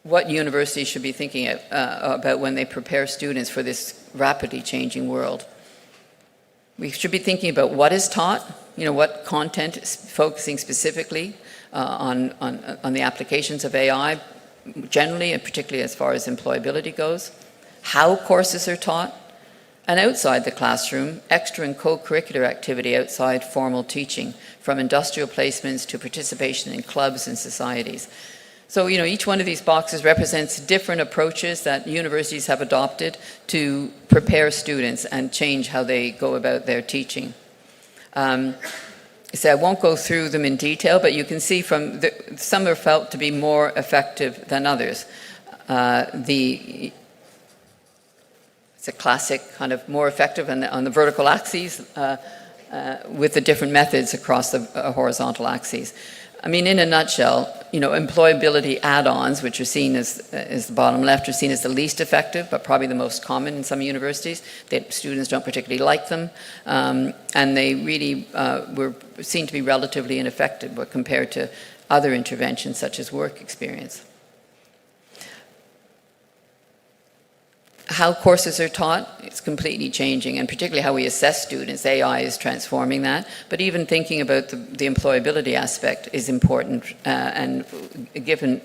what universities should be thinking about when they prepare students for this rapidly changing world. We should be thinking about what is taught, what content is focusing specifically on the applications of AI generally, and particularly as far as employability goes, how courses are taught, and outside the classroom, extra and co-curricular activity outside formal teaching, from industrial placements to participation in clubs and societies. So, each one of these boxes represents different approaches that universities have adopted to prepare students and change how they go about their teaching. So I won't go through them in detail, but you can see some are felt to be more effective than others. It's a classic kind of more effective on the vertical axes with the different methods across the horizontal axes. I mean, in a nutshell, employability add-ons, which are seen as the bottom left, are seen as the least effective, but probably the most common in some universities. Students don't particularly like them, and they really were seen to be relatively ineffective compared to other interventions such as work experience. how courses are taught, it's completely changing, and particularly how we assess students. AI is transforming that, but even thinking about the employability aspect is important, and given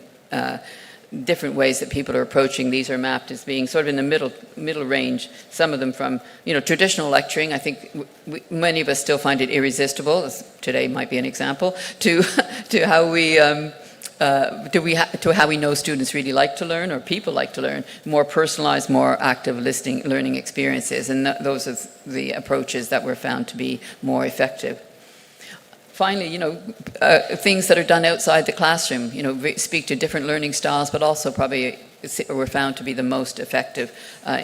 different ways that people are approaching these are mapped as being sort of in the middle range. Some of them from traditional lecturing. I think many of us still find it irresistible. Today might be an example to how we. To how we know students really like to learn, or people like to learn, more personalized, more active learning experiences, and those are the approaches that were found to be more effective. Finally, things that are done outside the classroom, speak to different learning styles, but also probably were found to be the most effective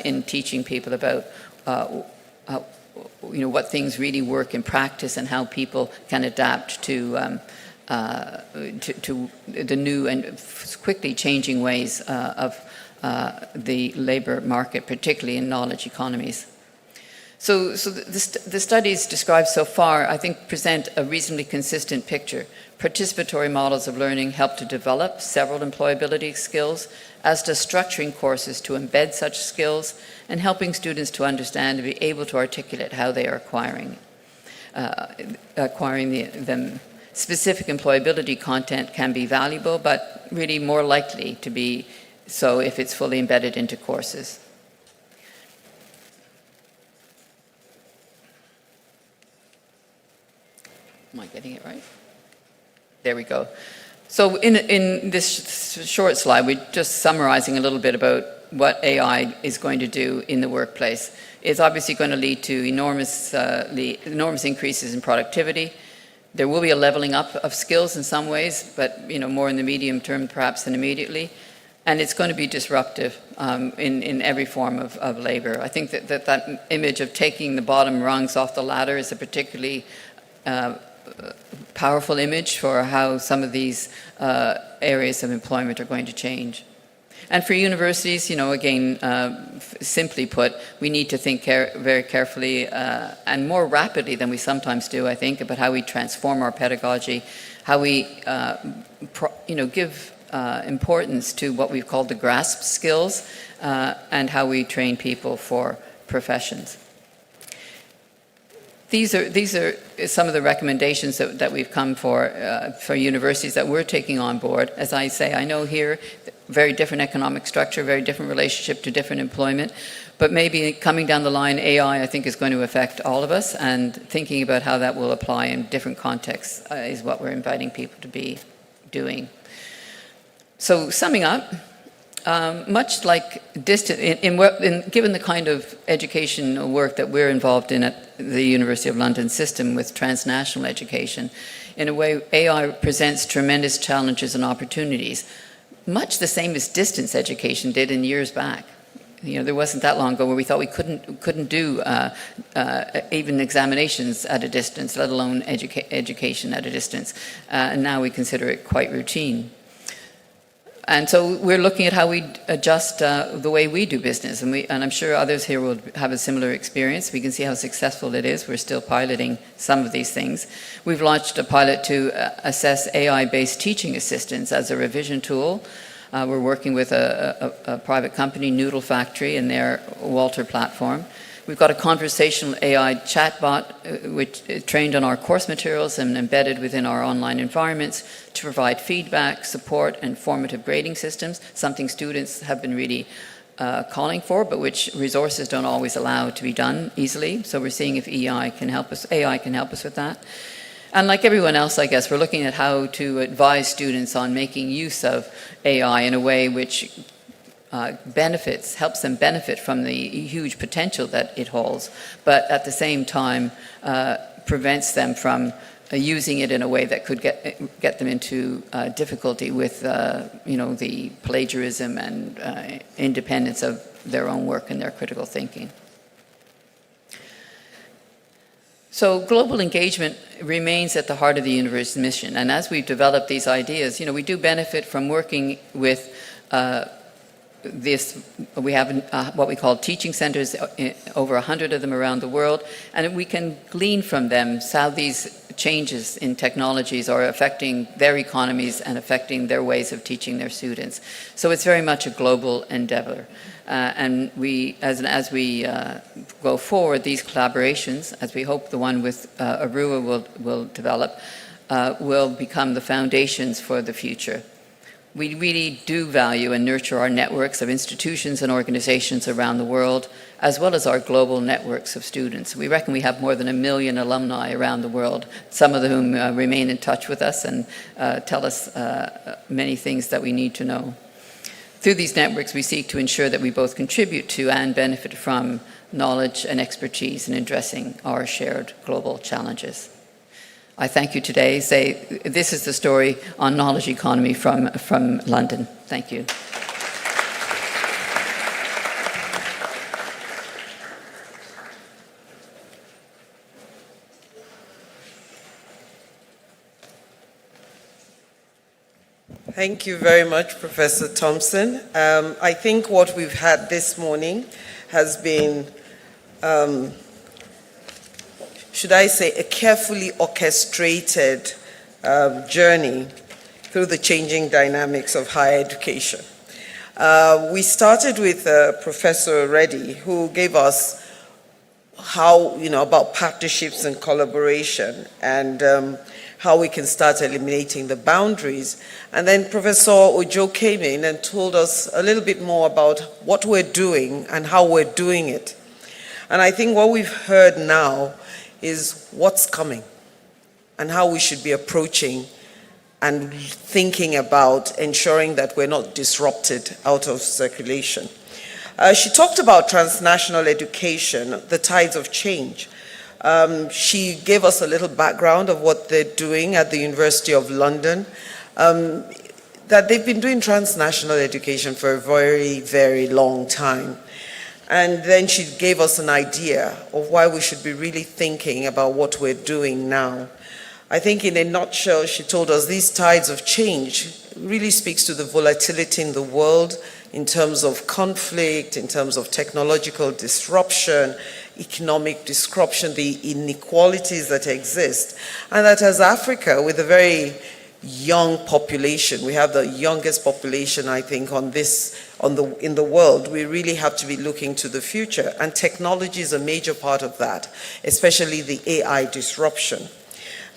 in teaching people about what things really work in practice and how people can adapt to the new and quickly changing ways of the labor market, particularly in knowledge economies. So the studies described so far, I think, present a reasonably consistent picture. Participatory models of learning help to develop several employability skills, as does structuring courses to embed such skills and helping students to understand and be able to articulate how they are acquiring them. Specific employability content can be valuable, but really more likely to be so if it's fully embedded into courses. Am I getting it right? There we go. So in this short slide, we're just summarizing a little bit about what AI is going to do in the workplace. It's obviously going to lead to enormous increases in productivity. There will be a leveling up of skills in some ways, but more in the medium term perhaps than immediately. And it's going to be disruptive in every form of labor. I think that image of taking the bottom rungs off the ladder is a particularly powerful image for how some of these areas of employment are going to change. And for universities, again, simply put, we need to think very carefully and more rapidly than we sometimes do, I think, about how we transform our pedagogy, how we, give importance to what we've called the grasp skills, and how we train people for professions. These are some of the recommendations that we've come for universities that we're taking on board. As I say, I know here, very different economic structure, very different relationship to different employment, but maybe coming down the line, AI, I think, is going to affect all of us, and thinking about how that will apply in different contexts is what we're inviting people to be doing. So summing up, much like given the kind of educational work that we're involved in at the University of London system with transnational education, in a way, AI presents tremendous challenges and opportunities, much the same as distance education did in years back. There wasn't that long ago where we thought we couldn't do even examinations at a distance, let alone education at a distance. And now we consider it quite routine. And so we're looking at how we adjust the way we do business, and I'm sure others here will have a similar experience. We can see how successful it is. We're still piloting some of these things. We've launched a pilot to assess AI-based teaching assistants as a revision tool. We're working with a private company, Noodle Factory, and their Walter platform. We've got a conversational AI chatbot which is trained on our course materials and embedded within our online environments to provide feedback, support, and formative grading systems, something students have been really calling for, but which resources don't always allow to be done easily. So we're seeing if AI can help us with that. And like everyone else, I guess, we're looking at how to advise students on making use of AI in a way which helps them benefit from the huge potential that it holds, but at the same time prevents them from using it in a way that could get them into difficulty with the plagiarism and independence of their own work and their critical thinking. So global engagement remains at the heart of the university's mission, and as we've developed these ideas, we do benefit from working with we have what we call teaching centers, over 100 of them around the world, and we can glean from them how these changes in technologies are affecting their economies and affecting their ways of teaching their students. So it's very much a global endeavor. And as we go forward, these collaborations, as we hope the one with ARUA will develop, will become the foundations for the future. We really do value and nurture our networks of institutions and organizations around the world, as well as our global networks of students. We reckon we have more than 1 million alumni around the world, some of whom remain in touch with us and tell us many things that we need to know. Through these networks, we seek to ensure that we both contribute to and benefit from knowledge and expertise in addressing our shared global challenges. I thank you today. This is the story on knowledge economy from London. Thank you. Thank you very much, Professor Thompson. I think what we've had this morning has been, should I say, a carefully orchestrated journey through the changing dynamics of higher education. We started with Professor Reddy, who gave us how, about partnerships and collaboration and how we can start eliminating the boundaries. And then Professor Ojo came in and told us a little bit more about what we're doing and how we're doing it. And I think what we've heard now is what's coming and how we should be approaching and thinking about ensuring that we're not disrupted out of circulation. She talked about transnational education, the tides of change. She gave us a little background of what they're doing at the University of London, that they've been doing transnational education for a very, very long time. And then she gave us an idea of why we should be really thinking about what we're doing now. I think in a nutshell, she told us these tides of change really speaks to the volatility in the world in terms of conflict, in terms of technological disruption, economic disruption, the inequalities that exist. And that as Africa, with a very young population, we have the youngest population, I think, in the world, we really have to be looking to the future. And technology is a major part of that, especially the AI disruption.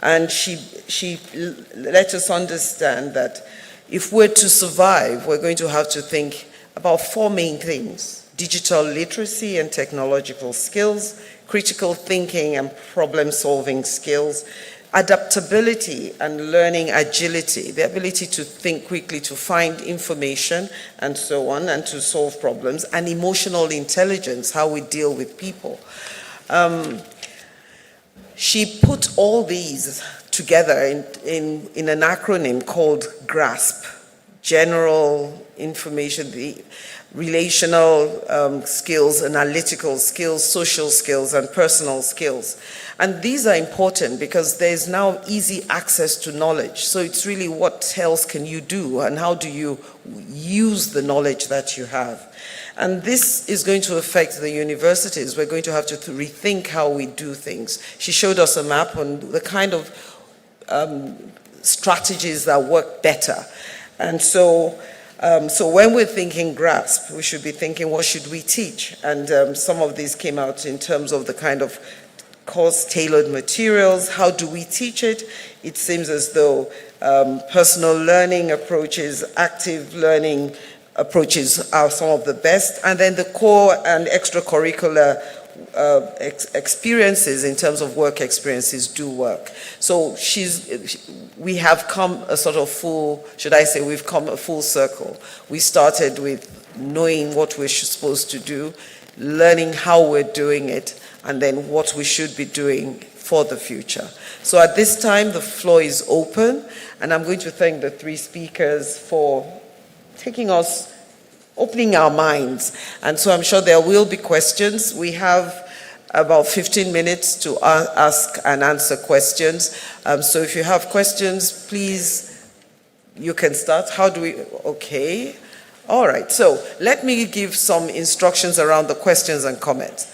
And she let us understand that if we're to survive, we're going to have to think about 4 main things: digital literacy and technological skills, critical thinking and problem-solving skills, adaptability and learning agility, the ability to think quickly, to find information and so on, and to solve problems, and emotional intelligence, how we deal with people. She put all these together in an acronym called GRASP: general information, the relational skills, analytical skills, social skills, and personal skills. And these are important because there's now easy access to knowledge. So it's really what else can you do and how do you use the knowledge that you have? And this is going to affect the universities. We're going to have to rethink how we do things. She showed us a map on the kind of strategies that work better. And so when we're thinking GRASP, we should be thinking, what should we teach? And some of these came out in terms of the kind of course-tailored materials. How do we teach it? It seems as though personal learning approaches, active learning approaches are some of the best. And then the core and extracurricular experiences in terms of work experiences do work. So we have come a sort of we've come a full circle. We started with knowing what we're supposed to do, learning how we're doing it, and then what we should be doing for the future. So at this time, the floor is open, and I'm going to thank the 3 speakers for opening our minds. And so I'm sure there will be questions. We have about 15 minutes to ask and answer questions. So if you have questions, please, you can start. Okay. All right. So let me give some instructions around the questions and comments.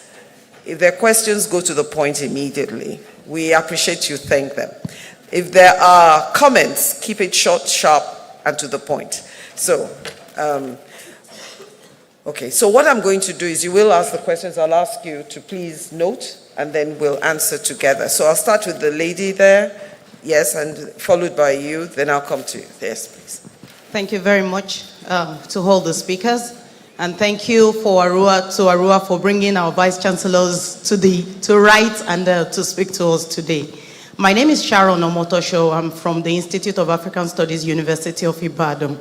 If there are questions, go to the point immediately. We appreciate you. Thank them. If there are comments, keep it short, sharp, and to the point. So, okay, so what I'm going to do is you will ask the questions. I'll ask you to please note, and then we'll answer together. So I'll start with the lady there. Yes, and followed by you. Then I'll come to you. Yes, please. Thank you very much to all the speakers. And thank you for ARUA for bringing our vice chancellors to write and to speak to us today. My name is Sharon Omotosho. I'm from the Institute of African Studies, University of Ibadan.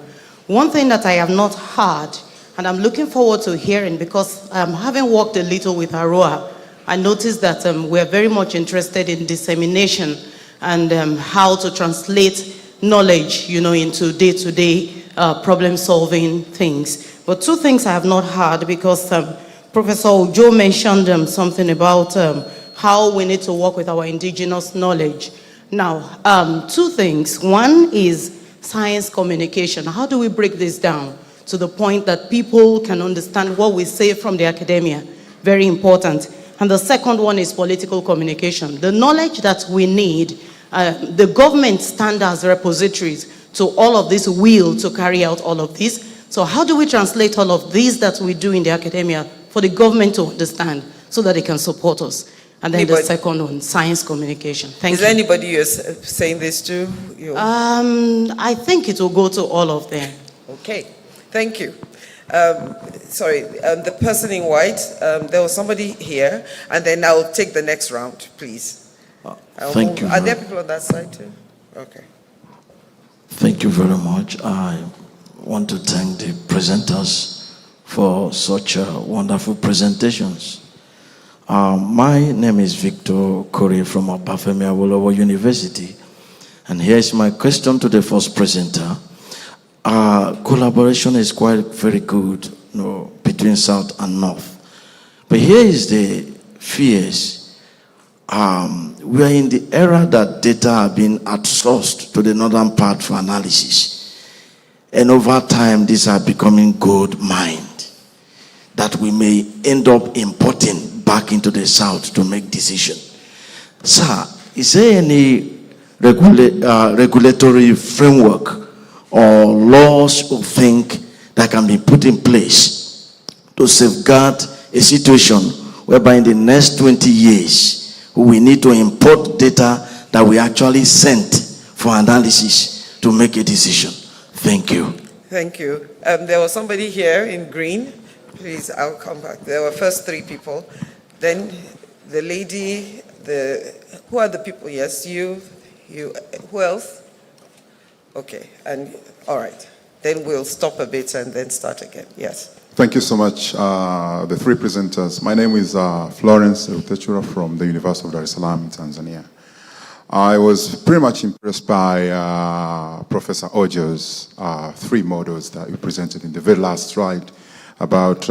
One thing that I have not heard, and I'm looking forward to hearing, because having worked a little with ARUA, I noticed that we're very much interested in dissemination and how to translate knowledge, into day-to-day problem-solving things. But two things I have not heard, because Professor Ojo mentioned something about how we need to work with our indigenous knowledge. Now, two things. One is science communication. How do we break this down to the point that people can understand what we say from the academia? Very important. And the second one is political communication. The knowledge that we need, the government stand as repositories to all of this will to carry out all of this. So how do we translate all of these that we do in the academia for the government to understand so that they can support us? And then the second one, science communication. Thank you. Is there anybody you're saying this to? I think it will go to all of them. Okay, thank you. Sorry, the person in white, there was somebody here, and then I'll take the next round, please. Thank you. Are there people on that side too? Okay. Thank you very much. I want to thank the presenters for such wonderful presentations. My name is Victor Kore from Obafemi Awolowo University, and here's my question to the first presenter. Collaboration is quite very good, between South and North. But here is the fears. We are in the era that data are being outsourced to the northern part for analysis. And over time, these are becoming gold mined that we may end up importing back into the South to make decisions. Sir, is there any regulatory framework or laws you think that can be put in place to safeguard a situation whereby in the next 20 years we need to import data that we actually sent for analysis to make a decision? Thank you. Thank you. There was somebody here in green. Please, I'll come back. There were first three people. Then the lady, who are the people? Yes, you, who else? Okay, and all right. Then we'll stop a bit and then start again. Yes. Thank you so much, the three presenters. My name is Florence Rutechura from the University of Dar es Salaam in Tanzania. I was pretty much impressed by Professor Ojo's three models that you presented in the very last slide about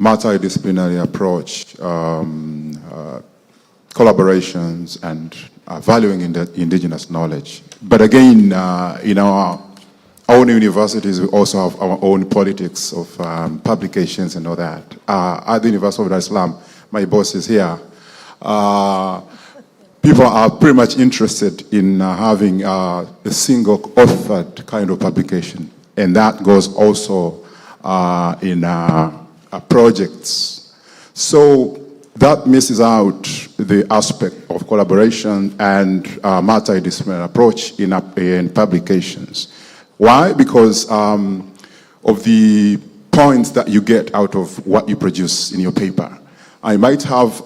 multidisciplinary approach, collaborations, and valuing indigenous knowledge. But again, in our own universities, we also have our own politics of publications and all that. At the University of Dar es Salaam, my boss is here. People are pretty much interested in having a single authored kind of publication. And that goes also in projects. So that misses out the aspect of collaboration and multidisciplinary approach in publications. Why? Because of the points that you get out of what you produce in your paper. I might have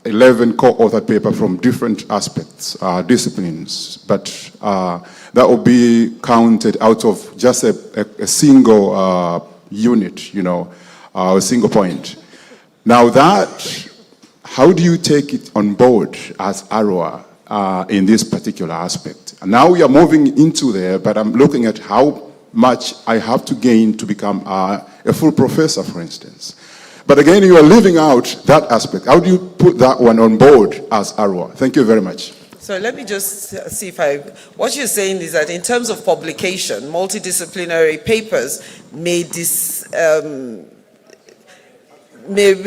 11 co-authored papers from different aspects, disciplines, but that will be counted out of just a single unit, a single point. Now that, how do you take it on board as ARUA in this particular aspect? And now we are moving into there, but I'm looking at how much I have to gain to become a full professor, for instance. But again, you are leaving out that aspect. How do you put that one on board as ARUA? Thank you very much. So let me just see if what you're saying is that in terms of publication, multidisciplinary papers may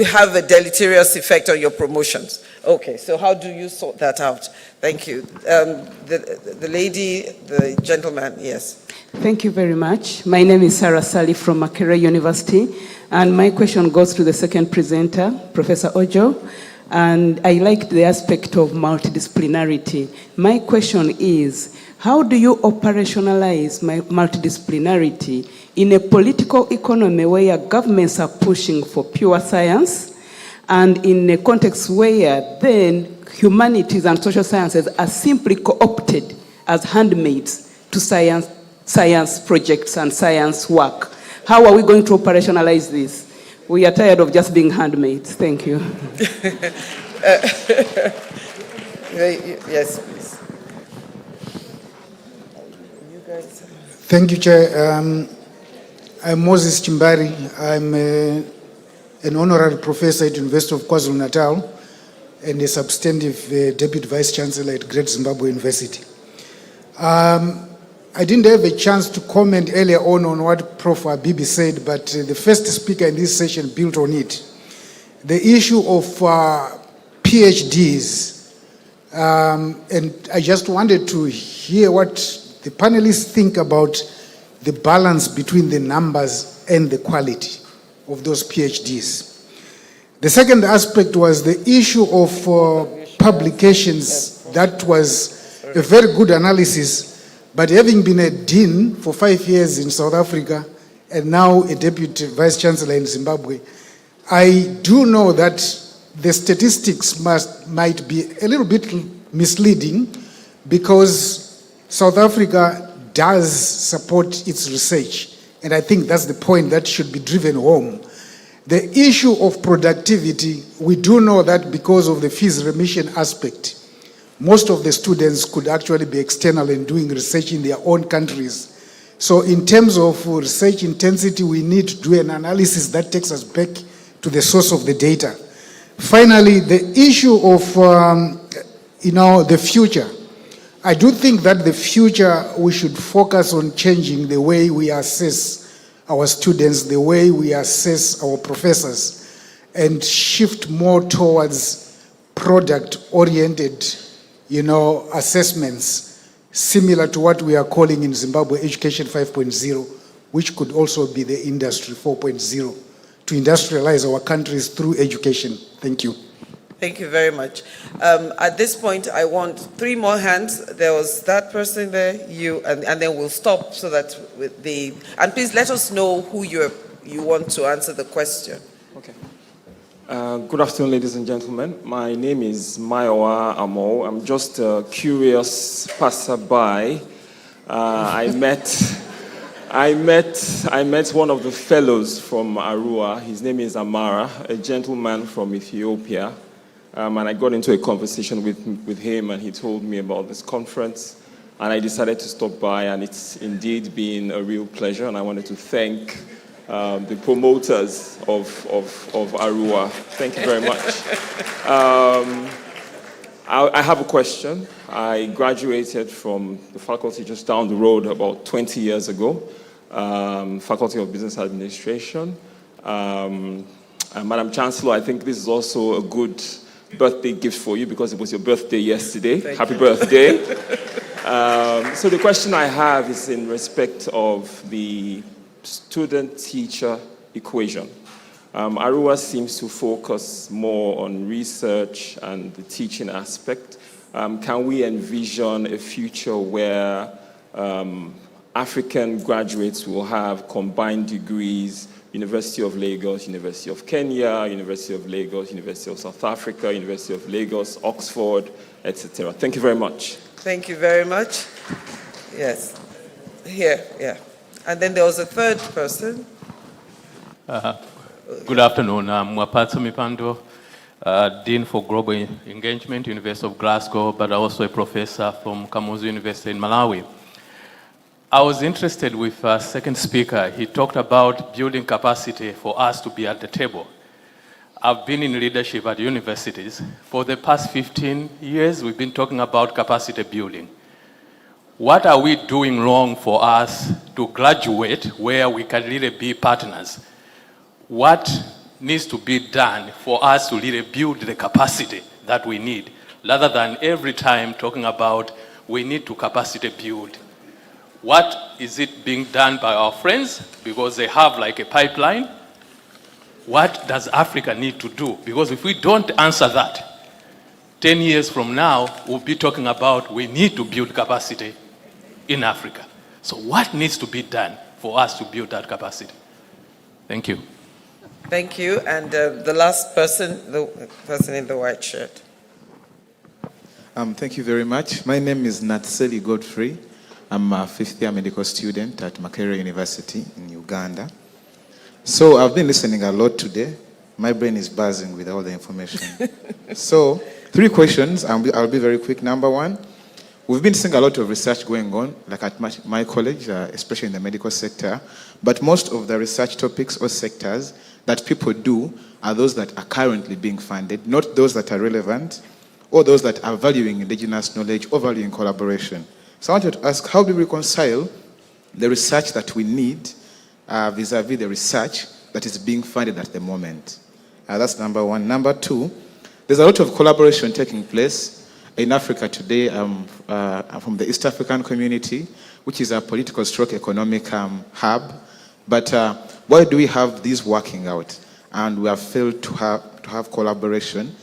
have a deleterious effect on your promotions. Okay, so how do you sort that out? Thank you. The lady, the gentleman, yes. Thank you very much. My name is Sarah Sally from Makerere University, and my question goes to the second presenter, Professor Ojo, and I like the aspect of multidisciplinarity. My question is, how do you operationalize multidisciplinarity in a political economy where governments are pushing for pure science, and in a context where then humanities and social sciences are simply co-opted as handmaids to science projects and science work? How are we going to operationalize this? We are tired of just being handmaids. Thank you. Yes, please. You guys. Thank you, Chair. I'm Moses Chimbari. I'm an honorary professor at University of KwaZulu-Natal and a substantive deputy vice chancellor at Great Zimbabwe University. I didn't have a chance to comment earlier on what Prof. Abibi said, but the first speaker in this session built on it. The issue of PhDs, and I just wanted to hear what the panelists think about the balance between the numbers and the quality of those PhDs. The second aspect was the issue of publications. That was a very good analysis. But having been a dean for 5 years in South Africa and now a deputy vice chancellor in Zimbabwe, I do know that the statistics might be a little bit misleading because South Africa does support its research. And I think that's the point that should be driven home. The issue of productivity, we do know that because of the fees remission aspect, most of the students could actually be external and doing research in their own countries. So in terms of research intensity, we need to do an analysis that takes us back to the source of the data. Finally, the issue of the future. I do think that the future, we should focus on changing the way we assess our students, the way we assess our professors, and shift more towards product-oriented assessments, similar to what we are calling in Zimbabwe Education 5.0, which could also be the Industry 4.0, to industrialize our countries through education. Thank you. Thank you very much. At this point, I want 3 more hands. There was that person there, you, and then we'll stop so that and please let us know who you want to answer the question. Okay. Good afternoon, ladies and gentlemen. My name is Mayowa Amo. I'm just a curious passerby. I met one of the fellows from ARUA. His name is Amara, a gentleman from Ethiopia. And I got into a conversation with him, and he told me about this conference. And I decided to stop by, and it's indeed been a real pleasure. And I wanted to thank the promoters of ARUA. Thank you very much. I have a question. I graduated from the faculty just down the road about 20 years ago, Faculty of Business Administration. And Madam Chancellor, I think this is also a good birthday gift for you because it was your birthday yesterday. Happy birthday. So the question I have is in respect of the student-teacher equation. ARUA seems to focus more on research and the teaching aspect. Can we envision a future where African graduates will have combined degrees, University of Lagos, University of Kenya, University of Lagos, University of South Africa, University of Lagos, Oxford, etc.? Thank you very much. Thank you very much. Yes. Here, yeah. And then there was a third person. Good afternoon. I'm Mwapatso Mipando, Dean for Global Engagement, University of Glasgow, but also a professor from Kamuzu University in Malawi. I was interested with our second speaker. He talked about building capacity for us to be at the table. I've been in leadership at universities. For the past 15 years, we've been talking about capacity building. What are we doing wrong for us to graduate where we can really be partners? What needs to be done for us to really build the capacity that we need, rather than every time talking about we need to capacity build. What is it being done by our friends because they have like a pipeline? What does Africa need to do? Because if we don't answer that, 10 years from now, we'll be talking about we need to build capacity in Africa. So what needs to be done for us to build that capacity? Thank you. Thank you. And the last person, the person in the white shirt. Thank you very much. My name is Natseli Godfrey. I'm a fifth-year medical student at Makerere University in Uganda. So I've been listening a lot today. My brain is buzzing with all the information. So 3 questions. I'll be very quick. Number 1, we've been seeing a lot of research going on, like at my college, especially in the medical sector. But most of the research topics or sectors that people do are those that are currently being funded, not those that are relevant or those that are valuing indigenous knowledge or valuing collaboration. So I wanted to ask, how do we reconcile the research that we need vis-a-vis the research that is being funded at the moment? That's number 1. Number 2, there's a lot of collaboration taking place in Africa today. I'm from the East African community, which is a political stroke economic hub. But why do we have these working out? And we have failed to have collaboration,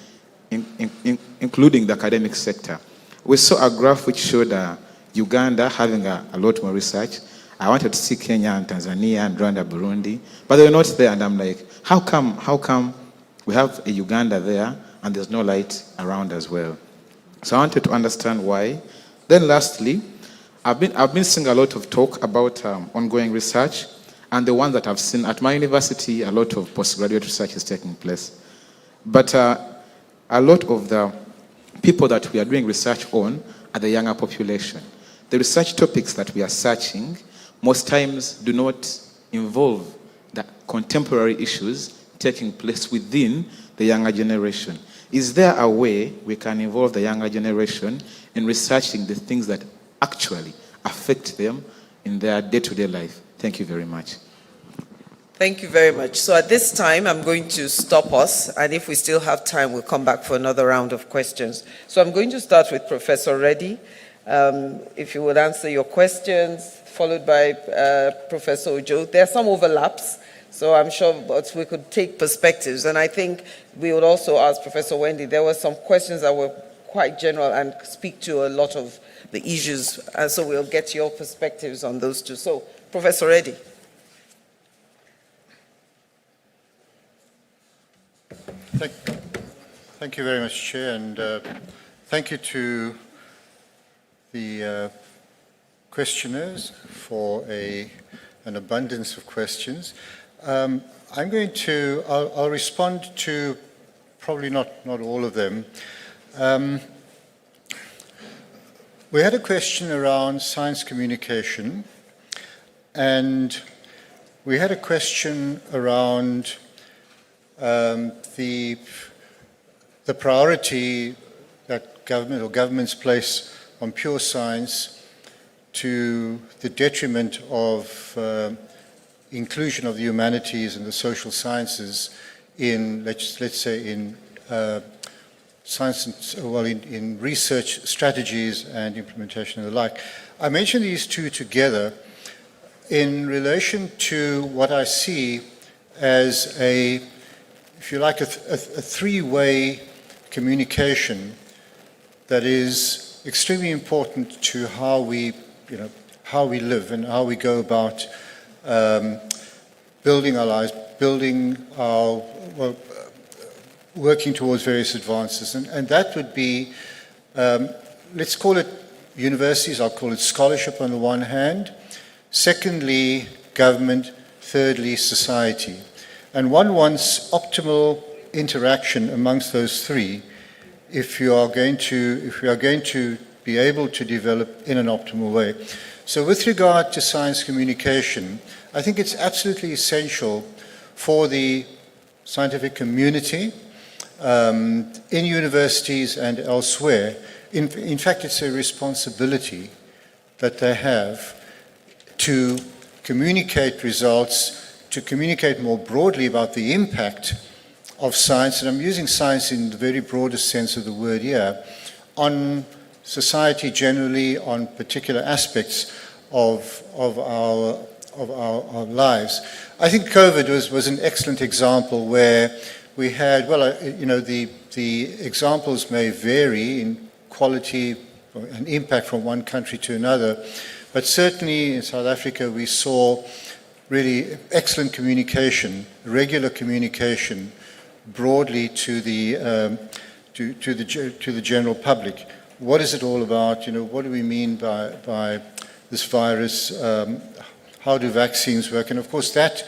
including the academic sector. We saw a graph which showed Uganda having a lot more research. I wanted to see Kenya and Tanzania and Rwanda, Burundi, but they were not there. And I'm like, how come we have a Uganda there and there's no light around as well? So I wanted to understand why. Then lastly, I've been seeing a lot of talk about ongoing research, and the one that I've seen at my university, a lot of postgraduate research is taking place. But a lot of the people that we are doing research on are the younger population. The research topics that we are searching most times do not involve the contemporary issues taking place within the younger generation. Is there a way we can involve the younger generation in researching the things that actually affect them in their day-to-day life? Thank you very much. Thank you very much. So at this time, I'm going to stop us, and if we still have time, we'll come back for another round of questions. So I'm going to start with Professor Reddy. If you would answer your questions, followed by Professor Ojo. There are some overlaps, so I'm sure but we could take perspectives. And I think we would also ask Professor Wendy, there were some questions that were quite general and speak to a lot of the issues, and so we'll get your perspectives on those too. So, Professor Reddy. Thank you very much, Chair, and thank you to the questioners for an abundance of questions. I'll respond to probably not all of them. We had a question around science communication, and we had a question around the priority that government or governments place on pure science to the detriment of inclusion of the humanities and the social sciences in, let's say, in science and, well, in research strategies and implementation and the like. I mention these two together in relation to what I see as a, if you like, a three-way communication that is extremely important to how we, how we live and how we go about building our lives, building our, well, working towards various advances. And that would be, let's call it universities, I'll call it scholarship on the one hand. Secondly, government. Thirdly, society. And one wants optimal interaction amongst those three if we are going to be able to develop in an optimal way. So with regard to science communication, I think it's absolutely essential for the scientific community in universities and elsewhere. In fact, it's a responsibility that they have to communicate results, to communicate more broadly about the impact of science, and I'm using science in the very broadest sense of the word here, on society generally, on particular aspects of our lives. I think COVID was an excellent example where we had, well, the examples may vary in quality and impact from one country to another, but certainly in South Africa we saw really excellent communication, regular communication, broadly to the general public. What is it all about? What do we mean by this virus? How do vaccines work? And of course, that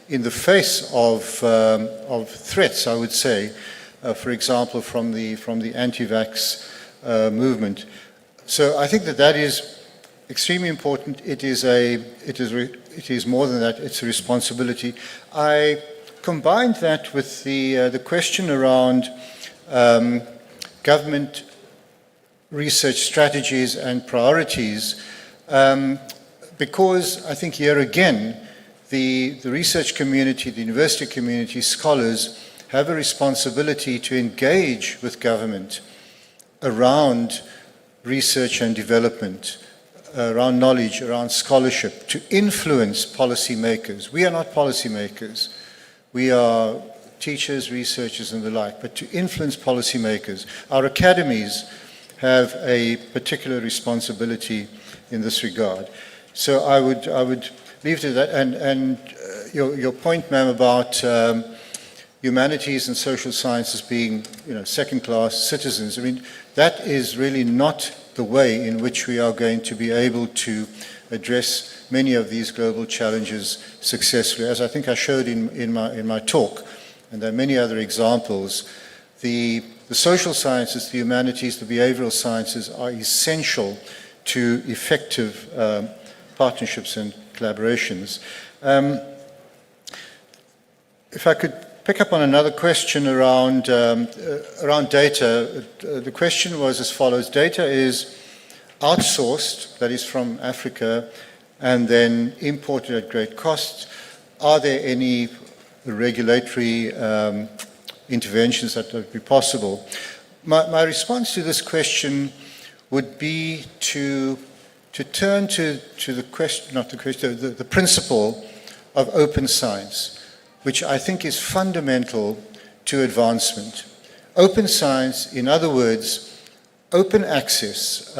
in the face of threats, I would say, for example, from the anti-vax movement. So I think that is extremely important. It is more than that. It's a responsibility. I combined that with the question around government research strategies and priorities, because I think here again, the research community, the university community, scholars have a responsibility to engage with government around research and development, around knowledge, around scholarship, to influence policymakers. We are not policymakers. We are teachers, researchers, and the like, but to influence policymakers. Our academies have a particular responsibility in this regard. So I would leave to that. And your point, ma'am, about humanities and social sciences being, second-class citizens. I mean, that is really not the way in which we are going to be able to address many of these global challenges successfully. As I think I showed in my talk, and there are many other examples, the social sciences, the humanities, the behavioral sciences are essential to effective partnerships and collaborations. If I could pick up on another question around data. The question was as follows: data is outsourced, that is from Africa, and then imported at great cost. Are there any regulatory interventions that would be possible? My response to this question would be to turn to the principle of open science, which I think is fundamental to advancement. Open science, in other words, open access,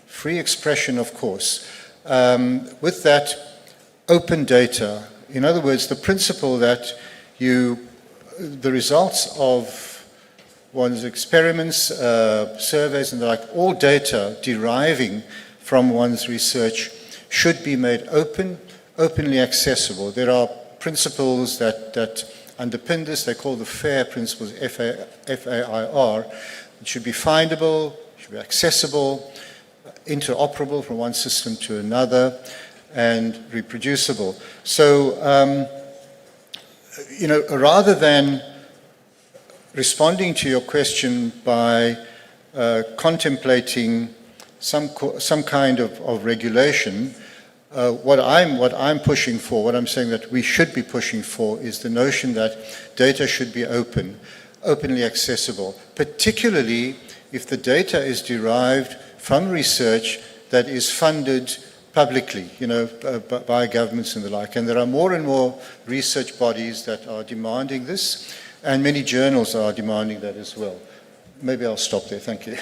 free expression, of course, with that open data. In other words, the principle that the results of one's experiments, surveys, and the like, all data deriving from one's research should be made openly accessible. There are principles that underpin this. They call the FAIR principles, F-A-I-R. It should be findable, it should be accessible, interoperable from one system to another, and reproducible. So, rather than responding to your question by contemplating some kind of regulation, what I'm pushing for, what I'm saying that we should be pushing for, is the notion that data should be openly accessible, particularly if the data is derived from research that is funded publicly, by governments and the like. And there are more and more research bodies that are demanding this, and many journals are demanding that as well. Maybe I'll stop there. Thank you.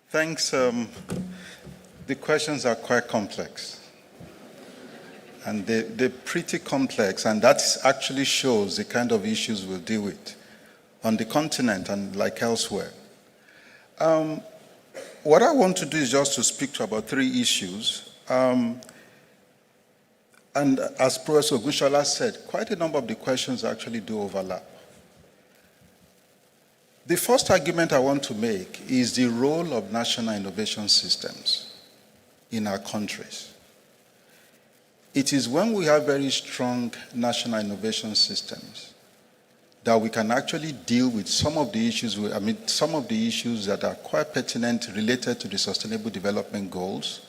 Thanks. The questions are quite complex. And they're pretty complex, and that actually shows the kind of issues we'll deal with on the continent and like elsewhere. What I want to do is just to speak to about three issues. And as Professor Gushala said, quite a number of the questions actually do overlap. The first argument I want to make is the role of national innovation systems in our countries. It is when we have very strong national innovation systems that we can actually deal with some of the issues, some of the issues that are quite pertinent related to the Sustainable Development Goals,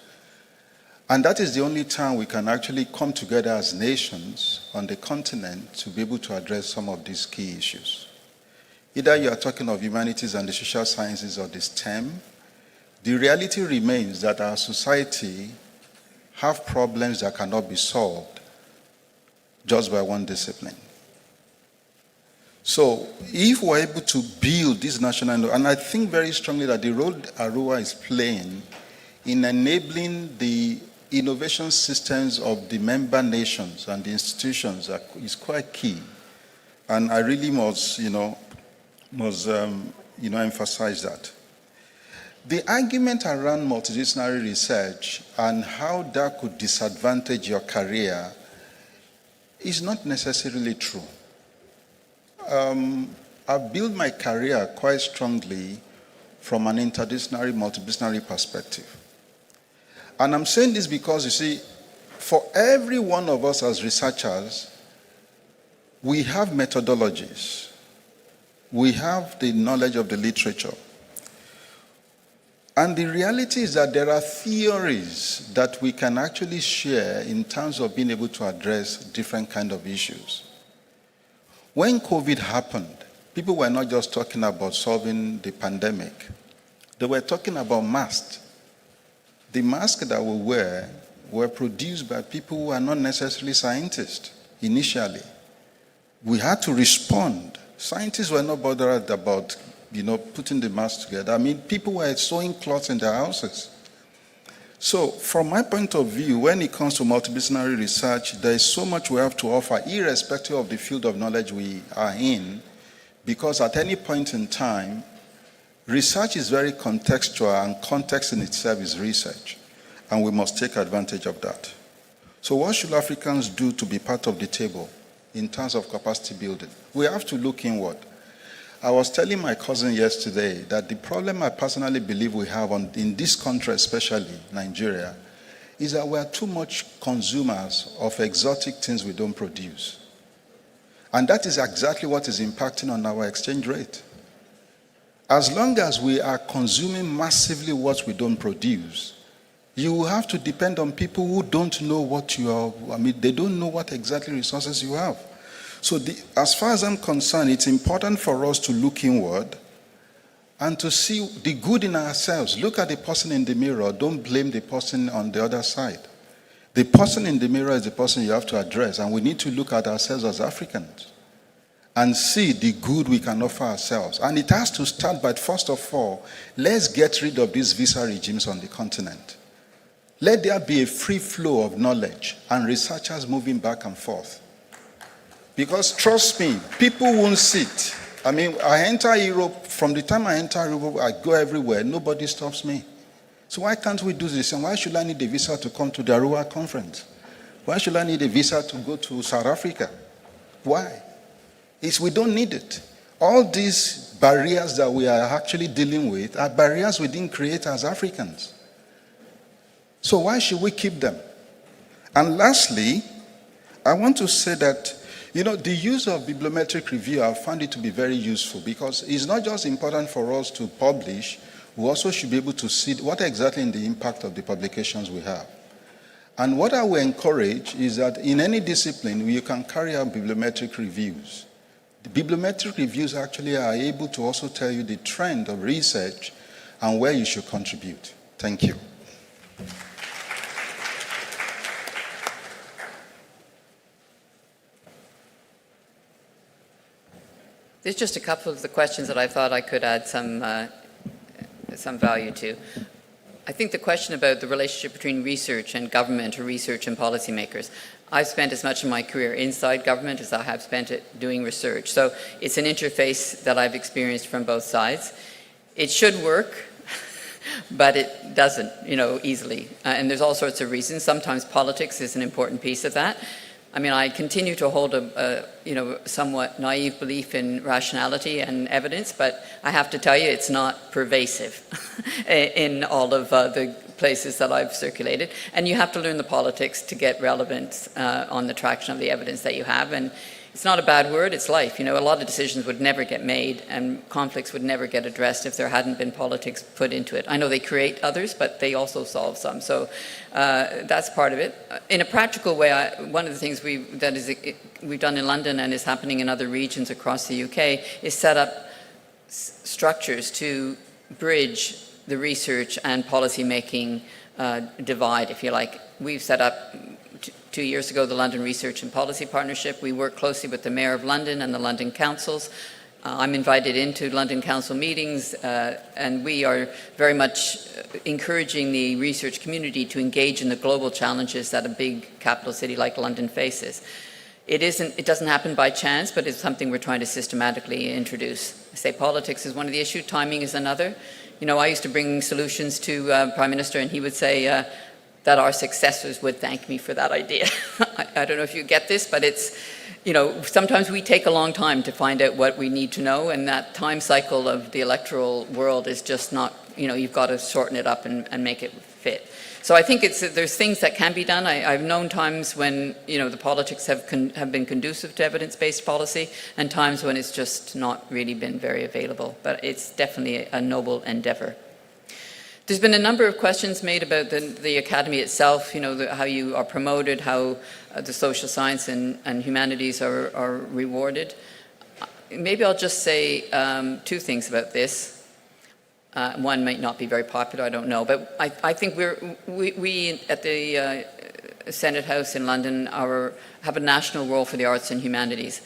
And that is the only time we can actually come together as nations on the continent to be able to address some of these key issues. Either you are talking of humanities and the social sciences or the STEM, the reality remains that our society have problems that cannot be solved just by one discipline. So if we're able to build this national, and I think very strongly that the role ARUA is playing in enabling the innovation systems of the member nations and the institutions is quite key. And I really must emphasize that. The argument around multidisciplinary research and how that could disadvantage your career is not necessarily true. I've built my career quite strongly from an interdisciplinary, multidisciplinary perspective. And I'm saying this because, you see, for every one of us as researchers, we have methodologies. We have the knowledge of the literature. And the reality is that there are theories that we can actually share in terms of being able to address different kinds of issues. When COVID happened, people were not just talking about solving the pandemic. They were talking about masks. The masks that we wear were produced by people who are not necessarily scientists initially. We had to respond. Scientists were not bothered about, putting the mask together. I mean, people were sewing cloths in their houses. So, from my point of view, when it comes to multidisciplinary research, there is so much we have to offer, irrespective of the field of knowledge we are in, because at any point in time, research is very contextual, and context in itself is research, and we must take advantage of that. So what should Africans do to be part of the table in terms of capacity building? We have to look inward. I was telling my cousin yesterday that the problem I personally believe we have in this country, especially Nigeria, is that we are too much consumers of exotic things we don't produce. And that is exactly what is impacting on our exchange rate. As long as we are consuming massively what we don't produce, you will have to depend on people who don't know what you are, they don't know what exactly resources you have. So as far as I'm concerned, it's important for us to look inward and to see the good in ourselves. Look at the person in the mirror. Don't blame the person on the other side. The person in the mirror is the person you have to address, and we need to look at ourselves as Africans and see the good we can offer ourselves. And it has to start by, first of all, let's get rid of these visa regimes on the continent. Let there be a free flow of knowledge and researchers moving back and forth. Because trust me, people won't sit. I enter Europe, from the time I enter Europe, I go everywhere, nobody stops me. So why can't we do this? And why should I need a visa to come to the ARUA conference? Why should I need a visa to go to South Africa? Why? We don't need it. All these barriers that we are actually dealing with are barriers we didn't create as Africans. So why should we keep them? And lastly, I want to say that the use of bibliometric review, I found it to be very useful, because it's not just important for us to publish, we also should be able to see what exactly is the impact of the publications we have. And what I will encourage is that in any discipline, you can carry out bibliometric reviews. The bibliometric reviews actually are able to also tell you the trend of research and where you should contribute. Thank you. There's just a couple of the questions that I thought I could add some value to. I think the question about the relationship between research and government, or research and policymakers. I've spent as much of my career inside government as I have spent it doing research. So it's an interface that I've experienced from both sides. It should work, but it doesn't, easily. And there's all sorts of reasons. Sometimes politics is an important piece of that. I continue to hold a somewhat naive belief in rationality and evidence, but I have to tell you, it's not pervasive in all of the places that I've circulated. And you have to learn the politics to get relevance on the traction of the evidence that you have. And it's not a bad word, it's life. You know, a lot of decisions would never get made and conflicts would never get addressed if there hadn't been politics put into it. I know they create others, but they also solve some. So that's part of it. In a practical way, one of the things we've done in London and is happening in other regions across the UK is set up structures to bridge the research and policy making divide, if you like. We've set up 2 years ago the London Research and Policy Partnership. We work closely with the Mayor of London and the London Councils. I'm invited into London Council meetings and we are very much encouraging the research community to engage in the global challenges that a big capital city like London faces. It doesn't happen by chance, but it's something we're trying to systematically introduce. I say politics is one of the issues, timing is another. You know, I used to bring solutions to Prime Minister and he would say that our successors would thank me for that idea. I don't know if you get this, but it's, you know, sometimes we take a long time to find out what we need to know, and that time cycle of the electoral world is just not, you know, you've got to shorten it up and make it fit. So I think there's things that can be done. I've known times when, you know, the politics have been conducive to evidence-based policy and times when it's just not really been very available, but it's definitely a noble endeavor. There's been a number of questions made about the academy itself, you know, how you are promoted, how the social science and humanities are rewarded. Maybe I'll just say 2 things about this. One might not be very popular, I don't know, but I think we at the Senate House in London have a national role for the arts and humanities.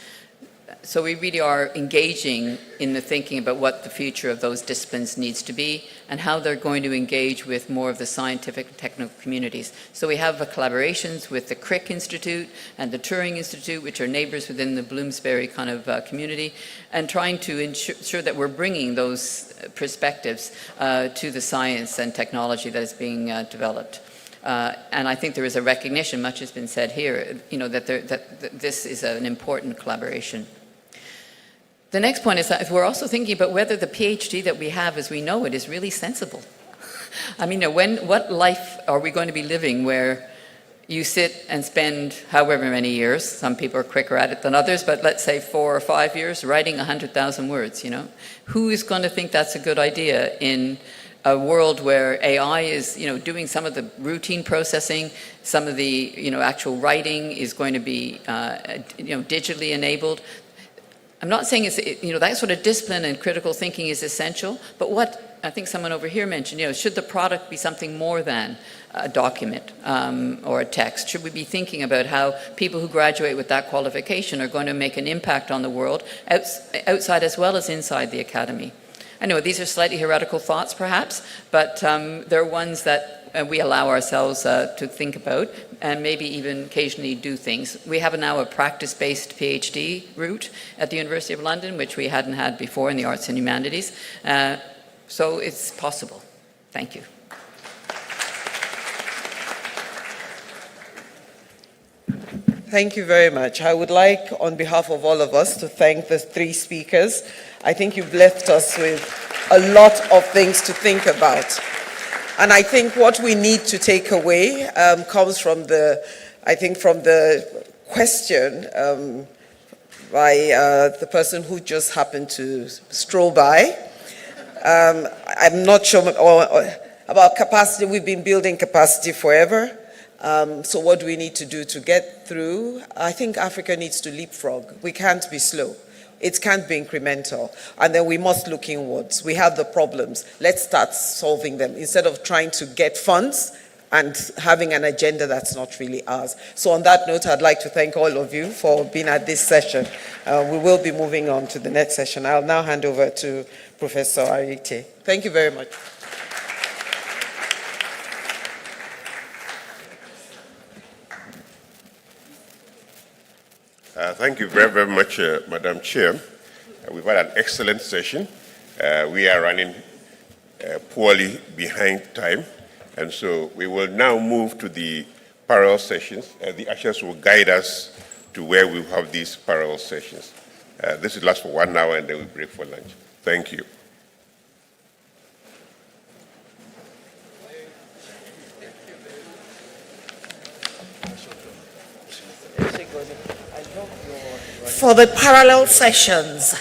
So we really are engaging in the thinking about what the future of those disciplines needs to be and how they're going to engage with more of the scientific and technical communities. So we have collaborations with the Crick Institute and the Turing Institute, which are neighbors within the Bloomsbury kind of community, and trying to ensure that we're bringing those perspectives to the science and technology that is being developed. And I think there is a recognition, much has been said here, you know, that this is an important collaboration. The next point is that we're also thinking about whether the PhD that we have as we know it is really sensible. I mean, what life are we going to be living where you sit and spend however many years, some people are quicker at it than others, but let's say 4 or 5 years writing 100,000 words, you know? Who is going to think that's a good idea in a world where AI is, you know, doing some of the routine processing, some of the, you know, actual writing is going to be, you know, digitally enabled. I'm not saying it's, you know, that sort of discipline and critical thinking is essential, but what I think someone over here mentioned, you know, should the product be something more than a document or a text? Should we be thinking about how people who graduate with that qualification are going to make an impact on the world outside as well as inside the academy? I know these are slightly heretical thoughts perhaps, but they're ones that we allow ourselves to think about and maybe even occasionally do things. We have now a practice-based PhD route at the University of London, which we hadn't had before in the arts and humanities. So it's possible. Thank you. Thank you very much. I would like, on behalf of all of us, to thank the 3 speakers. I think you've left us with a lot of things to think about. And I think what we need to take away comes from the question by the person who just happened to stroll by. I'm not sure about capacity. We've been building capacity forever. So what do we need to do to get through? I think Africa needs to leapfrog. We can't be slow. It can't be incremental. And then we must look inwards. We have the problems. Let's start solving them instead of trying to get funds and having an agenda that's not really ours. So on that note, I'd like to thank all of you for being at this session. We will be moving on to the next session. I'll now hand over to Professor Arite. Thank you very much. Thank you very, very much, Madam Chair. We've had an excellent session. We are running poorly behind time, and so we will now move to the parallel sessions. The ushers will guide us to where we have these parallel sessions. This will last for 1 hour, and then we break for lunch. Thank you. for the parallel sessions.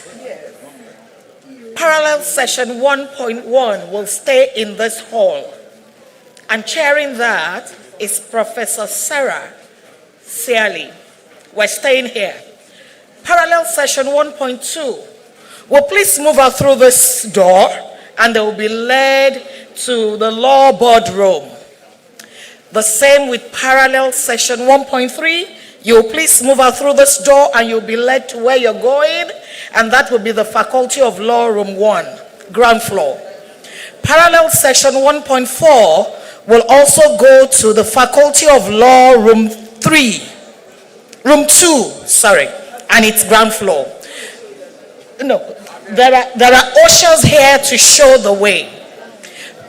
Parallel session 1.1 will stay in this hall. And chairing that is Professor Sarah Searle. We're staying here. Parallel session 1.2 will please move out through this door and they will be led to the law boardroom. The same with parallel session 1.3. You'll please move out through this door and you'll be led to where you're going, and that will be the Faculty of Law Room 1, ground floor. Parallel session 1.4 will also go to the Faculty of Law Room 2, and it's ground floor. No, there are ushers here to show the way.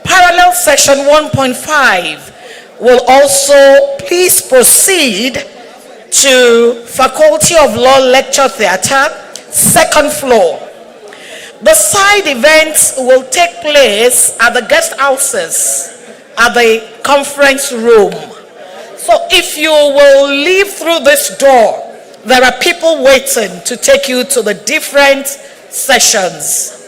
Parallel session 1.5 will also please proceed to Faculty of Law Lecture Theatre, second floor. The side events will take place at the guest houses at the conference room. So if you will leave through this door, there are people waiting to take you to the different sessions.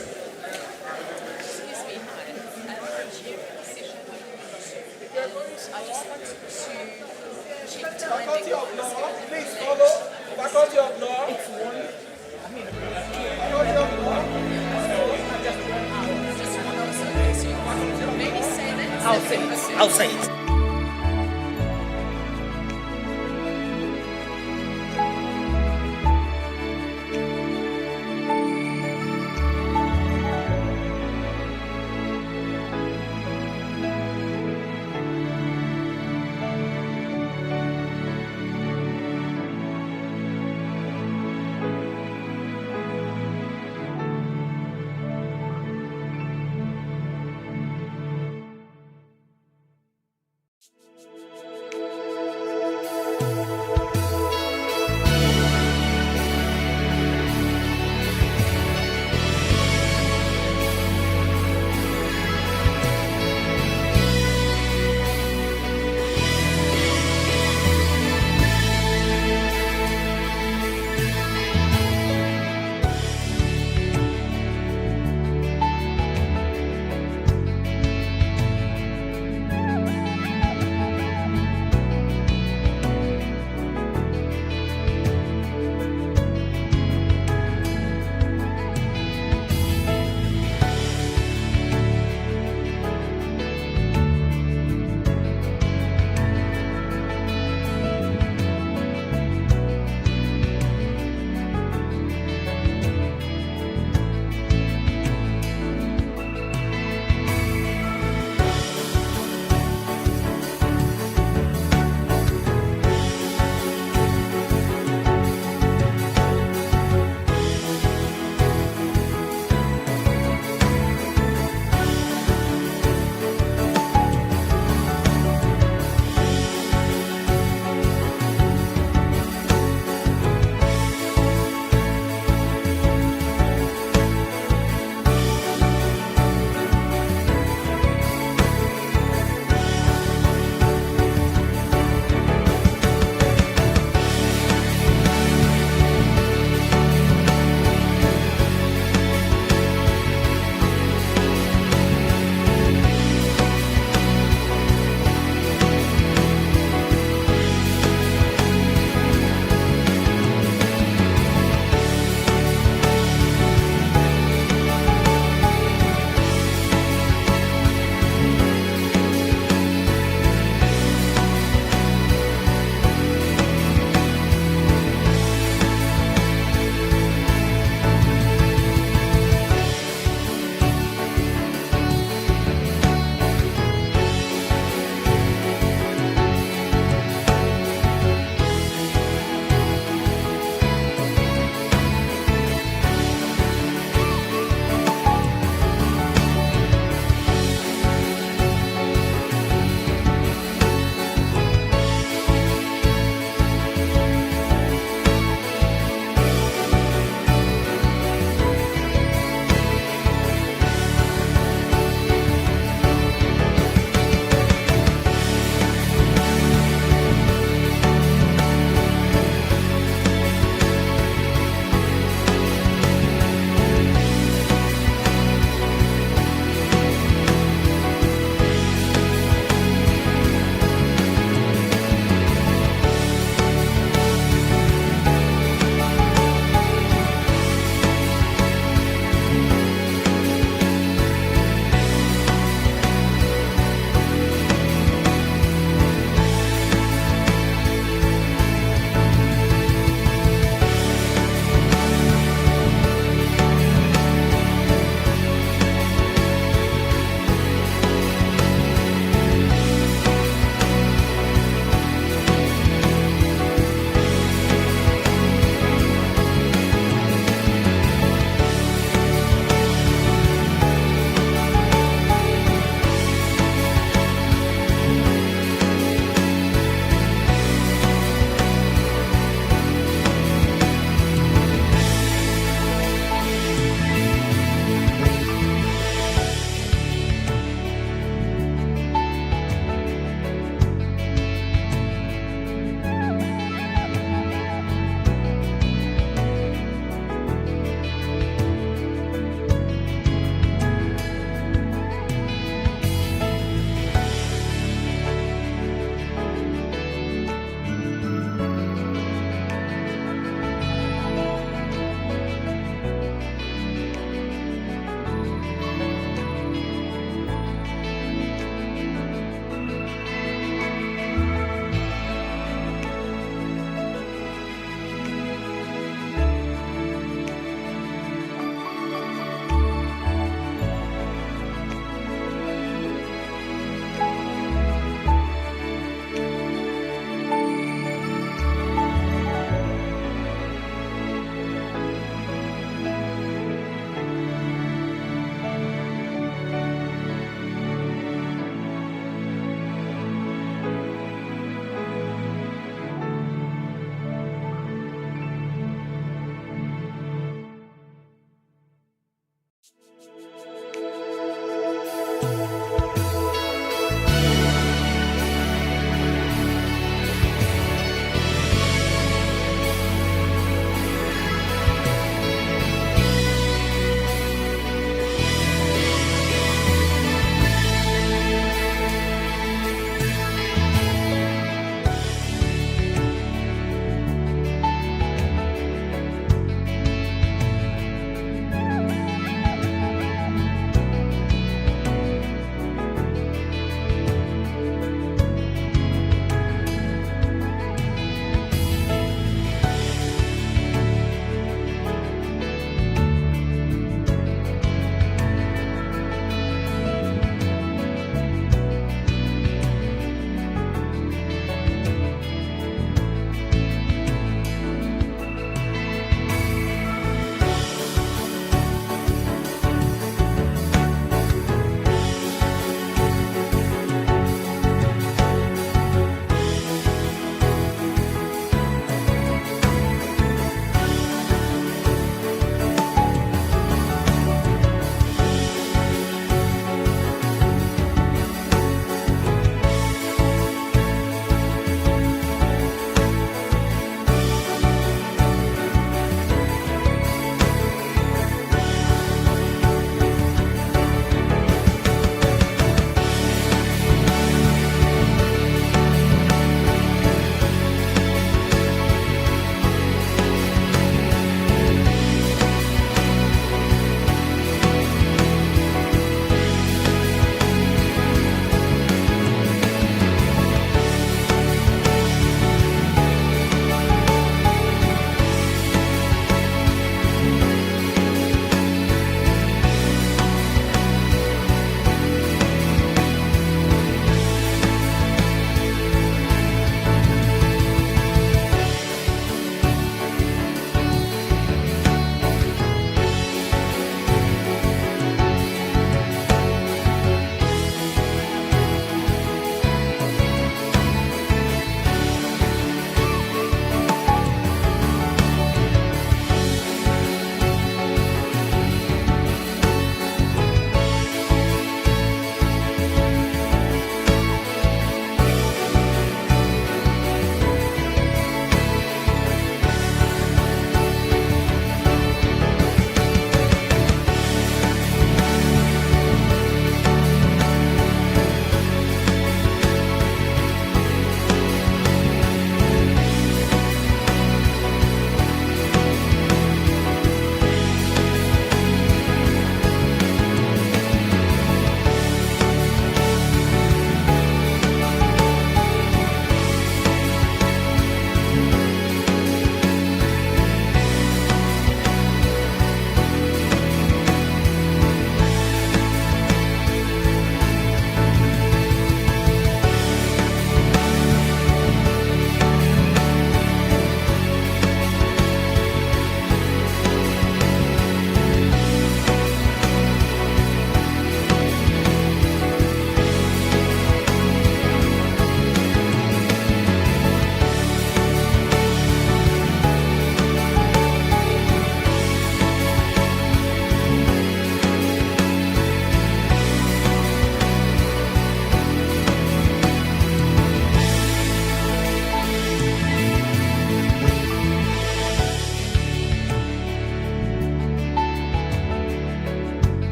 Faculty of Law, please follow. Faculty of Law. I'll say it.